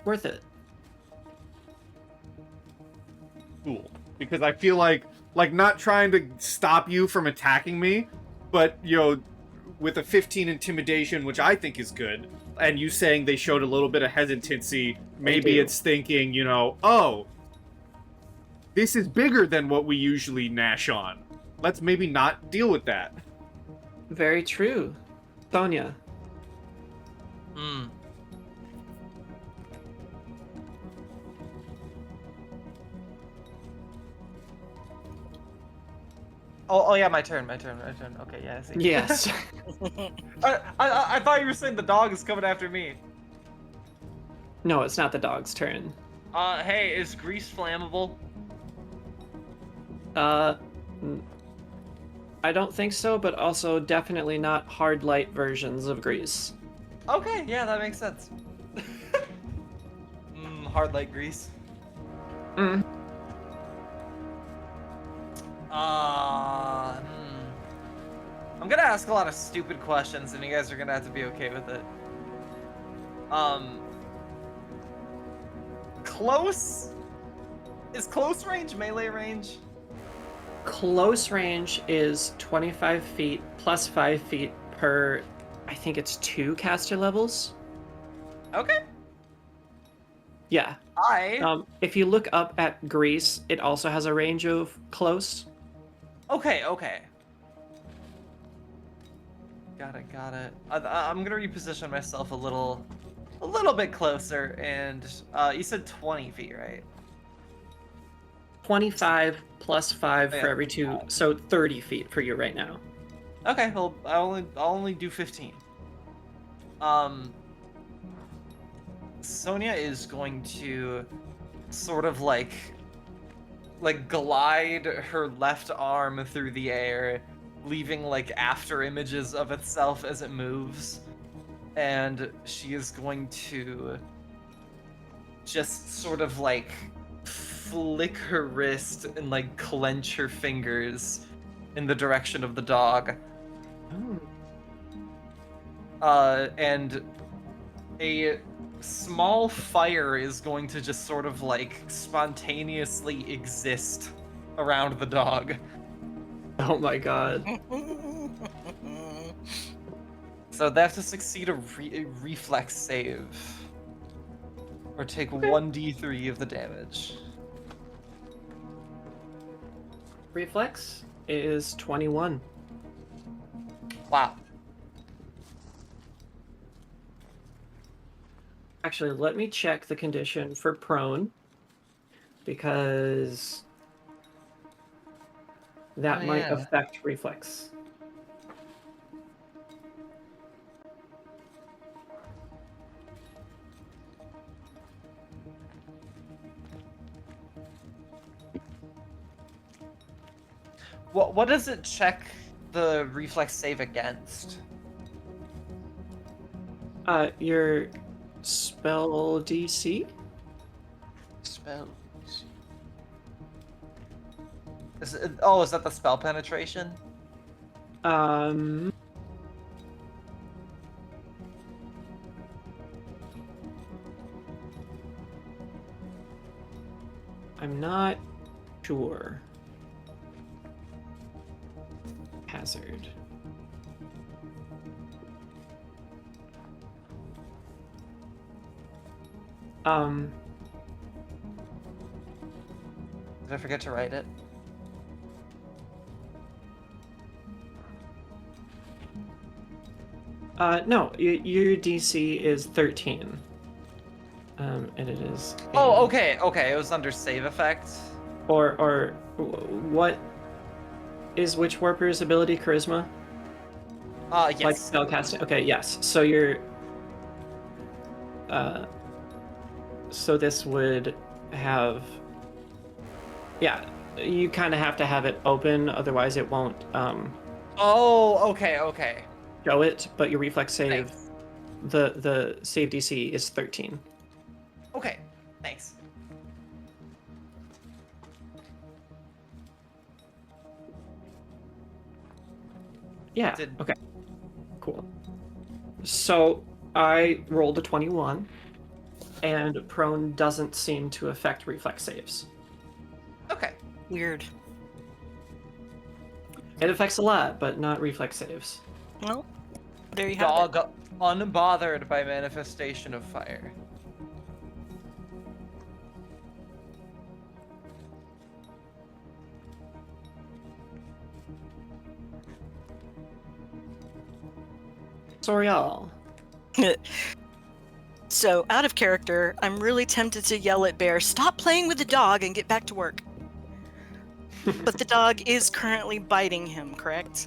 S1: worth it.
S4: Cool. Because I feel like not trying to stop you from attacking me, but, with a 15 intimidation, which I think is good, and you saying they showed a little bit of hesitancy, maybe it's thinking, oh, this is bigger than what we usually gnash on. Let's maybe not deal with that.
S1: Very true. Sonja.
S3: Oh yeah, my turn. Okay, yeah, I see.
S1: Yes.
S3: I thought you were saying the dog is coming after me.
S1: No, it's not the dog's turn.
S3: Hey, is grease flammable?
S1: I don't think so, but also definitely not hard light versions of grease.
S3: Okay, yeah, that makes sense. Hard like grease.
S1: Mm.
S3: I'm gonna ask a lot of stupid questions, and you guys are gonna have to be okay with it. Close? Is close range melee range?
S1: Close range is 25 feet plus 5 feet per, I think it's 2 caster levels.
S3: Okay.
S1: Yeah. If you look up at grease, it also has a range of close.
S3: Okay. Got it. I'm gonna reposition myself a little bit closer, and you said 20 feet, right?
S1: 25 plus 5
S3: Yeah,
S1: for every 2, so 30 feet for you right now.
S3: Okay, well, I'll only do 15. Sonia is going to sort of like glide her left arm through the air, leaving like after images of itself as it moves, and she is going to just sort of like flick her wrist and like clench her fingers in the direction of the dog. And a small fire is going to just sort of like spontaneously exist around the dog.
S1: Oh my god.
S3: So they have to succeed a reflex save. Or take 1d3 of the damage.
S1: Reflex is 21.
S3: Wow.
S1: Actually, let me check the condition for prone, because that might affect reflex.
S3: What does it check the reflex save against?
S1: Your spell DC?
S3: Spells. Is that the spell penetration?
S1: I'm not sure. Hazard.
S3: Did I forget to write it?
S1: No, your DC is 13. And it is.
S3: Oh, okay. It was under save effect.
S1: Or what is Witch Warper's ability? Charisma?
S3: Yes.
S1: Like spellcasting. Okay, yes. So you're. So this would have. Yeah, you kind of have to have it open, otherwise it won't.
S3: Oh, okay.
S1: Show it, but your reflex save,
S3: Thanks.
S1: the save DC is 13.
S3: Okay, thanks.
S1: Yeah.
S3: Did-
S1: Okay. Cool. So I rolled a 21, and prone doesn't seem to affect reflex saves.
S3: Okay.
S2: Weird.
S1: It affects a lot, but not reflex saves.
S2: Well, there you have it.
S3: Dog unbothered by manifestation of fire.
S1: Soriall.
S2: So, out of character, I'm really tempted to yell at Bear, stop playing with the dog and get back to work. But the dog is currently biting him, correct?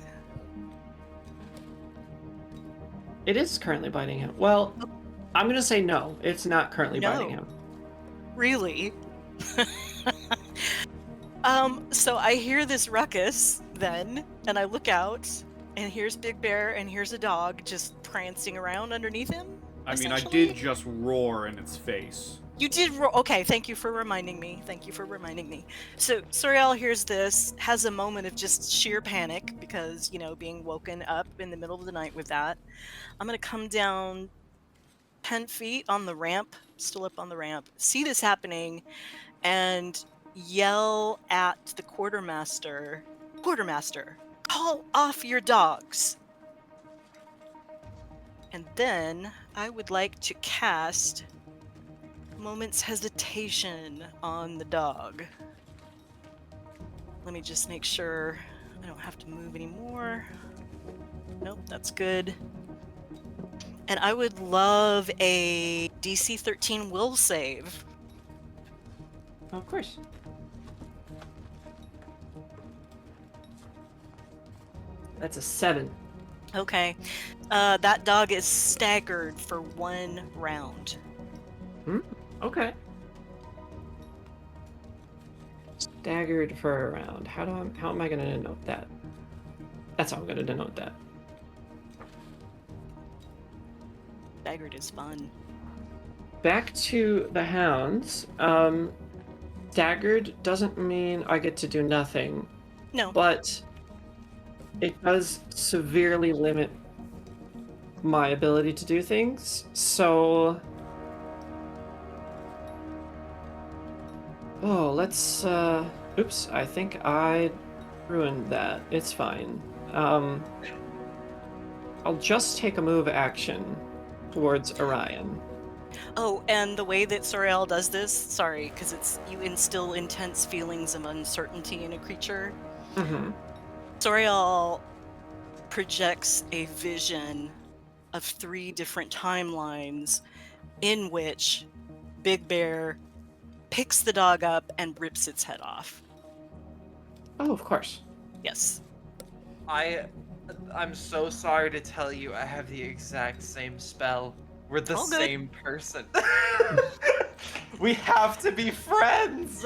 S1: It is currently biting him. Well, I'm gonna say no. It's not currently biting
S2: No.
S1: him.
S2: Really? So I hear this ruckus then, and I look out, and here's Big Bear, and here's a dog just prancing around underneath him.
S4: I mean, I
S2: essentially?
S4: did just roar in its face.
S2: You did okay, thank you for reminding me. So Soriall hears this, has a moment of just sheer panic because, being woken up in the middle of the night with that. I'm gonna come down 10 feet on the ramp, still up on the ramp, see this happening, and yell at the quartermaster, call off your dogs. And then I would like to cast Moment's Hesitation on the dog. Let me just make sure I don't have to move anymore. Nope, that's good. And I would love a DC 13 will save.
S1: Of course. That's a 7.
S2: Okay. That dog is staggered for 1 round.
S1: Okay. Staggered for a round. How am I going to denote that? That's how I'm going to denote that.
S2: Staggered is fun.
S1: Back to the hounds. Staggered doesn't mean I get to do nothing,
S2: No.
S1: but it does severely limit my ability to do things. So, let's oops, I think I ruined that. It's fine. I'll just take a move action towards Orion.
S2: Oh, and the way that Soriall does this, sorry, because you instill intense feelings of uncertainty in a creature.
S1: Mm-hmm.
S2: Soriall projects a vision of 3 different timelines in which Big Bear picks the dog up and rips its head off.
S1: Oh, of course.
S2: Yes.
S3: I'm so sorry to tell you I have the exact same spell. We're the
S2: All good.
S3: same person. We have to be friends.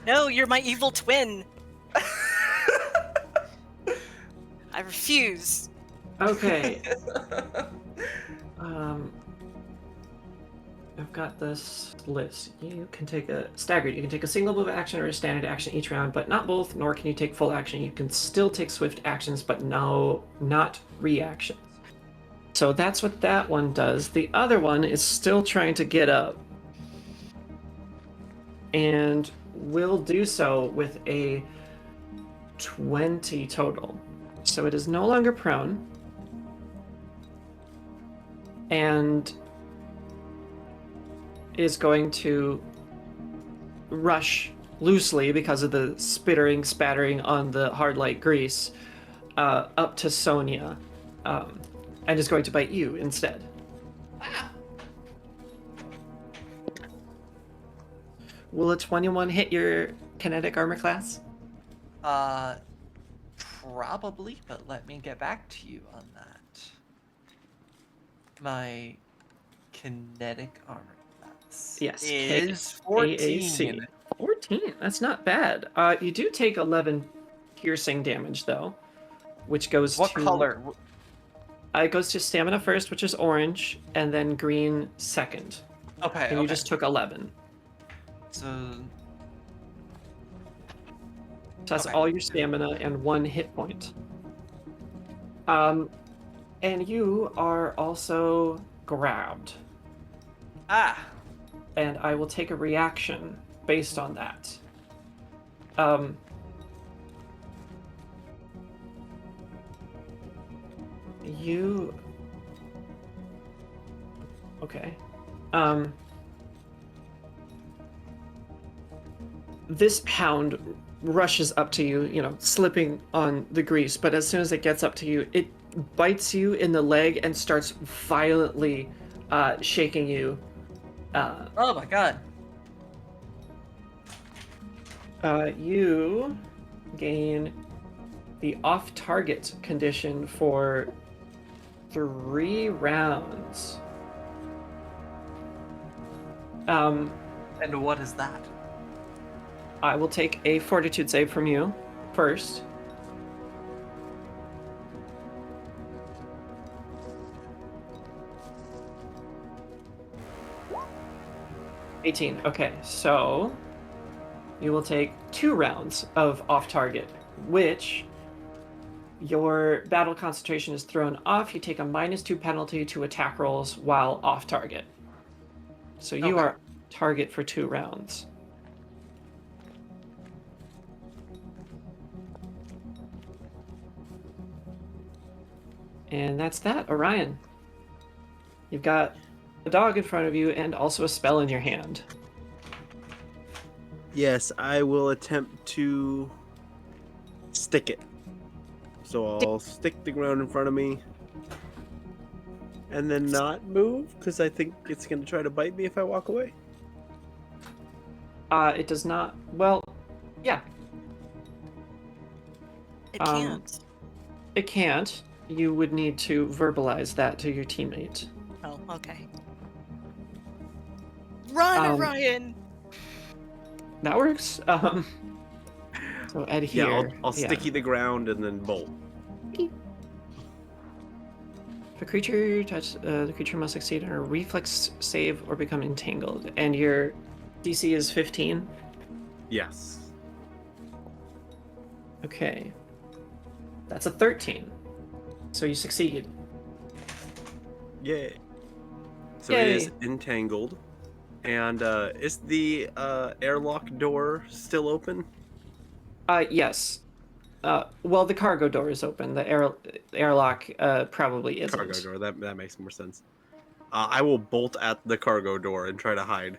S2: No, you're my evil twin. I refuse.
S1: Okay. I've got this list. You can take a staggered. You can take a single move action or a standard action each round, but not both. Nor can you take full action. You can still take swift actions, but no, not reactions. So that's what that one does. The other one is still trying to get up, and will do so with a 20 total. So it is no longer prone, and is going to rush loosely because of the spattering on the hard light grease up to Sonja, and is going to bite you instead. Will a 21 hit your kinetic armor class?
S3: Probably, but let me get back to you on that. My kinetic armor class
S1: Yes,
S3: is
S1: AAC.
S3: 14.
S1: 14, that's not bad. You do take 11 piercing damage, though, which goes
S3: What
S1: to...
S3: color?
S1: It goes to stamina first, which is orange, and then green second.
S3: Okay,
S1: And you just took 11.
S3: So
S1: that's
S3: okay.
S1: all your stamina and 1 hit point. And you are also grabbed. And I will take a reaction based on that. You... Okay. This pound rushes up to you, slipping on the grease, but as soon as it gets up to you, it bites you in the leg and starts violently shaking you.
S3: Oh my god.
S1: You gain the off-target condition for 3 rounds.
S3: And what is that?
S1: I will take a fortitude save from you first. $18. Okay, so you will take 2 rounds of off-target, which your battle concentration is thrown off. You take a -2 penalty to attack rolls while off-target. So you are target for 2 rounds. And that's that. Orion, you've got a dog in front of you and also a spell in your hand.
S6: Yes, I will attempt to stick it. So I'll stick the ground in front of me and then not move because I think it's going to try to bite me if I walk away.
S1: It does not. Well, yeah.
S2: It can't.
S1: It can't. You would need to verbalize that to your teammate.
S2: Oh, okay. Run, Orion!
S1: That works. So adhere.
S6: Yeah, I'll sticky the ground and then bolt.
S1: If a creature the creature must succeed on a reflex save or become entangled. And your DC is 15?
S6: Yes.
S1: Okay. That's a 13. So you succeed.
S6: Yay. So
S1: Yay.
S6: it is entangled. And is the airlock door still open?
S1: Yes. Well, the cargo door is open. The airlock probably isn't.
S6: Cargo door, that makes more sense. I will bolt at the cargo door and try to hide.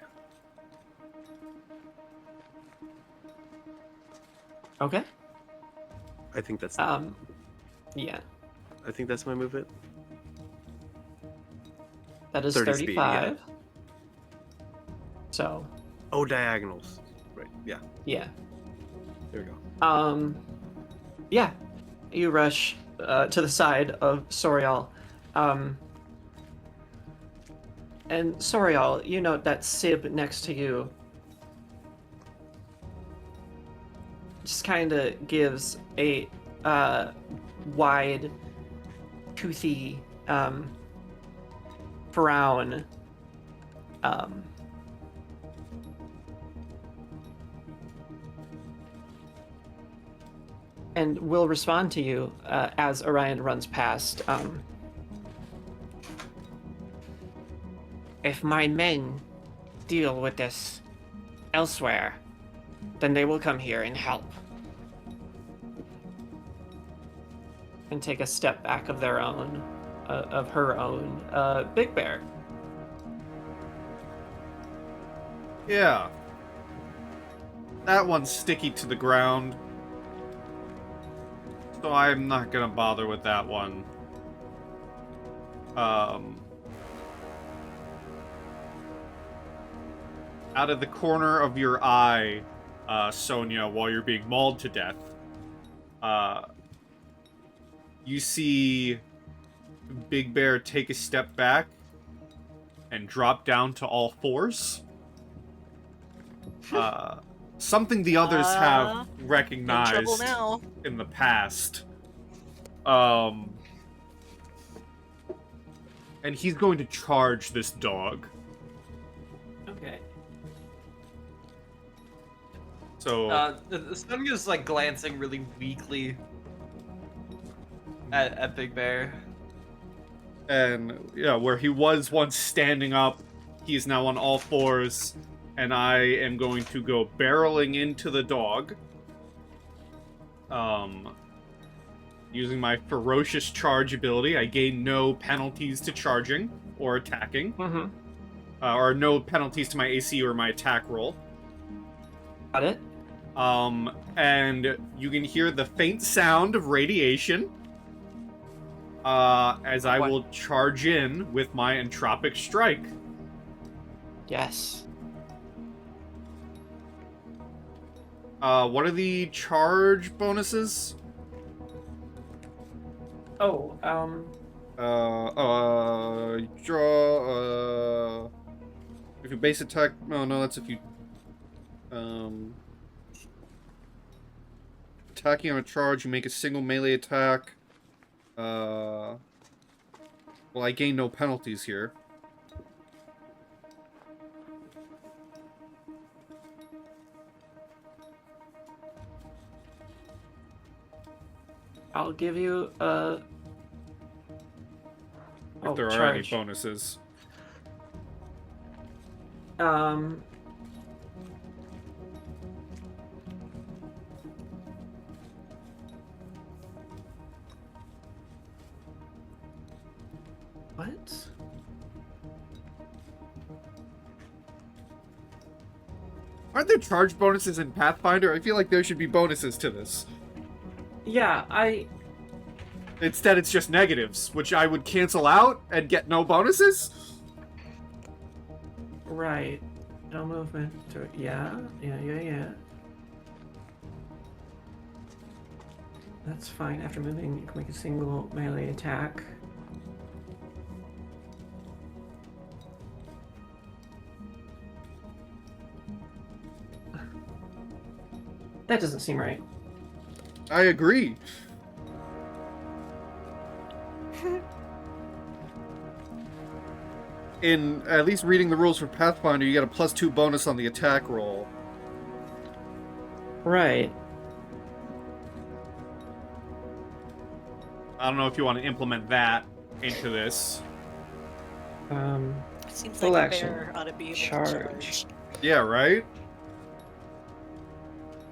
S1: Okay.
S6: I think that's
S1: yeah.
S6: I think that's my movement.
S1: That is
S6: 30
S1: 35.
S6: speed, yeah.
S1: So.
S6: Oh, diagonals. Right. Yeah.
S1: Yeah.
S6: There we go.
S1: Yeah. You rush to the side of Soriall. And Soriall, you note that Sib next to you just kind of gives a wide, toothy frown. And will respond to you as Orion runs past. If my men deal with this elsewhere, then they will come here and help. And take a step back of their own, of her own. Big Bear.
S4: Yeah. That one's sticky to the ground. So I'm not gonna bother with that one. Out of the corner of your eye, Sonja, while you're being mauled to death, you see Big Bear take a step back and drop down to all fours. Something the others have recognized
S2: in trouble now.
S4: in the past. And he's going to charge this dog.
S1: Okay.
S4: So
S3: Sonja's like glancing really weakly at Big Bear.
S4: And yeah, where he was once standing up, he is now on all fours, and I am going to go barreling into the dog. Using my ferocious charge ability, I gain no penalties to charging or attacking. Or no penalties to my AC or my attack roll.
S1: Got it.
S4: And you can hear the faint sound of radiation. As I will charge in with my entropic strike.
S1: Yes.
S4: What are the charge bonuses?
S1: Oh,
S4: Draw, if you base attack, no, that's if you, attacking on a charge, you make a single melee attack. Well, I gain no penalties here.
S1: I'll give you a...
S4: If there are any bonuses.
S1: What?
S4: Aren't there charge bonuses in Pathfinder? I feel like there should be bonuses to this.
S1: Yeah,
S4: Instead, it's just negatives, which I would cancel out and get no bonuses?
S1: Right. No movement. Yeah. That's fine. After moving, you can make a single melee attack. That doesn't seem right.
S4: I agree. In at least reading the rules for Pathfinder, you get a +2 bonus on the attack roll.
S1: Right.
S4: I don't know if you want to implement that into this.
S2: Seems
S1: Full
S2: like
S1: action.
S2: a bear ought to be able
S1: Charge.
S2: to charge.
S4: Yeah, right?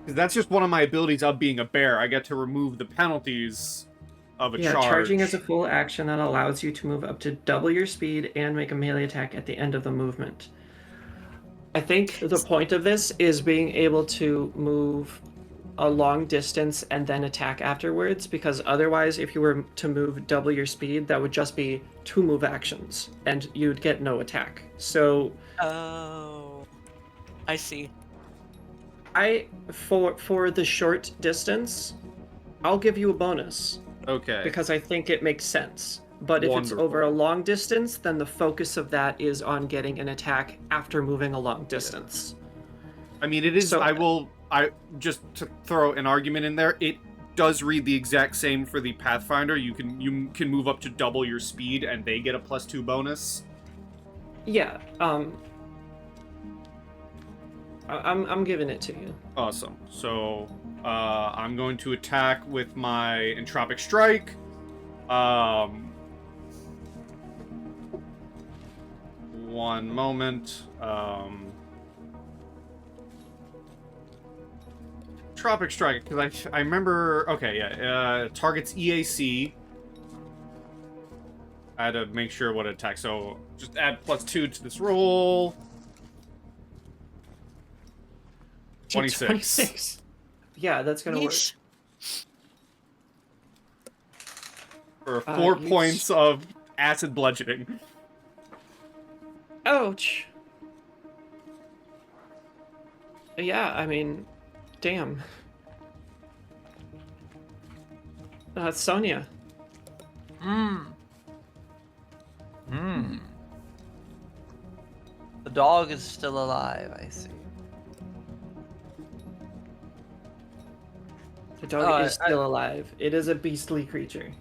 S4: Because that's just one of my abilities of being a bear. I get to remove the penalties of a charge.
S1: Charging is a full action that allows you to move up to double your speed and make a melee attack at the end of the movement. I think the point of this is being able to move a long distance and then attack afterwards, because otherwise, if you were to move double your speed, that would just be 2 move actions, and you'd get no attack. So,
S2: Oh, I see.
S1: for the short distance, I'll give you a bonus.
S4: Okay.
S1: Because I think it makes sense. But if it's over a long distance, then the focus of that is on getting an attack after moving a long distance.
S4: I mean, it is.
S1: So-
S4: I just to throw an argument in there. It does read the exact same for the Pathfinder. You can move up to double your speed, and they get a +2 bonus.
S1: Yeah. I'm giving it to you.
S4: Awesome. So, I'm going to attack with my Entropic Strike. One moment. Tropic Strike, because I remember... Okay, yeah. Target's EAC. I had to make sure what it attacks. So, just add +2 to this roll. 26.
S1: 26. Yeah, that's gonna work.
S2: Yeesh.
S4: For 4
S1: you
S4: points of acid bludgeoning.
S1: Ouch. Yeah, I mean, damn. Sonja.
S3: The dog is still alive, I see.
S1: The dog is still alive. It is a beastly creature.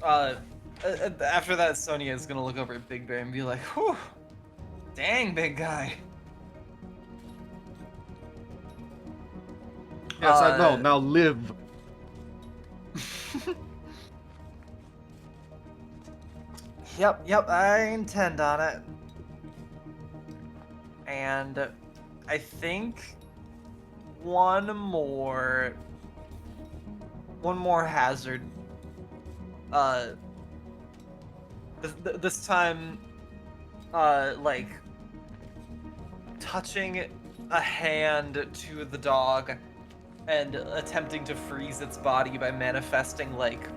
S3: After that, Sonia is gonna look over at Big Bear and be like, whew, dang, big guy.
S4: Yes, I know. Now live.
S3: Yep, I intend on it. And I think one more hazard. This time, like touching a hand to the dog and attempting to freeze its body by manifesting like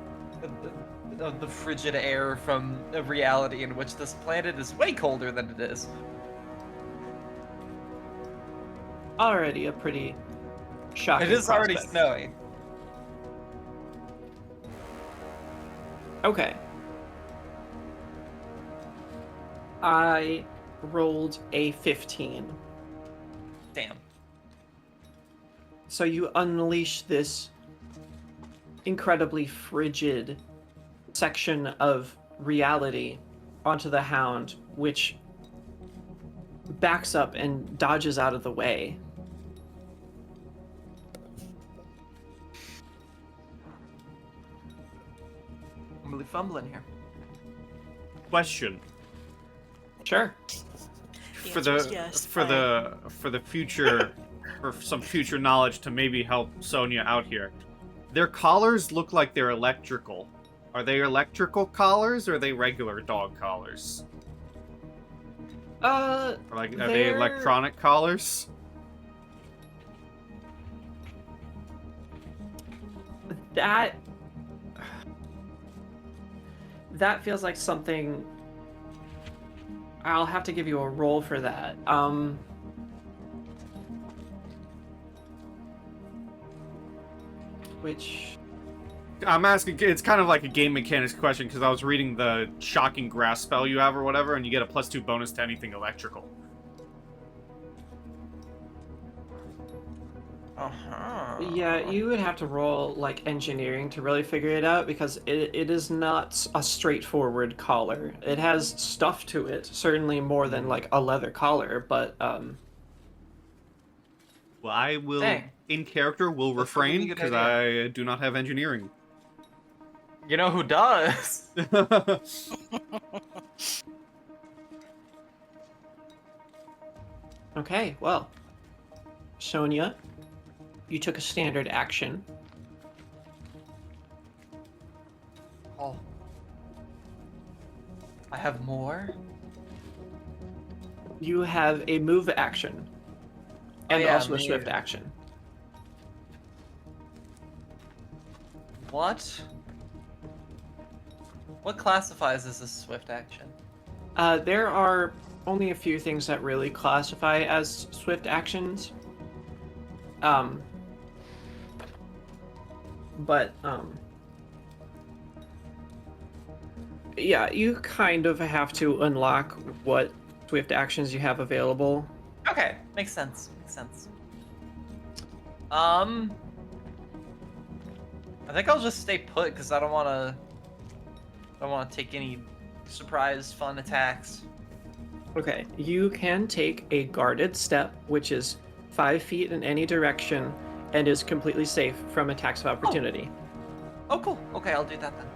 S3: the frigid air from a reality in which this planet is way colder than it is.
S1: Already a pretty shocking
S3: It is already
S1: prospect.
S3: snowing.
S1: Okay. I rolled a 15.
S3: Damn.
S1: So you unleash this incredibly frigid section of reality onto the hound, which backs up and dodges out of the way.
S3: I'm really fumbling here.
S4: Question.
S1: Sure.
S2: The
S4: For
S2: answer is
S4: the
S2: yes.
S4: for the future, for some future knowledge to maybe help Sonia out here. Their collars look like they're electrical. Are they electrical collars or are they regular dog collars? Or like, are they
S1: they're-
S4: electronic collars?
S1: That feels like something. I'll have to give you a roll for that. Which
S4: I'm asking. It's kind of like a game mechanics question because I was reading the shocking grasp spell you have or whatever, and you get a +2 bonus to anything electrical.
S1: yeah, you would have to roll like engineering to really figure it out because it is not a straightforward collar. It has stuff to it, certainly more than like a leather collar, but
S4: Well, I will,
S3: Dang.
S4: in character, will
S3: That's a really
S4: refrain
S3: good
S4: because
S3: idea.
S4: I do not have engineering.
S3: You know who does?
S1: okay, well, Sonia, you took a standard action.
S3: Oh. I have more?
S1: You have a move action and
S3: yeah,
S1: also a
S3: move.
S1: swift action.
S3: What? What classifies as a swift action?
S1: There are only a few things that really classify as swift actions. Yeah, you kind of have to unlock what swift actions you have available.
S3: Okay, makes sense. Makes sense. I think I'll just stay put because I don't want to take any surprise fun attacks.
S1: Okay, you can take a guarded step, which is 5 feet in any direction and is completely safe from attacks of opportunity.
S3: Oh, cool. Okay, I'll do that then.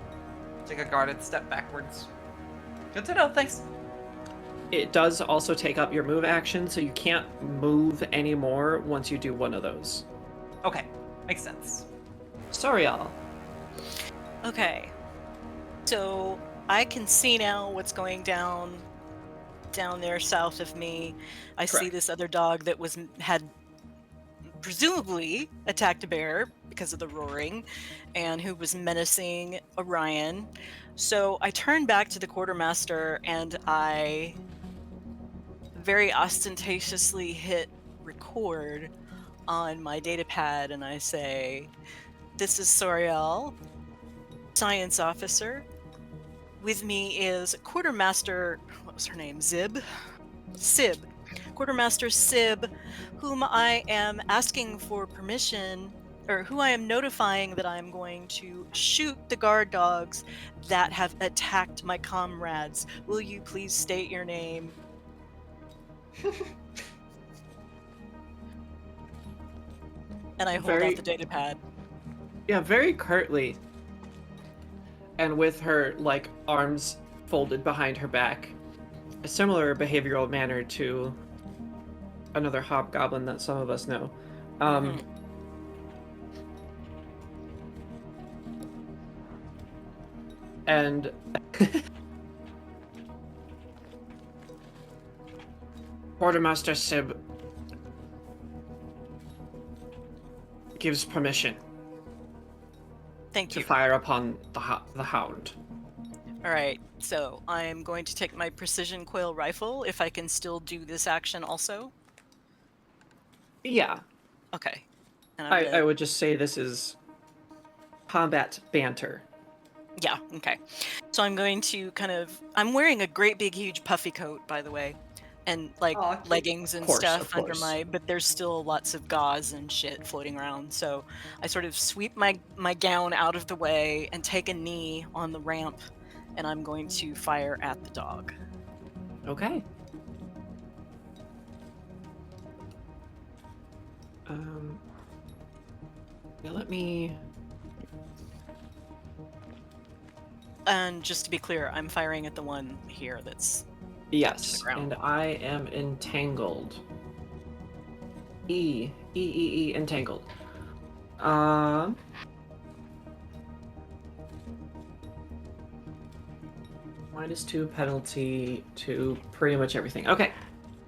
S3: Take a guarded step backwards. Good to know, thanks.
S1: It does also take up your move action, so you can't move anymore once you do one of those.
S3: Okay, makes sense.
S1: Soriall.
S2: Okay. So I can see now what's going down there south of me. I see
S1: Correct.
S2: this other dog that had presumably attacked a bear because of the roaring, and who was menacing Orion. So I turn back to the quartermaster and I very ostentatiously hit record on my data pad and I say, "This is Soriall, science officer. With me is Quartermaster, what was her name? Sib? Quartermaster Sib, whom I am asking for permission, or who I am notifying that I'm going to shoot the guard dogs that have attacked my comrades. Will you please state your name?" And I hold out the data pad.
S1: Yeah, very curtly. And with her, like, arms folded behind her back. A similar behavioral manner to another hobgoblin that some of us know. And Quartermaster Sib gives permission
S2: Thank
S1: to
S2: you.
S1: fire upon the hound.
S2: All right, so I am going to take my precision coil rifle if I can still do this action also.
S1: Yeah,
S2: Okay. And
S1: I would just say this is combat banter.
S2: Yeah, okay. So I'm going to I'm wearing a great big huge puffy coat, by the way, and like
S3: Aw, cute.
S2: leggings and
S1: Of course,
S2: stuff
S1: of
S2: under
S1: course.
S2: but there's still lots of gauze and shit floating around. So I sort of sweep my gown out of the way and take a knee on the ramp, and I'm going to fire at the dog.
S1: Okay. Yeah, let me...
S2: And just to be clear, I'm firing at the one here that's
S1: Yes,
S2: the ground.
S1: and I am entangled. Entangled. -2 penalty to pretty much everything. Okay,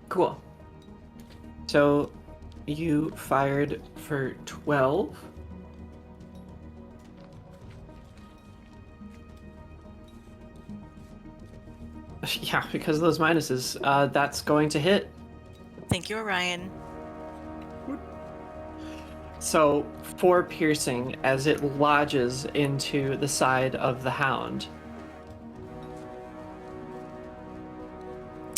S1: cool. So you fired for 12. Yeah, because of those minuses, that's going to hit.
S2: Thank you, Orion.
S1: So 4 piercing as it lodges into the side of the hound.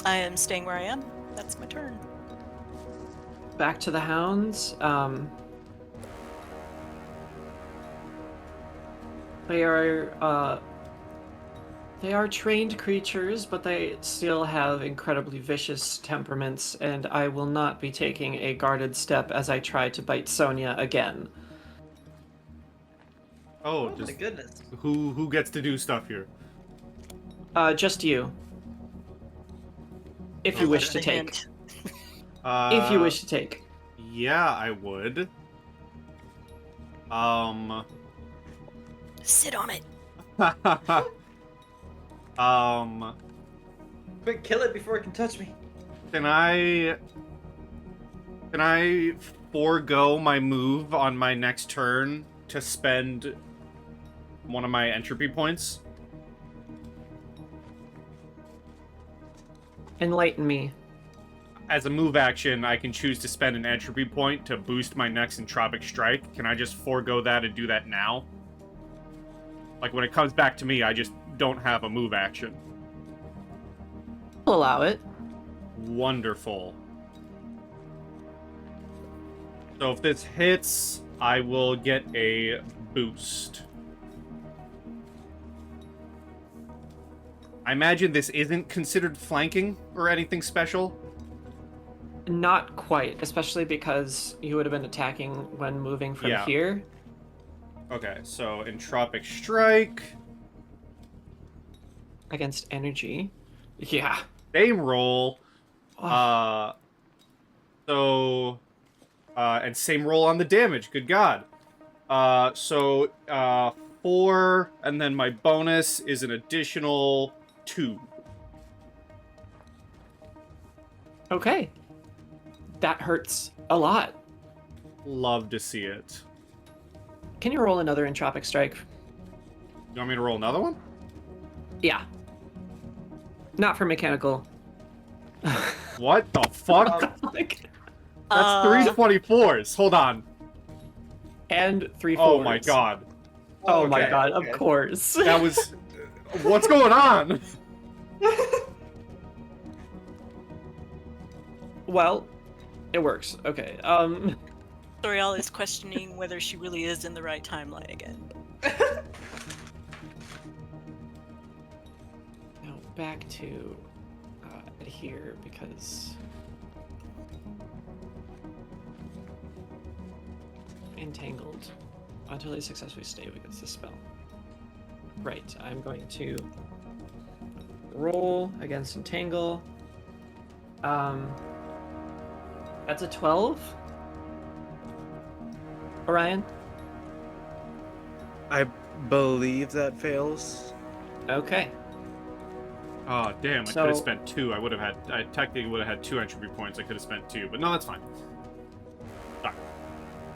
S2: I am staying where I am. That's my turn.
S1: Back to the hounds. They are trained creatures, but they still have incredibly vicious temperaments, and I will not be taking a guarded step as I try to bite Sonja again.
S4: Oh,
S3: Oh
S4: just
S3: my goodness.
S4: who gets to do stuff here?
S1: Just you. If you wish to
S2: That's the
S1: take.
S2: hint.
S1: If you wish to take.
S4: Yeah, I would.
S2: Sit on it.
S3: Quick, kill it before it can touch me.
S4: Can I forego my move on my next turn to spend one of my entropy points?
S1: Enlighten me.
S4: As a move action, I can choose to spend an entropy point to boost my next entropic strike. Can I just forego that and do that now? Like, when it comes back to me, I just don't have a move action.
S1: I'll allow it.
S4: Wonderful. So if this hits, I will get a boost. I imagine this isn't considered flanking or anything special.
S1: Not quite, especially because you would have been attacking when moving from
S4: Yeah.
S1: here.
S4: Okay, so Entropic Strike.
S1: Against energy. Yeah.
S4: Same roll.
S1: Oh,
S4: And same roll on the damage. Good God. 4, and then my bonus is an additional 2.
S1: okay. That hurts a lot.
S4: Love to see it.
S1: Can you roll another entropic strike?
S4: You want me to roll another one?
S1: Yeah. Not for mechanical.
S4: What the fuck?
S1: Like,
S4: That's 3 24s. Hold on.
S1: and 3 4s.
S4: Oh my god.
S1: Oh my
S3: Okay,
S1: god,
S3: okay.
S1: of course.
S4: That was... What's going on?
S1: Well, it works. Okay.
S2: Soriall is questioning whether she really is in the right timeline again.
S1: Now back to here because entangled until they successfully stay against the spell. Right. I'm going to roll against entangle. That's a 12. Orion?
S6: I believe that fails.
S1: Okay.
S4: Oh, damn. I
S1: So-
S4: could have spent 2. I technically would have had 2 entropy points. I could have spent 2, but no, that's fine.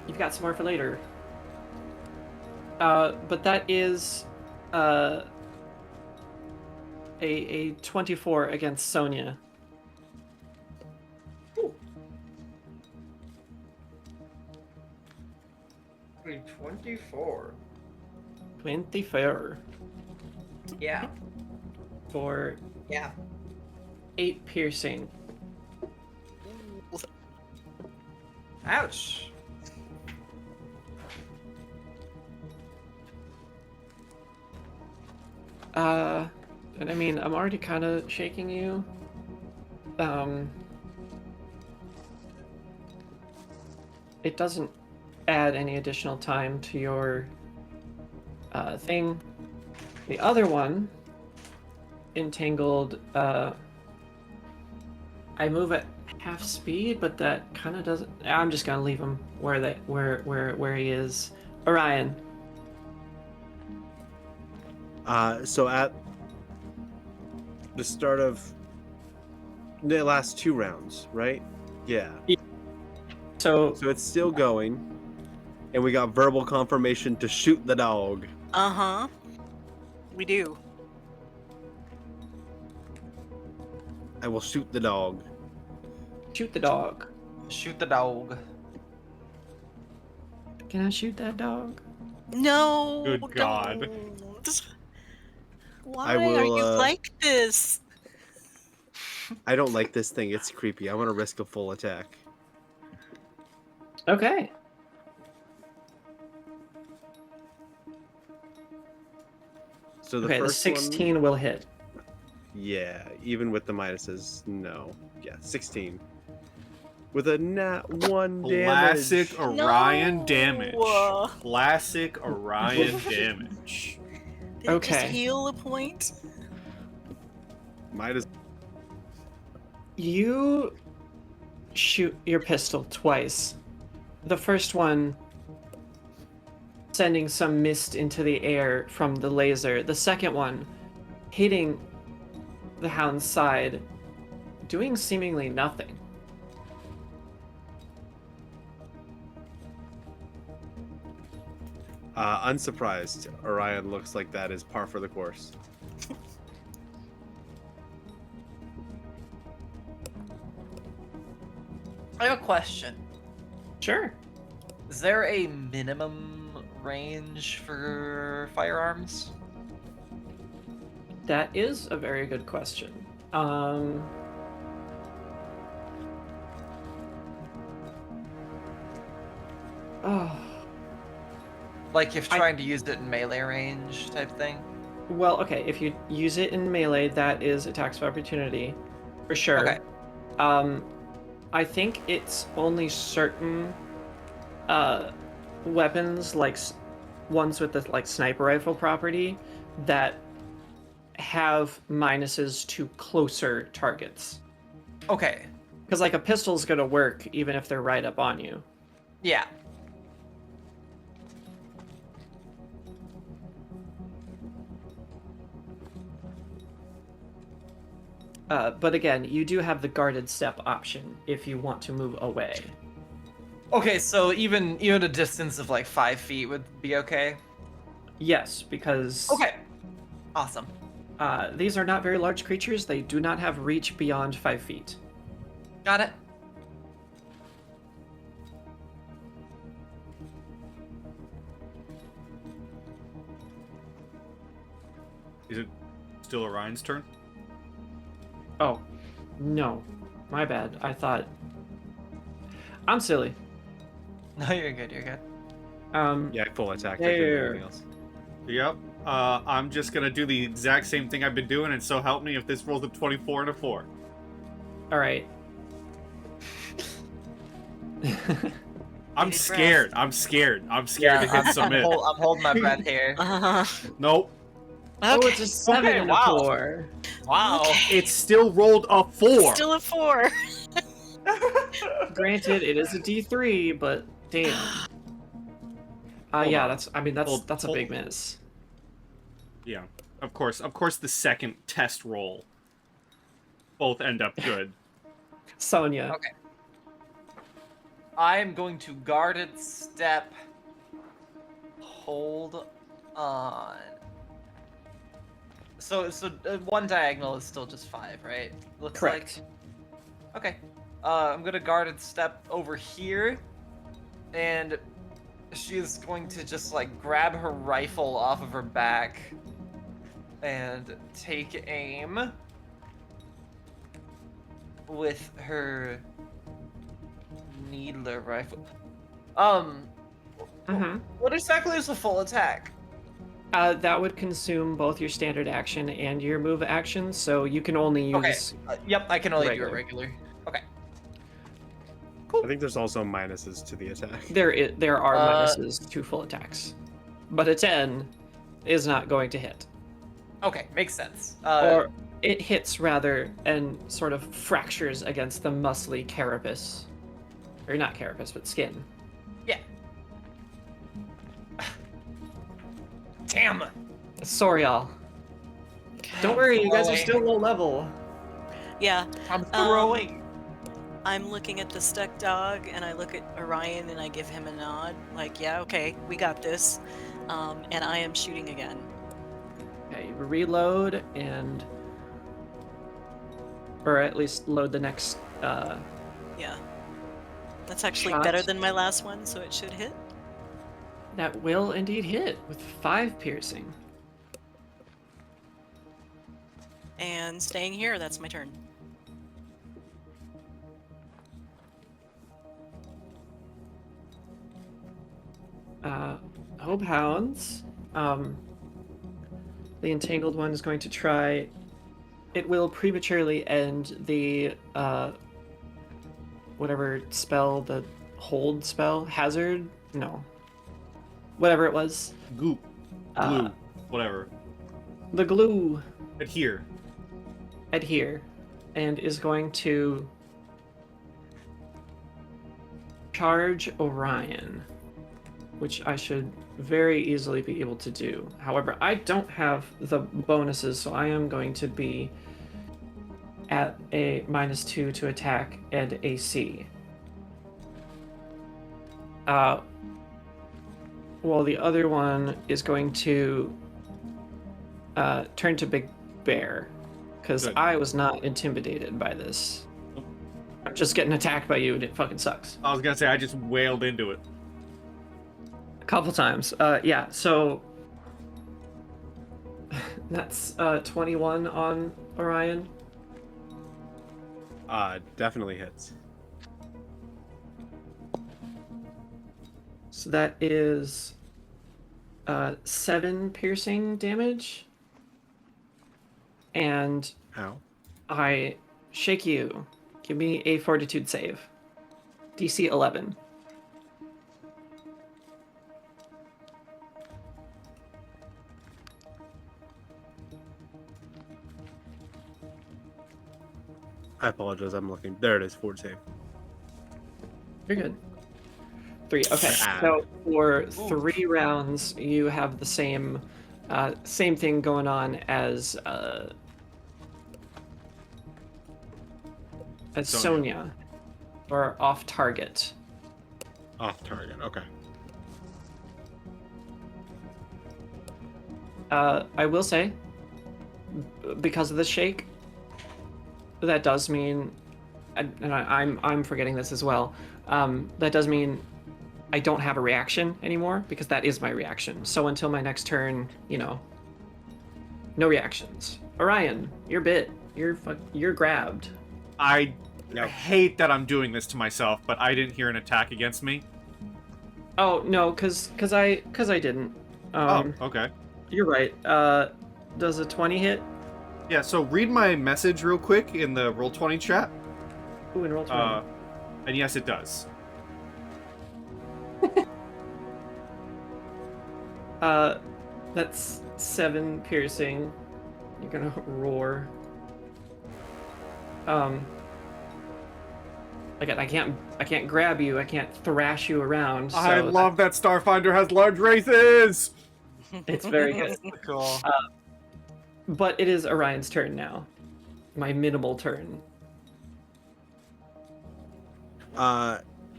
S1: You've got some more for later. But that is a 24 against Sonja.
S3: 24.
S1: 24
S3: Yeah.
S1: for
S3: Yeah.
S1: 8 piercing.
S3: Ouch.
S1: And I mean, I'm already kind of shaking you. It doesn't add any additional time to your thing. The other one, entangled, I move at half speed, but that kind of doesn't. I'm just gonna leave him where he is. Orion.
S6: So at the start of the last 2 rounds, right? Yeah.
S1: So
S6: So it's still going, and we got verbal confirmation to shoot the dog.
S2: Uh-huh. We do.
S6: I will shoot the dog.
S1: shoot the dog.
S3: Shoot the dog.
S1: Can I shoot that dog?
S2: No.
S4: Good God.
S2: Don't. Why
S6: I will,
S2: are you like this?
S6: I don't like this thing. It's creepy. I want to risk a full attack.
S1: Okay.
S6: So the
S1: Okay, the
S6: first
S1: 16 will hit.
S6: one, yeah, even with the minuses, no. Yeah, 16. With a nat 1
S4: Classic
S6: damage.
S4: Orion
S2: No.
S4: damage. Classic Orion damage.
S2: Did it
S1: Okay.
S2: just heal a point?
S6: Minus.
S1: You shoot your pistol twice. The first one sending some mist into the air from the laser. The second one hitting the hound's side, doing seemingly nothing.
S6: Unsurprised, Orion looks like that is par for the course.
S3: I have a question.
S1: Sure.
S3: Is there a minimum range for firearms?
S1: That is a very good question. Oh.
S3: Like if trying to use it in melee range type thing?
S1: Well, okay, if you use it in melee, that is attacks of opportunity, for sure.
S3: Okay.
S1: I think it's only certain weapons, like ones with the like sniper rifle property, that have minuses to closer targets.
S3: Okay.
S1: Because like a pistol's gonna work even if they're right up on you.
S3: Yeah.
S1: But again, you do have the guarded step option if you want to move away.
S3: Okay, so even a distance of like 5 feet would be okay?
S1: Yes, because
S3: Okay. Awesome.
S1: these are not very large creatures. They do not have reach beyond 5 feet.
S3: Got it.
S4: Is it still Orion's turn?
S1: Oh, no. My bad. I thought... I'm silly.
S3: No, you're good, you're good.
S6: Yeah, full attack. I
S1: Yeah,
S6: couldn't do
S1: yeah,
S6: anything
S1: yeah.
S6: else.
S4: Yep. I'm just gonna do the exact same thing I've been doing, and so help me if this rolls a 24 and a 4.
S1: Alright.
S4: I'm
S2: Bated
S4: scared. I'm scared. I'm scared to hit submit.
S3: I'm holding my breath here.
S4: Nope.
S1: Oh,
S2: Okay.
S1: it's a 7
S3: Okay,
S1: and
S3: wow.
S1: a 4.
S3: Wow.
S4: It still rolled a 4.
S2: Still a 4.
S1: Granted, it is a D3, but damn. Yeah,
S4: on.
S1: that's a
S4: Hold-
S1: big miss.
S4: Yeah. Of course the second test roll. Both end up good.
S1: Sonja.
S3: Okay. I am going to guarded step. Hold on. So one diagonal is still just 5, right? Looks
S1: Correct.
S3: like. Okay. I'm gonna guarded step over here, and she's going to just like grab her rifle off of her back and take aim with her needler rifle.
S1: Mm-hmm.
S3: What exactly is a full attack?
S1: That would consume both your standard action and your move action, so you can only use...
S3: Okay. Yep, I can only do
S1: regular.
S3: it regular. Okay.
S6: I think there's also minuses to the attack.
S1: There are
S3: Uh,
S1: minuses to full attacks. But a 10 is not going to hit.
S3: Okay, makes sense.
S1: Or it hits, rather, and sort of fractures against the muscly carapace. Or not carapace, but skin.
S3: Yeah. Damn.
S1: Soriall. Don't worry, you guys are still low level.
S2: Yeah,
S3: I'm throwing.
S2: I'm looking at the stuck dog, and I look at Orion, and I give him a nod, like, yeah, okay, we got this. And I am shooting again.
S1: Okay, you reload and... Or at least load the next...
S2: Yeah. That's actually
S1: Shot.
S2: better than my last one, so it should hit.
S1: That will indeed hit with 5 piercing.
S2: And staying here, that's my turn.
S1: Hope Hounds. The entangled one is going to try... It will prematurely end the, whatever spell, the hold spell? Hazard? No. Whatever it was.
S4: Goop. Glue. Whatever.
S1: The glue
S4: Adhere.
S1: adhere, and is going to charge Orion, which I should very easily be able to do. However, I don't have the bonuses, so I am going to be at a -2 to attack and AC. While the other one is going to turn to Big Bear, because
S4: Good.
S1: I was not intimidated by this. I'm just getting attacked by you, and it fucking sucks.
S4: I was gonna say I just wailed into it.
S1: A couple times. Yeah, so that's 21 on Orion.
S6: Definitely hits.
S1: So that is 7 piercing damage. And
S6: Ow.
S1: I shake you. Give me a fortitude save. DC 11.
S6: I apologize. I'm looking. There it is. Fort save.
S1: You're good. 3. Okay.
S6: Ah.
S1: So for 3 rounds, you have the same thing going on as Sonja, or off target.
S6: Off target. Okay.
S1: I will say, because of the shake, that does mean, and I'm forgetting this as well. That does mean I don't have a reaction anymore, because that is my reaction. So until my next turn, no reactions. Orion, you're bit. You're grabbed.
S4: I hate that I'm doing this to myself, but I didn't hear an attack against me.
S1: Oh no, cause I didn't.
S4: Okay.
S1: You're right. Does a 20 hit?
S4: Yeah, so read my message real quick in the Roll20 chat.
S1: Ooh, and roll 20.
S4: And yes, it does.
S1: That's 7 piercing. You're gonna roar. Again, I can't grab you. I can't thrash you around. So
S4: I love that Starfinder has large races.
S1: It's very good.
S3: Cool.
S1: But it is Orion's turn now. My minimal turn.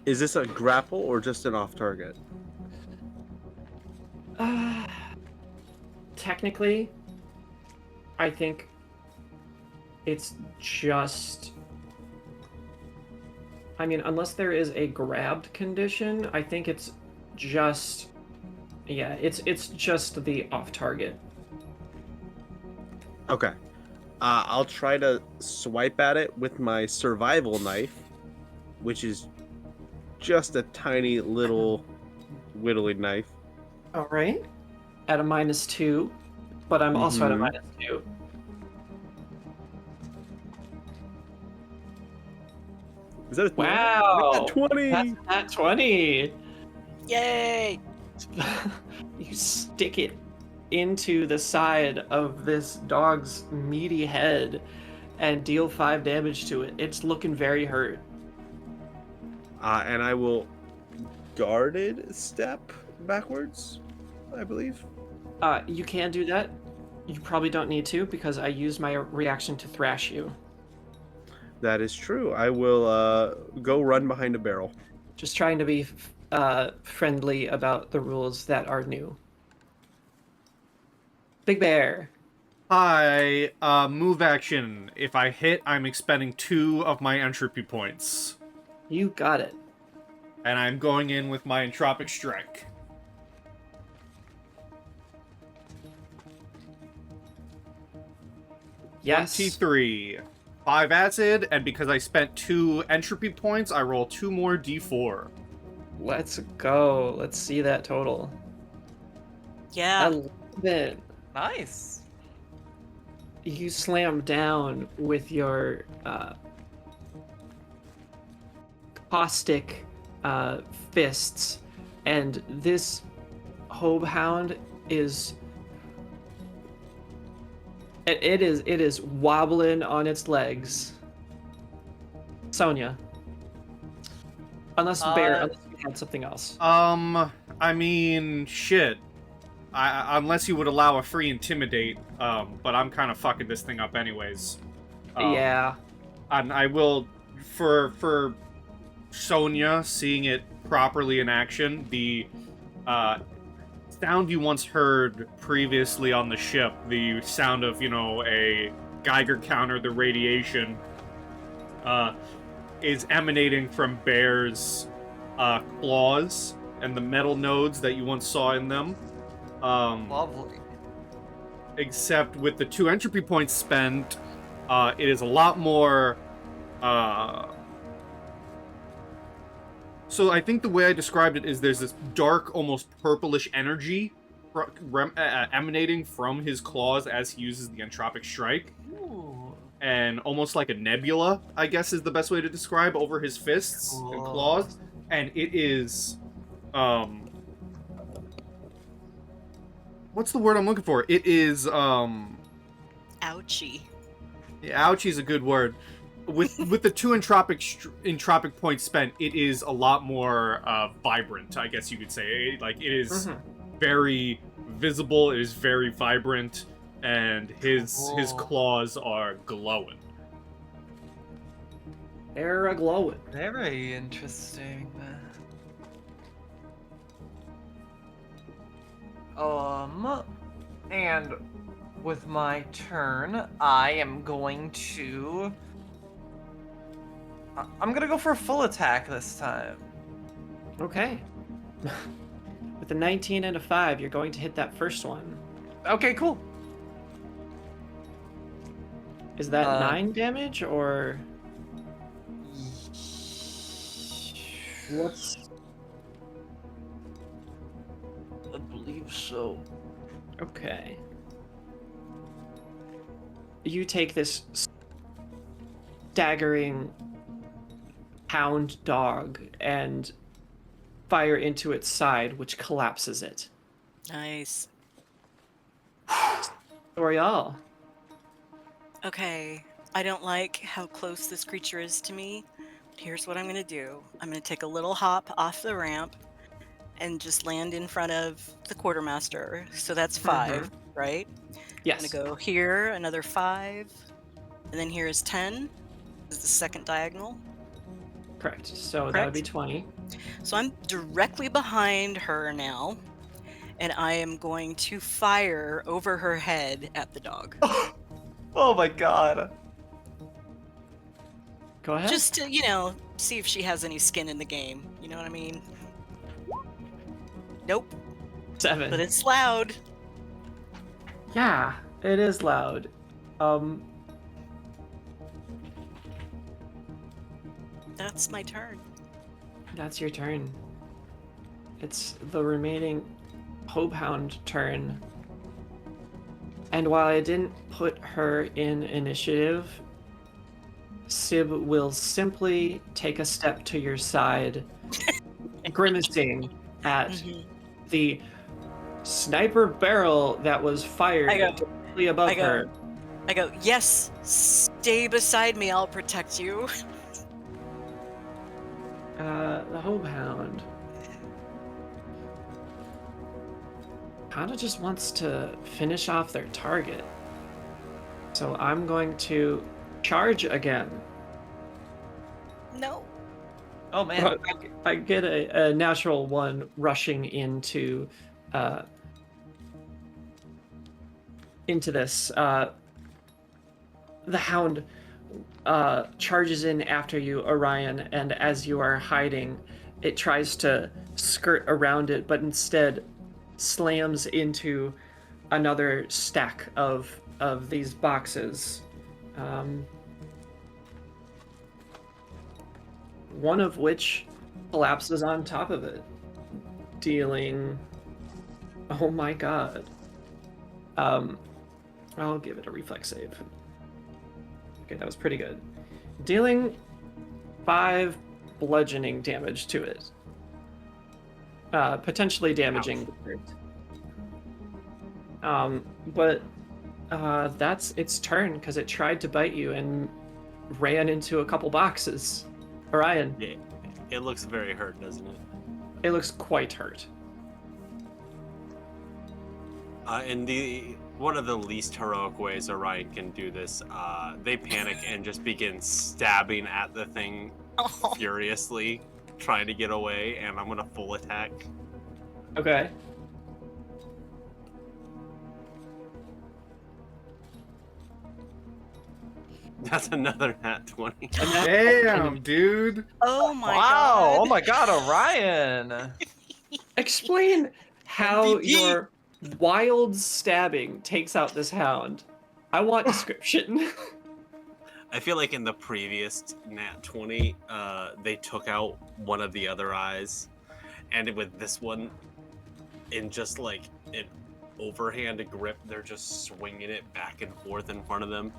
S6: Is this a grapple or just an off target?
S1: Technically, I think it's just... I mean, unless there is a grabbed condition, I think it's just... Yeah, it's just the off target.
S6: Okay. I'll try to swipe at it with my survival knife, which is just a tiny little whittling knife.
S1: All right. At a -2, but I'm also at a -2.
S6: Is that a
S1: Wow!
S6: 20?
S1: That's not 20!
S2: Yay!
S1: You stick it into the side of this dog's meaty head and deal 5 damage to it. It's looking very hurt.
S6: And I will guarded step backwards, I believe.
S1: You can do that. You probably don't need to, because I used my reaction to thrash you.
S6: That is true. I will go run behind a barrel.
S1: Just trying to be friendly about the rules that are new. Big Bear.
S4: Hi, move action. If I hit, I'm expending 2 of my entropy points.
S1: You got it.
S4: And I'm going in with my entropic strike.
S1: Yes.
S4: 23. 5 acid, and because I spent 2 entropy points, I roll 2 more d4.
S1: Let's go. Let's see that total. I
S2: Yeah.
S1: love it.
S3: Nice.
S1: You slam down with your caustic fists, and this hound is it is wobbling on its legs. Sonja, unless Bear, unless you had something else.
S4: I mean, shit. Unless you would allow a free intimidate, but I'm kind of fucking this thing up anyways.
S1: Yeah.
S4: And I will, for Sonja, seeing it properly in action, the sound you once heard previously on the ship, the sound of, a Geiger counter, the radiation, is emanating from Bear's claws and the metal nodes that you once saw in them.
S3: Lovely.
S4: Except with the 2 entropy points spent, it is a lot more... So I think the way I described it is there's this dark, almost purplish energy emanating from his claws as he uses the entropic strike.
S3: Ooh.
S4: And almost like a nebula, I guess is the best way to describe, over his fists and claws. And it is, what's the word I'm looking for? It is,
S2: Ouchie.
S4: yeah, ouchie is a good word. With the 2 entropic points spent, it is a lot more vibrant, I guess you could say. Like, it is very visible, it is very vibrant, and his claws are glowing.
S1: They're a glowing.
S3: Very interesting. And with my turn, I am going to... I'm gonna go for a full attack this time.
S1: Okay. With a 19 and a 5, you're going to hit that first one.
S3: Okay, cool.
S1: Is that 9 damage, or... What's...
S3: I believe so.
S1: Okay. You take this staggering hound dog and fire into its side, which collapses it.
S2: Nice.
S1: Soriall.
S2: Okay, I don't like how close this creature is to me. Here's what I'm gonna do. I'm gonna take a little hop off the ramp and just land in front of the quartermaster. So that's 5, right?
S1: Yes.
S2: I'm gonna go here, another 5, and then here is 10. This is the second diagonal.
S1: Correct. So that would be 20.
S2: So I'm directly behind her now, and I am going to fire over her head at the dog.
S3: Oh my god.
S1: Go ahead.
S2: Just to, see if she has any skin in the game. You know what I mean? Nope.
S1: 7.
S2: But it's loud.
S1: Yeah, it is loud.
S2: That's my turn.
S1: That's your turn. It's the remaining Hopehound turn. And while I didn't put her in initiative, Sib will simply take a step to your side, grimacing at the sniper barrel that was fired directly above her.
S2: I go, yes, stay beside me, I'll protect you.
S1: The Hopehound kind of just wants to finish off their target. So I'm going to charge again.
S2: No.
S3: Oh man.
S1: I get a natural 1 rushing into this. The hound charges in after you, Orion, and as you are hiding, it tries to skirt around it, but instead slams into another stack of these boxes. One of which collapses on top of it, dealing... Oh my god. I'll give it a reflex save. Okay, that was pretty good. Dealing 5 bludgeoning damage to it. Potentially damaging the hurt. But that's its turn, because it tried to bite you and ran into a couple boxes. Orion.
S6: Yeah, it looks very hurt, doesn't it?
S1: It looks quite hurt.
S6: In one of the least heroic ways Orion can do this, they panic and just begin stabbing at the thing furiously, trying to get away, and I'm gonna full attack.
S1: Okay.
S6: That's another nat 20.
S4: Damn, dude.
S2: Oh my
S3: Wow.
S2: god.
S3: Oh my god, Orion.
S1: Explain how
S2: MVP.
S1: your wild stabbing takes out this hound. I want description.
S6: I feel like in the previous nat 20, they took out one of the other eyes, and with this one, in just like an overhand grip, they're just swinging it back and forth in front of them.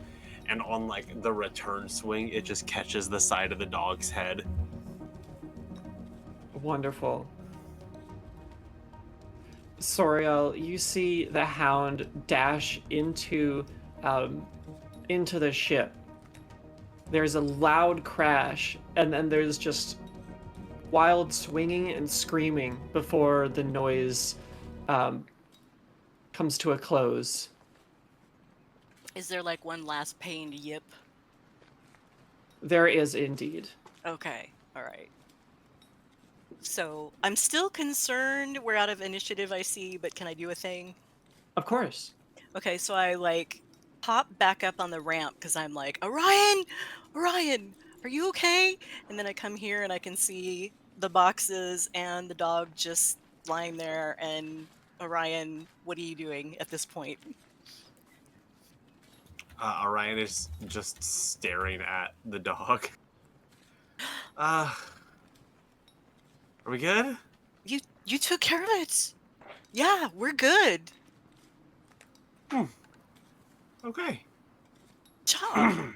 S6: And on like the return swing, it just catches the side of the dog's head.
S1: Wonderful. Soriall, you see the hound dash into the ship. There's a loud crash, and then there's just wild swinging and screaming before the noise comes to a close.
S2: Is there like one last pained yip?
S1: There is indeed.
S2: Okay, all right. So I'm still concerned. We're out of initiative, I see, but can I do a thing?
S1: Of course.
S2: Okay, so I like pop back up on the ramp because I'm like, Orion, are you okay? And then I come here and I can see the boxes and the dog just lying there. And Orion, what are you doing at this point?
S6: Orion is just staring at the dog. Are we good?
S2: You took care of it. Yeah, we're good.
S6: Okay.
S2: Job.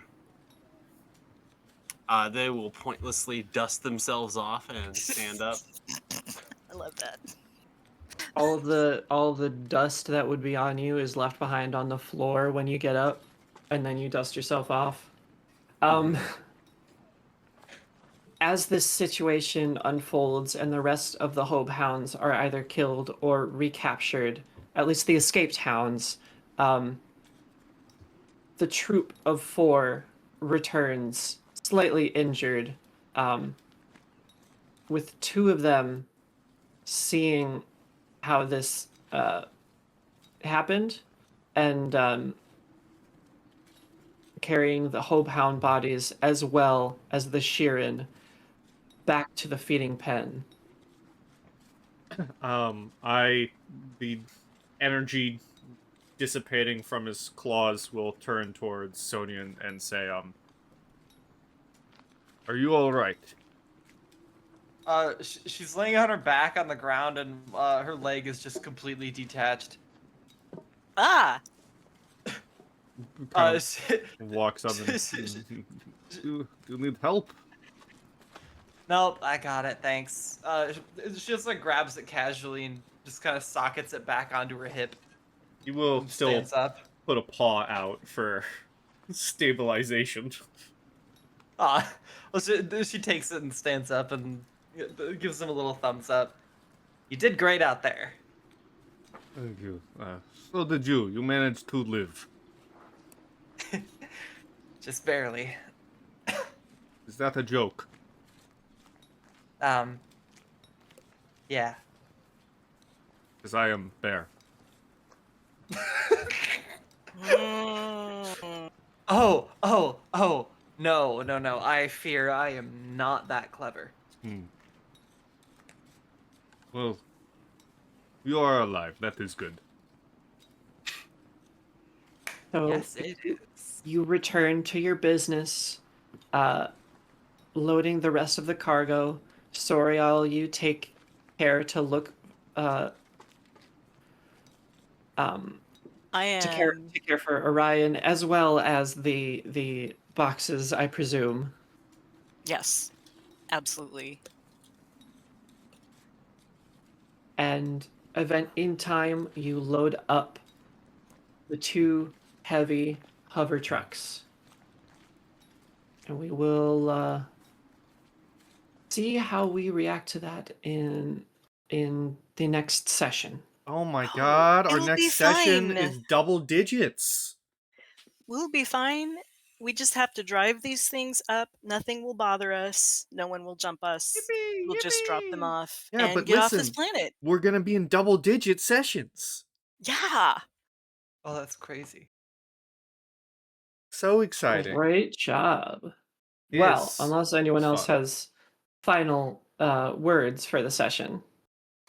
S6: They will pointlessly dust themselves off and stand up.
S2: I love that.
S1: All of the dust that would be on you is left behind on the floor when you get up, and then you dust yourself off. As this situation unfolds and the rest of the Hope Hounds are either killed or recaptured, at least the escaped hounds, the troop of 4 returns slightly injured, with 2 of them seeing how this happened and carrying the Hope Hound bodies as well as the Sheeran back to the feeding pen.
S4: The energy dissipating from his claws will turn towards Sonia and say, are you all right?
S3: She's laying on her back on the ground, and her leg is just completely detached.
S2: Ah,
S4: Kind of
S3: She-
S4: walks up and do you need help?
S3: Nope, I got it, thanks. She just like grabs it casually and just kind of sockets it back onto her hip.
S4: You will
S3: And
S4: still
S3: stands up.
S4: put a paw out for stabilization.
S3: Well, she takes it and stands up and gives him a little thumbs up. You did great out there.
S4: Thank you. So did you. You managed to live.
S3: Just barely.
S4: Is that a joke?
S3: Yeah.
S4: Because I am Bear.
S3: Oh. No. I fear I am not that clever.
S4: Well, you are alive. That is good.
S1: So
S3: Yes, it is.
S1: you return to your business, loading the rest of the cargo. Soriall, you take care to look
S2: I am.
S1: take care for Orion as well as the boxes, I presume.
S2: Yes, absolutely.
S1: And event in time, you load up the 2 heavy hover trucks. And we will see how we react to that in the next session.
S4: Oh my god, our
S2: it'll be
S4: next session
S2: fine.
S4: is double digits.
S2: We'll be fine. We just have to drive these things up. Nothing will bother us. No one will jump us.
S4: Yippee,
S2: We'll just drop them
S4: yippee.
S2: off
S4: Yeah,
S2: and
S4: but
S2: get off this
S4: listen,
S2: planet.
S4: we're gonna be in double digit sessions.
S2: Yeah.
S3: Oh, that's crazy.
S4: So exciting.
S1: Great job. Well,
S4: Yes.
S1: unless anyone else
S4: fun.
S1: has final words for the session.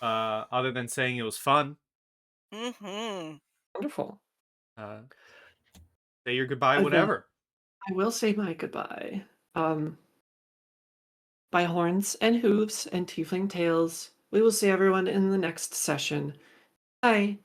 S4: Other than saying it was fun,
S2: Mm-hmm.
S1: Wonderful.
S4: say your goodbye
S1: Then
S4: whenever.
S1: I will say my goodbye. By horns and hooves and tiefling tails, we will see everyone in the next session. Bye.